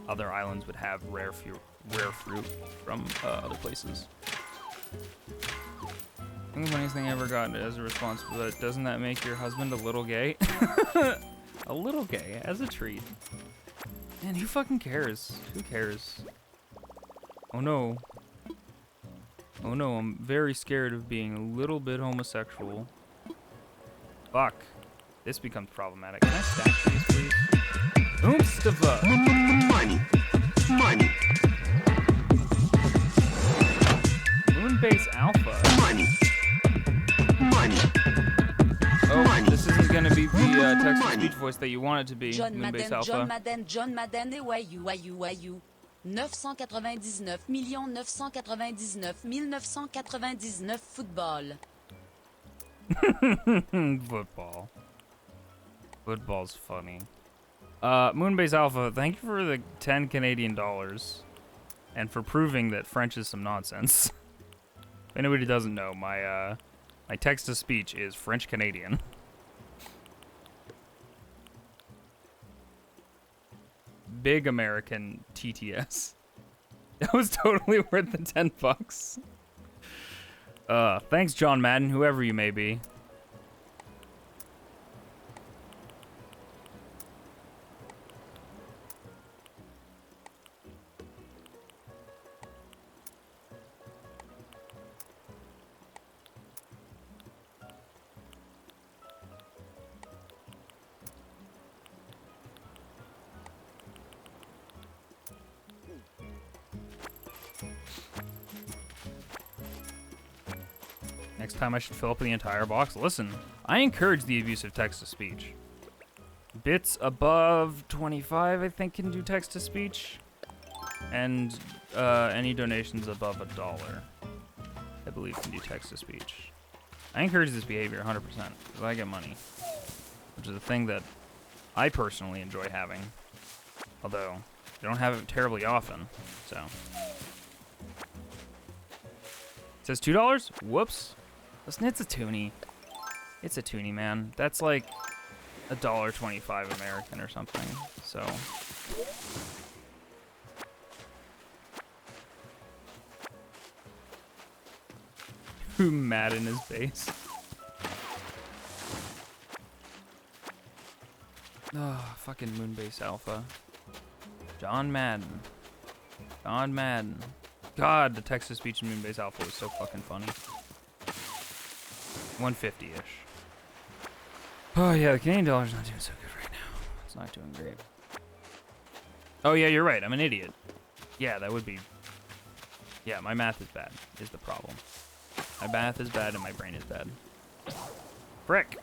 other islands would have rare fruit from other places. I think the funniest thing I ever got as a response, but doesn't that make your husband a little gay? A little gay, as a treat. Man, who fucking cares? Who cares? Oh no. Oh no, I'm very scared of being a little bit homosexual. Fuck. This becomes problematic. Can I stack these, please? Oomstava. Money. Money. Moonbase Alpha. Money. Money. Oh, this isn't gonna be the text-to-speech voice that you want it to be. John Moonbase Madden, Alpha. John Madden, John Madden, et wayou. 999 999 1999 football. Football. Football's funny. Moonbase Alpha, thank you for the 10 Canadian dollars. And for proving that French is some nonsense. If anybody doesn't know, my text-to-speech is French-Canadian. Big American TTS. That was totally worth the $10. Thanks, John Madden, whoever you may be. Next time I should fill up the entire box. Listen, I encourage the use of text-to-speech. Bits above 25, I think, can do text-to-speech. And any donations above $1, I believe, can do text-to-speech. I encourage this behavior 100%, because I get money. Which is a thing that I personally enjoy having. Although, I don't have it terribly often, so. It says $2? Whoops. Listen, it's a toonie. It's a toonie, man. That's like $1.25 American or something, so. Who Madden is base? Oh, fucking Moonbase Alpha. John Madden. John Madden. God, the text-to-speech in Moonbase Alpha was so fucking funny. 150-ish. Oh yeah, the Canadian dollar's not doing so good right now. It's not doing great. Oh yeah, you're right. I'm an idiot. Yeah, that would be. Yeah, my math is bad. Is the problem. My math is bad and my brain is bad. Frick.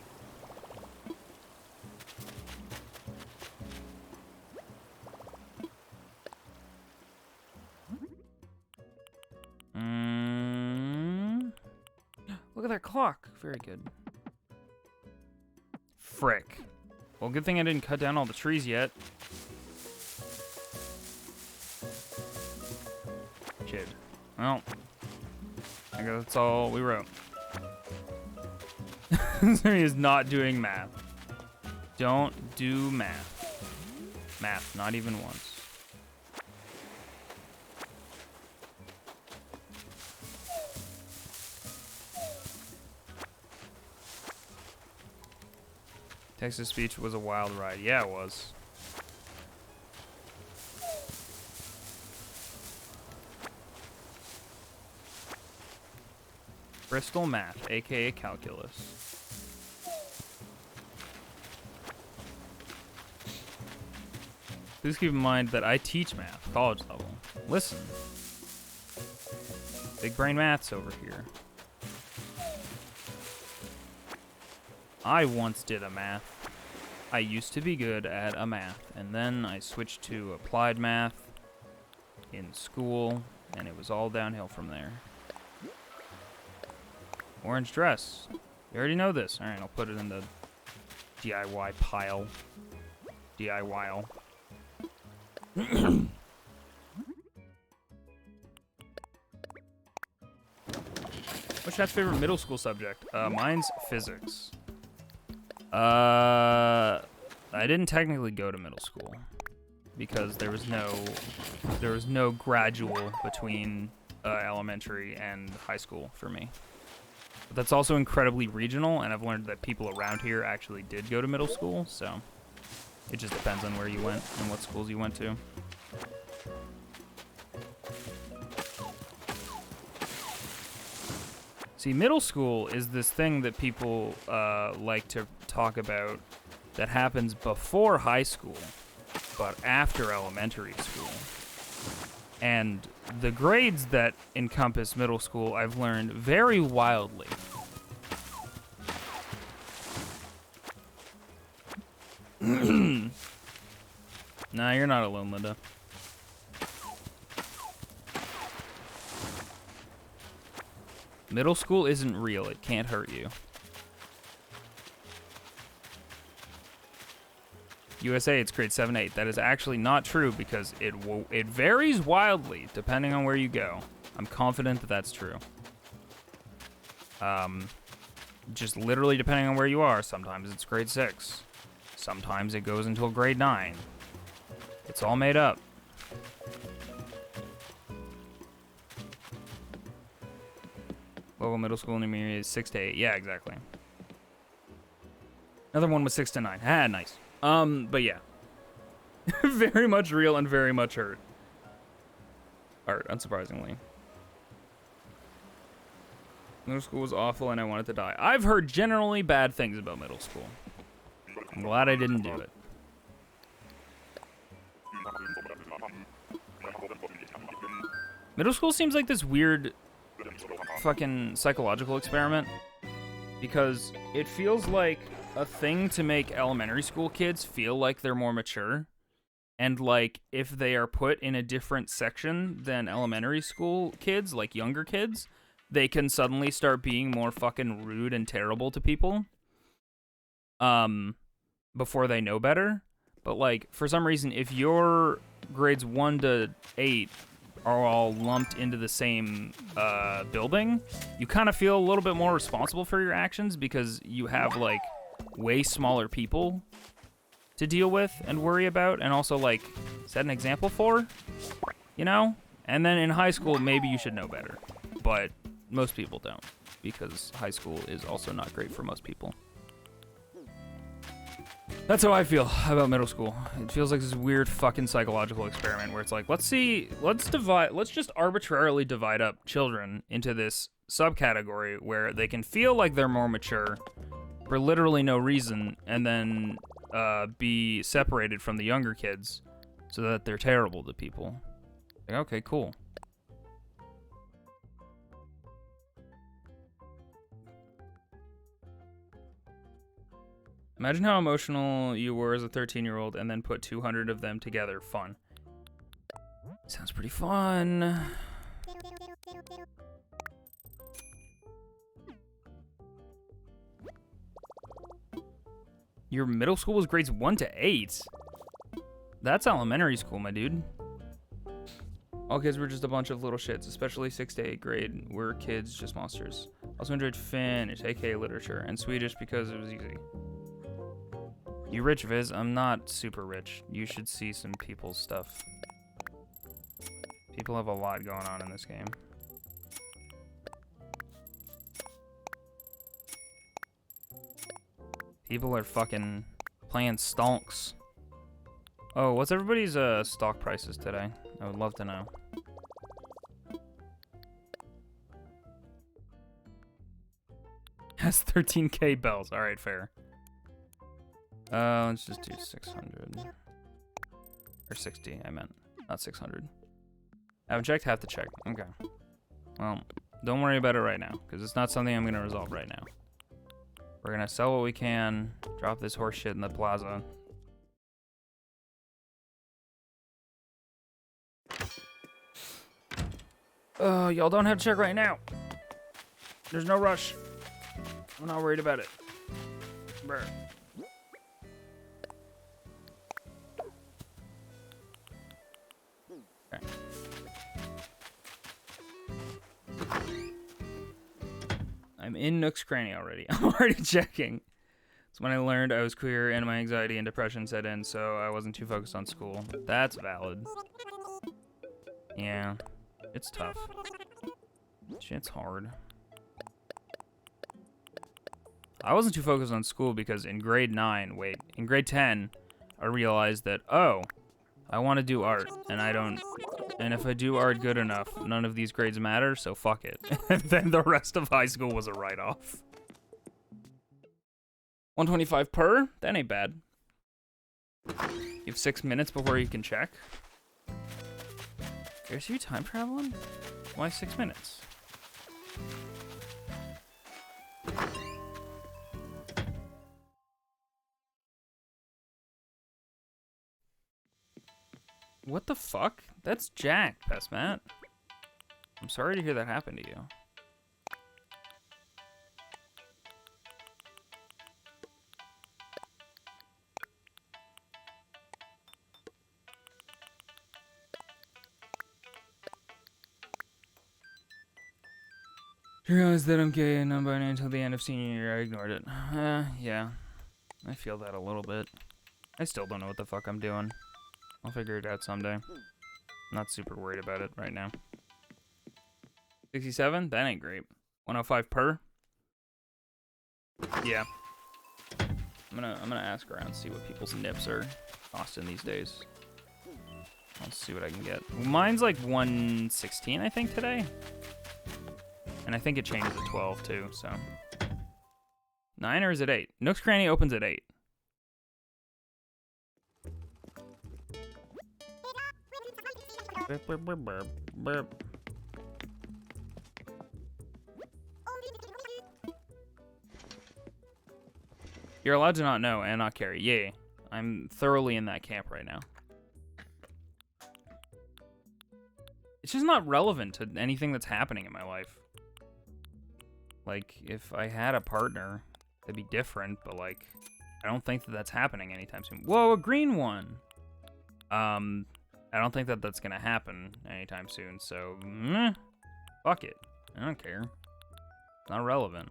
Look at that clock. Very good. Frick. Well, good thing I didn't cut down all the trees yet. Shit. Well, I guess that's all we wrote. So he is not doing math. Don't do math. Math, not even once. Text-to-speech was a wild ride. Yeah, it was. Bristol Math, aka Calculus. Please keep in mind that I teach math, college level. Listen. Big brain maths over here. I once did a math. I used to be good at a math, and then I switched to applied math in school, and it was all downhill from there. Orange dress. You already know this. Alright, I'll put it in the DIY pile. DIY. What's your favorite middle school subject? Mine's physics. I didn't technically go to middle school because there was no gradual between elementary and high school for me. But that's also incredibly regional, and I've learned that people around here actually did go to middle school, so it just depends on where you went and what schools you went to. See, middle school is this thing that people like to talk about that happens before high school. but after elementary school. And the grades that encompass middle school, I've learned very wildly. Nah, you're not alone, Linda. Middle school isn't real. It can't hurt you. USA, it's grade 7, 8. That is actually not true because it varies wildly depending on where you go. I'm confident that that's true. Just literally depending on where you are. Sometimes it's grade 6. Sometimes it goes until grade 9. It's all made up. Local middle school in the area is 6 to 8. Yeah, exactly. Another one was 6 to 9. Ah, nice. But yeah. Very much real and very much hurt. Art, unsurprisingly. Middle school was awful and I wanted to die. I've heard generally bad things about middle school. I'm glad I didn't do it. Middle school seems like this weird fucking psychological experiment because it feels like a thing to make elementary school kids feel like they're more mature, and like if they are put in a different section than elementary school kids, like younger kids, they can suddenly start being more fucking rude and terrible to people before they know better. But like for some reason, if your grades 1 to 8 are all lumped into the same building, you kind of feel a little bit more responsible for your actions because you have like way smaller people to deal with and worry about and also like set an example for, you know? And then in high school, maybe you should know better, but most people don't because high school is also not great for most people. That's how I feel about middle school. It feels like this weird fucking psychological experiment where it's like, let's just arbitrarily divide up children into this subcategory where they can feel like they're more mature for literally no reason and then be separated from the younger kids so that they're terrible to people. Like, okay, cool. Imagine how emotional you were as a 13-year-old and then put 200 of them together. Fun. Sounds pretty fun. Your middle school was grades 1 to 8? That's elementary school, my dude. All kids were just a bunch of little shits, especially 6 to 8 grade were kids just monsters. Also enjoyed Finnish, aka literature, and Swedish because it was easy. You rich, Viz? I'm not super rich. You should see some people's stuff. People have a lot going on in this game. People are fucking playing stonks. Oh, what's everybody's stock prices today? I would love to know. Has 13k bells. Alright, fair. Let's just do 600. Or 60, I meant. Not 600. I haven't checked, have to check. Okay. Well, don't worry about it right now, because it's not something I'm going to resolve right now. We're going to sell what we can, drop this horse shit in the plaza. Y'all don't have to check right now. There's no rush. I'm not worried about it. Brr. Okay. I'm in Nook's Cranny already. I'm already checking. It's when I learned I was queer and my anxiety and depression set in, so I wasn't too focused on school. That's valid. Yeah, it's tough. Shit's hard. I wasn't too focused on school because in grade 10, I realized that, oh, I want to do art, and if I do art good enough, none of these grades matter, so fuck it. And then the rest of high school was a write-off. 125 per? That ain't bad. You have 6 minutes before you can check? Is you time traveling? Why 6 minutes? What the fuck? That's Jack, Pest Matt. I'm sorry to hear that happened to you. I realized that I'm gay and non-binary until the end of senior year. I ignored it. Yeah. I feel that a little bit. I still don't know what the fuck I'm doing. I'll figure it out someday. Not super worried about it right now. 67? That ain't great. 105 per? Yeah. I'm gonna ask around, see what people's nips are costing these days. I'll see what I can get. Mine's like 116, I think, today. And I think it changes at 12 too, so. 9 or is it 8? Nook's Cranny opens at 8. Burp, burp, burp, burp, burp. You're allowed to not know and not carry. Yay. I'm thoroughly in that camp right now. It's just not relevant to anything that's happening in my life. Like, if I had a partner, it'd be different, but, like, I don't think that that's happening anytime soon. Whoa, a green one! I don't think that that's gonna happen anytime soon, so, fuck it. I don't care. It's not relevant.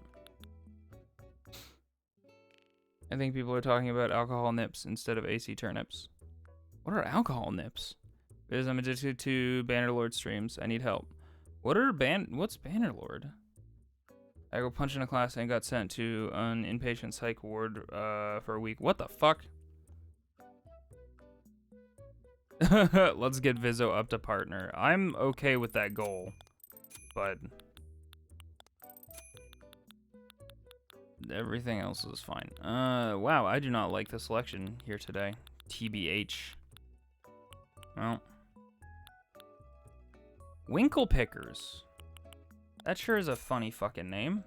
I think people are talking about alcohol nips instead of AC turnips. What are alcohol nips? Because I'm addicted to Bannerlord streams. I need help. What's Bannerlord? I go punch in a class and got sent to an inpatient psych ward for a week. What the fuck? Let's get Vizzo up to partner. I'm okay with that goal, but everything else is fine. Wow, I do not like the selection here today. TBH. Well, Winkle Pickers. That sure is a funny fucking name.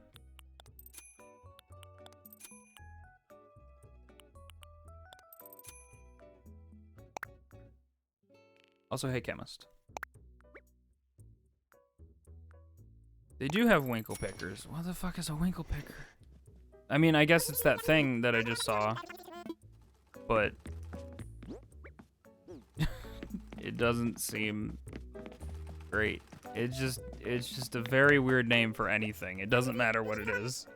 Also, hey, chemist. They do have Winkle Pickers. What the fuck is a Winkle Picker? I mean, I guess it's that thing that I just saw. But it doesn't seem great. It's just a very weird name for anything. It doesn't matter what it is.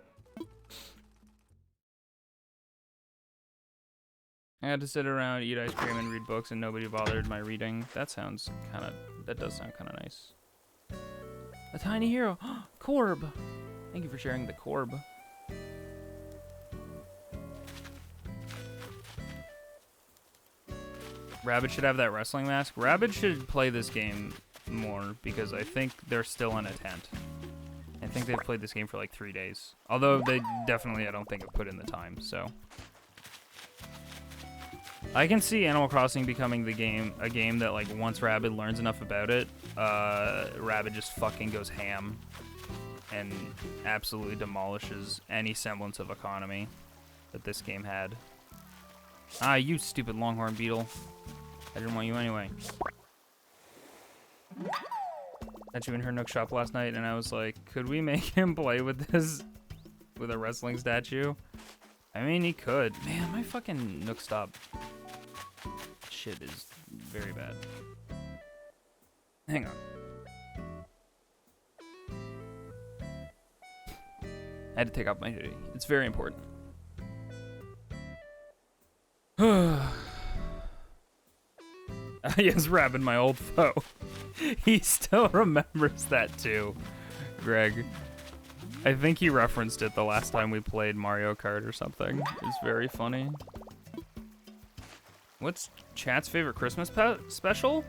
I had to sit around, eat ice cream, and read books, and nobody bothered my reading. That does sound kind of nice. A tiny hero. Corb. Thank you for sharing the Corb. Rabbit should have that wrestling mask. Rabbit should play this game more because I think they're still in a tent. I think they've played this game for like 3 days. Although they definitely, I don't think, have put in the time, so. I can see Animal Crossing becoming a game that, like, once Rabbit learns enough about it, Rabbit just fucking goes ham and absolutely demolishes any semblance of economy that this game had. Ah, you stupid longhorn beetle. I didn't want you anyway. Met you in her Nook shop last night, and I was like, could we make him play with this with a wrestling statue? I mean, he could. Man, my fucking Nook stop shit is very bad. Hang on. I had to take off my hoodie. It's very important. Yes, Rabbit, my old foe. He still remembers that too, Greg. I think he referenced it the last time we played Mario Kart or something. It's very funny. What's chat's favorite Christmas special?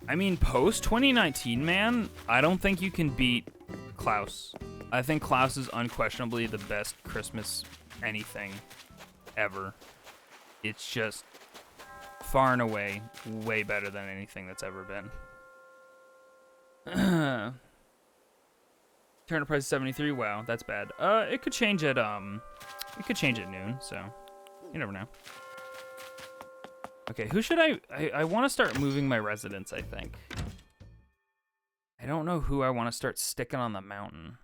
I mean, post 2019, man, I don't think you can beat Klaus. I think Klaus is unquestionably the best Christmas anything ever. It's just far and away way better than anything that's ever been. Turner price is 73. Wow, that's bad. It could change at noon, so you never know. Okay, who should I want to start moving my residents, I think. I don't know who I want to start sticking on the mountain.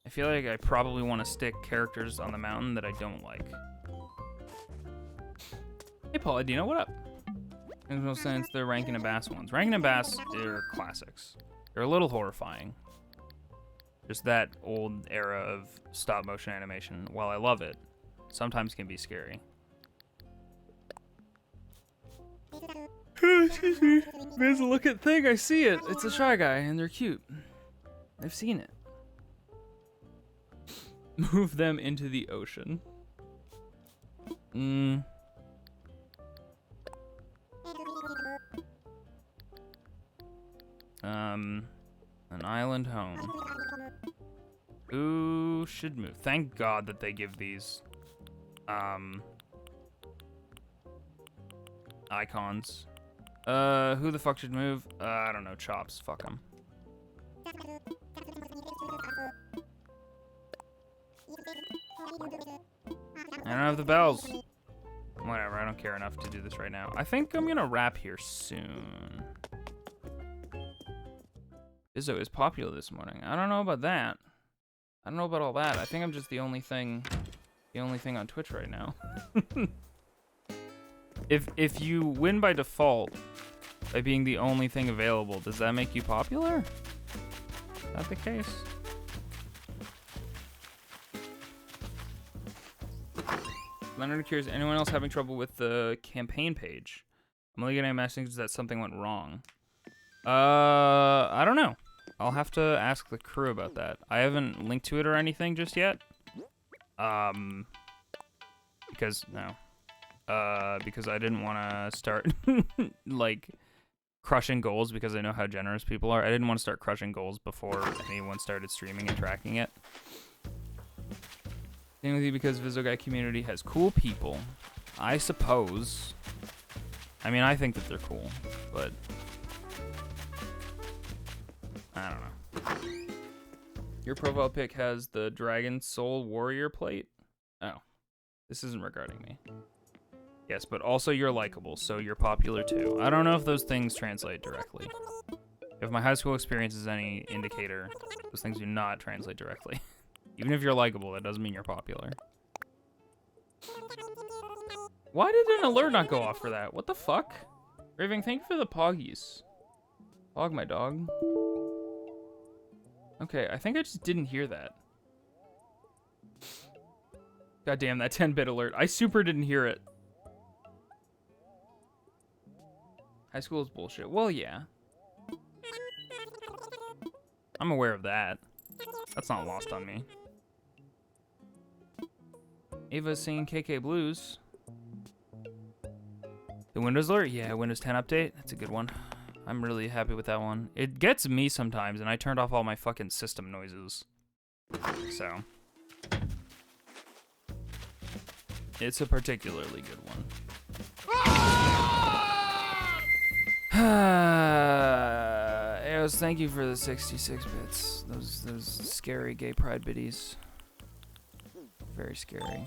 I feel like I probably want to stick characters on the mountain that I don't like. Hey, Paula Dino, what up? Makes no sense, the Rankin and Bass ones. Rankin and Bass are classics. They're a little horrifying. Just that old era of stop motion animation, while I love it, sometimes can be scary. Excuse me. There's a look at thing, I see it. It's a Shy Guy, and they're cute. I've seen it. Move them into the ocean. An island home. Who should move? Thank God that they give these, icons. Who the fuck should move? I don't know, Chops. Fuck him. I don't have the bells. Whatever, I don't care enough to do this right now. I think I'm gonna wrap here soon. Izzo is popular this morning. I don't know about that. I don't know about all that. I think I'm just the only thing on Twitch right now. If you win by default by being the only thing available, does that make you popular? Is that the case? Leonard curious, anyone else having trouble with the campaign page? I'm only getting a message that something went wrong. I don't know. I'll have to ask the crew about that. I haven't linked to it or anything just yet. Because I didn't want to start like crushing goals because I know how generous people are. I didn't want to start crushing goals before anyone started streaming and tracking it. Mainly because Vizogai community has cool people, I suppose. I mean, I think that they're cool, but I don't know. Your profile pic has the Dragon Soul Warrior plate? Oh, this isn't regarding me. Yes, but also you're likable, so you're popular too. I don't know if those things translate directly. If my high school experience is any indicator, those things do not translate directly. Even if you're likable, that doesn't mean you're popular. Why did an alert not go off for that? What the fuck? Raving, thank you for the poggies. Pog my dog. Okay, I think I just didn't hear that. God damn, that 10-bit alert. I super didn't hear it. High school is bullshit. Well, yeah. I'm aware of that. That's not lost on me. Ava's singing KK Blues. The Windows alert? Yeah, Windows 10 update. That's a good one. I'm really happy with that one. It gets me sometimes, and I turned off all my fucking system noises. So. It's a particularly good one. Eos, thank you for the 66 bits. Those scary gay pride biddies. Very scary.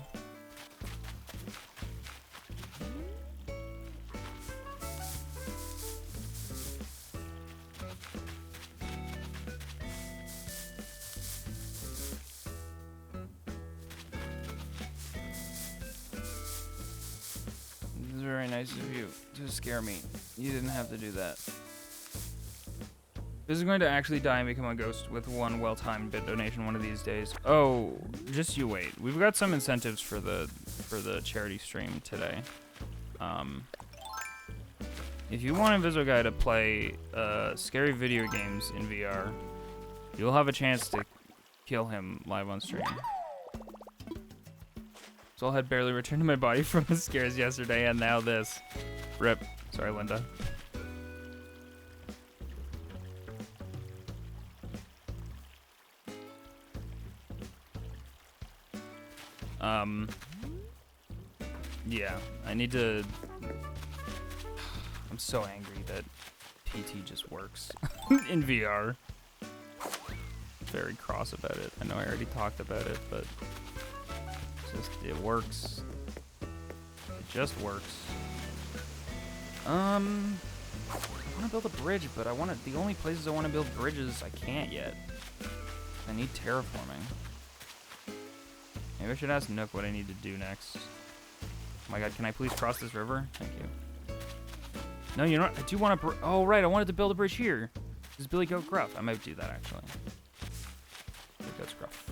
This is very nice of you to scare me. You didn't have to do that. This is going to actually die and become a ghost with one well-timed bit donation one of these days. Oh, just you wait. We've got some incentives for the charity stream today. If you want Inviso Guy to play scary video games in VR, you'll have a chance to kill him live on stream. So I had barely returned to my body from the scares yesterday, and now this. Rip. Sorry, Linda. Yeah, I need to I'm so angry that PT just works in VR. Very cross about it. I know I already talked about it, but it works. It just works. I want to build a bridge, but the only places I want to build bridges, I can't yet. I need terraforming. Maybe I should ask Nook what I need to do next. Oh my god, can I please cross this river? Thank you. No, you know what? I do want to... Oh, right, I wanted to build a bridge here. This is Billy Goat Gruff. I might do that, actually. Billy Goat's Gruff.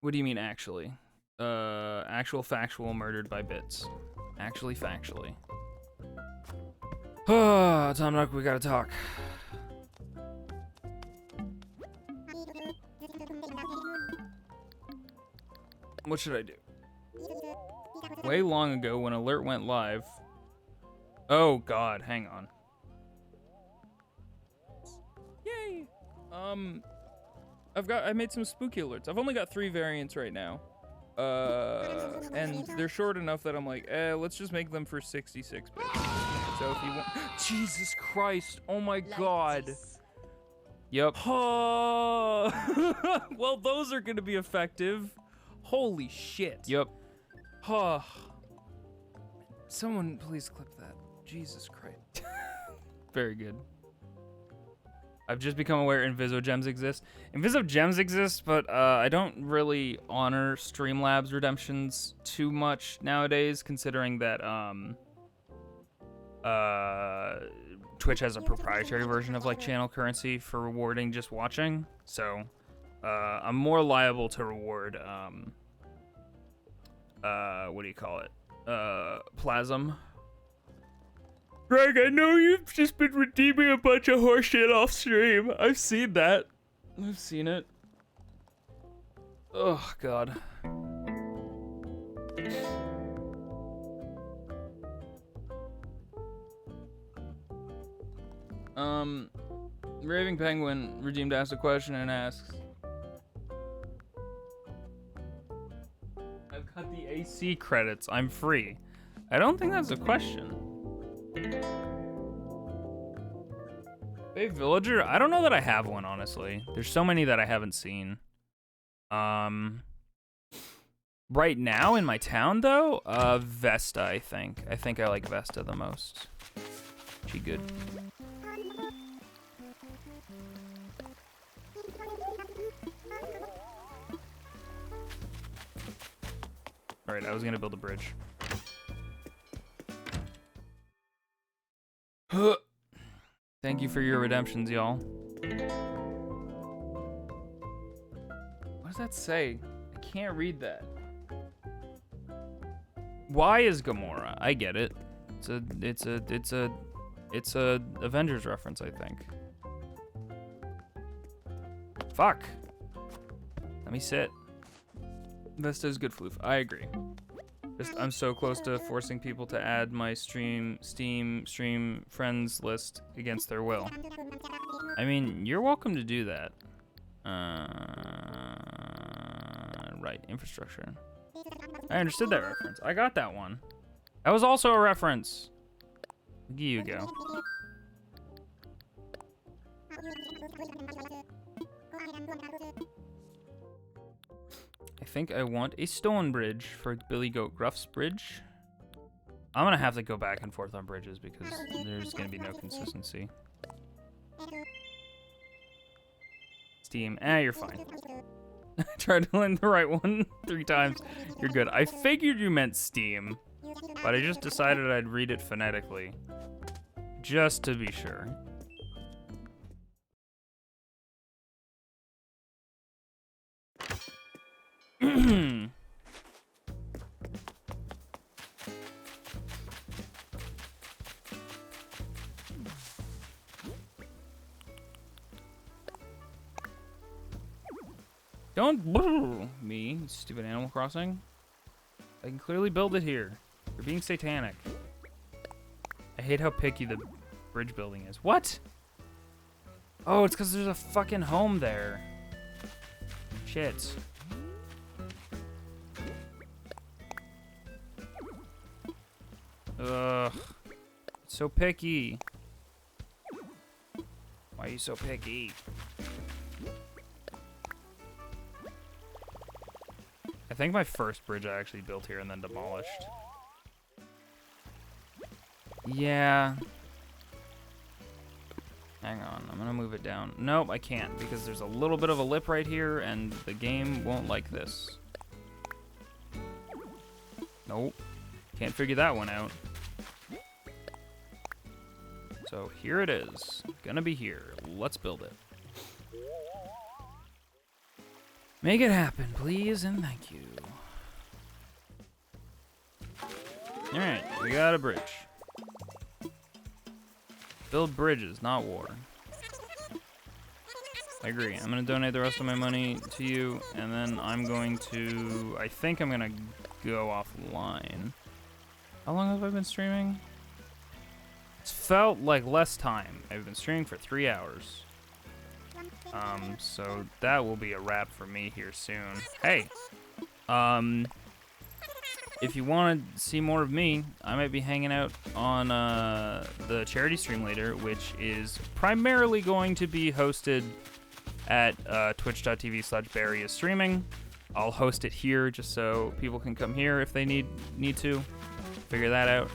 What do you mean, actually? Actual factual murdered by bits. Actually factually. Oh, Tom Nook, we gotta talk. What should I do? Way long ago when Alert went live. Oh god, hang on. Yay! I made some spooky alerts. I've only got 3 variants right now. And they're short enough that I'm like, let's just make them for 66 bits. So if you want... Jesus Christ, oh my god. Yep. Oh. Well, those are gonna be effective. Holy shit. Yep. Oh. Someone please clip that. Jesus Christ. Very good. I've just become aware Invisogems exist. Invisogems exist, but I don't really honor Streamlabs redemptions too much nowadays, considering that Twitch has a proprietary version of like channel currency for rewarding just watching. So I'm more liable to reward what do you call it? Plasm. Greg, I know you've just been redeeming a bunch of horseshit off stream. I've seen that. I've seen it. Oh, God. Raving Penguin redeemed asked a question and asks, I've cut the AC credits. I'm free. I don't think that's a question. Bay Villager? I don't know that I have one, honestly. There's so many that I haven't seen. Right now in my town, though, Vesta, I think. I think I like Vesta the most. She good. Alright, I was gonna build a bridge. Thank you for your redemptions, y'all. What does that say? I can't read that. Why is Gamora? I get it. It's a Avengers reference, I think. Fuck. Let me sit. Vesta's good floof. I agree. I'm so close to forcing people to add my Steam stream friends list against their will. I mean, you're welcome to do that. Right, infrastructure. I understood that reference. I got that one. That was also a reference. Here you go. I think I want a stone bridge for Billy Goat Gruff's bridge. I'm gonna have to go back and forth on bridges because there's gonna be no consistency. Steam, you're fine. I tried to land the right one 3 times. You're good. I figured you meant Steam, but I just decided I'd read it phonetically. Just to be sure. Don't boo me, stupid Animal Crossing. I can clearly build it here. You're being satanic. I hate how picky the bridge building is. What? Oh, it's because there's a fucking home there. Shit. Ugh. So picky. Why are you so picky? I think my first bridge I actually built here and then demolished. Yeah. Hang on, I'm gonna move it down. Nope, I can't because there's a little bit of a lip right here and the game won't like this. Nope. Can't figure that one out. So here it is. Gonna be here. Let's build it. Make it happen, please, and thank you. Alright, we got a bridge. Build bridges, not war. I agree. I'm gonna donate the rest of my money to you, and then I'm going to... I think I'm gonna go offline. How long have I been streaming? It's felt like less time. I've been streaming for 3 hours. So that will be a wrap for me here soon. Hey, if you want to see more of me, I might be hanging out on the charity stream later, which is primarily going to be hosted at twitch.tv/Barry is streaming. I'll host it here just so people can come here if they need to. Figure that out.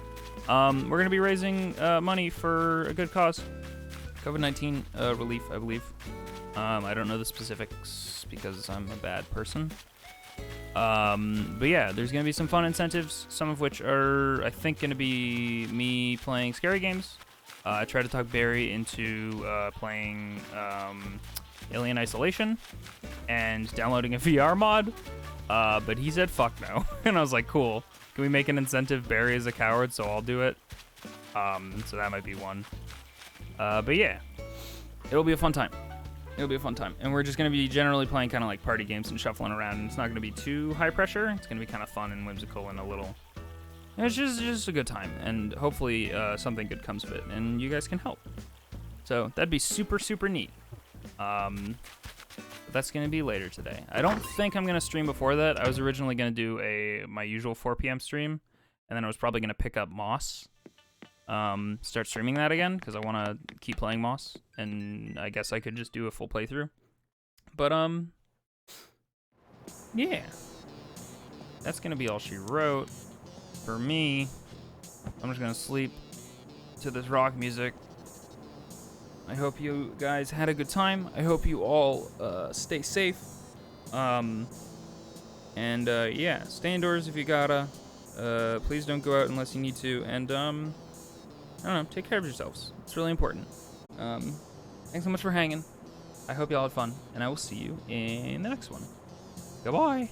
We're going to be raising money for a good cause. COVID-19 relief, I believe. I don't know the specifics because I'm a bad person. But yeah, there's going to be some fun incentives, some of which are, I think, going to be me playing scary games. I tried to talk Barry into playing Alien Isolation and downloading a VR mod, but he said fuck no. And I was like, cool. Can we make an incentive? Barry is a coward, so I'll do it. So that might be one. But yeah, it'll be a fun time. It'll be a fun time. And we're just going to be generally playing kind of like party games and shuffling around. And it's not going to be too high pressure. It's going to be kind of fun and whimsical and a little... It's just a good time. And hopefully something good comes of it. And you guys can help. So that'd be super, super neat. But that's going to be later today. I don't think I'm going to stream before that. I was originally going to do my usual 4 p.m. stream. And then I was probably going to pick up Moss. Start streaming that again because I want to keep playing Moss, and I guess I could just do a full playthrough. But yeah, that's gonna be all she wrote for me. I'm just gonna sleep to this rock music. I hope you guys had a good time. I hope you all stay safe. And yeah, stay indoors if you gotta. Please don't go out unless you need to, and I don't know, take care of yourselves. It's really important. Thanks so much for hanging. I hope y'all had fun, and I will see you in the next one. Goodbye.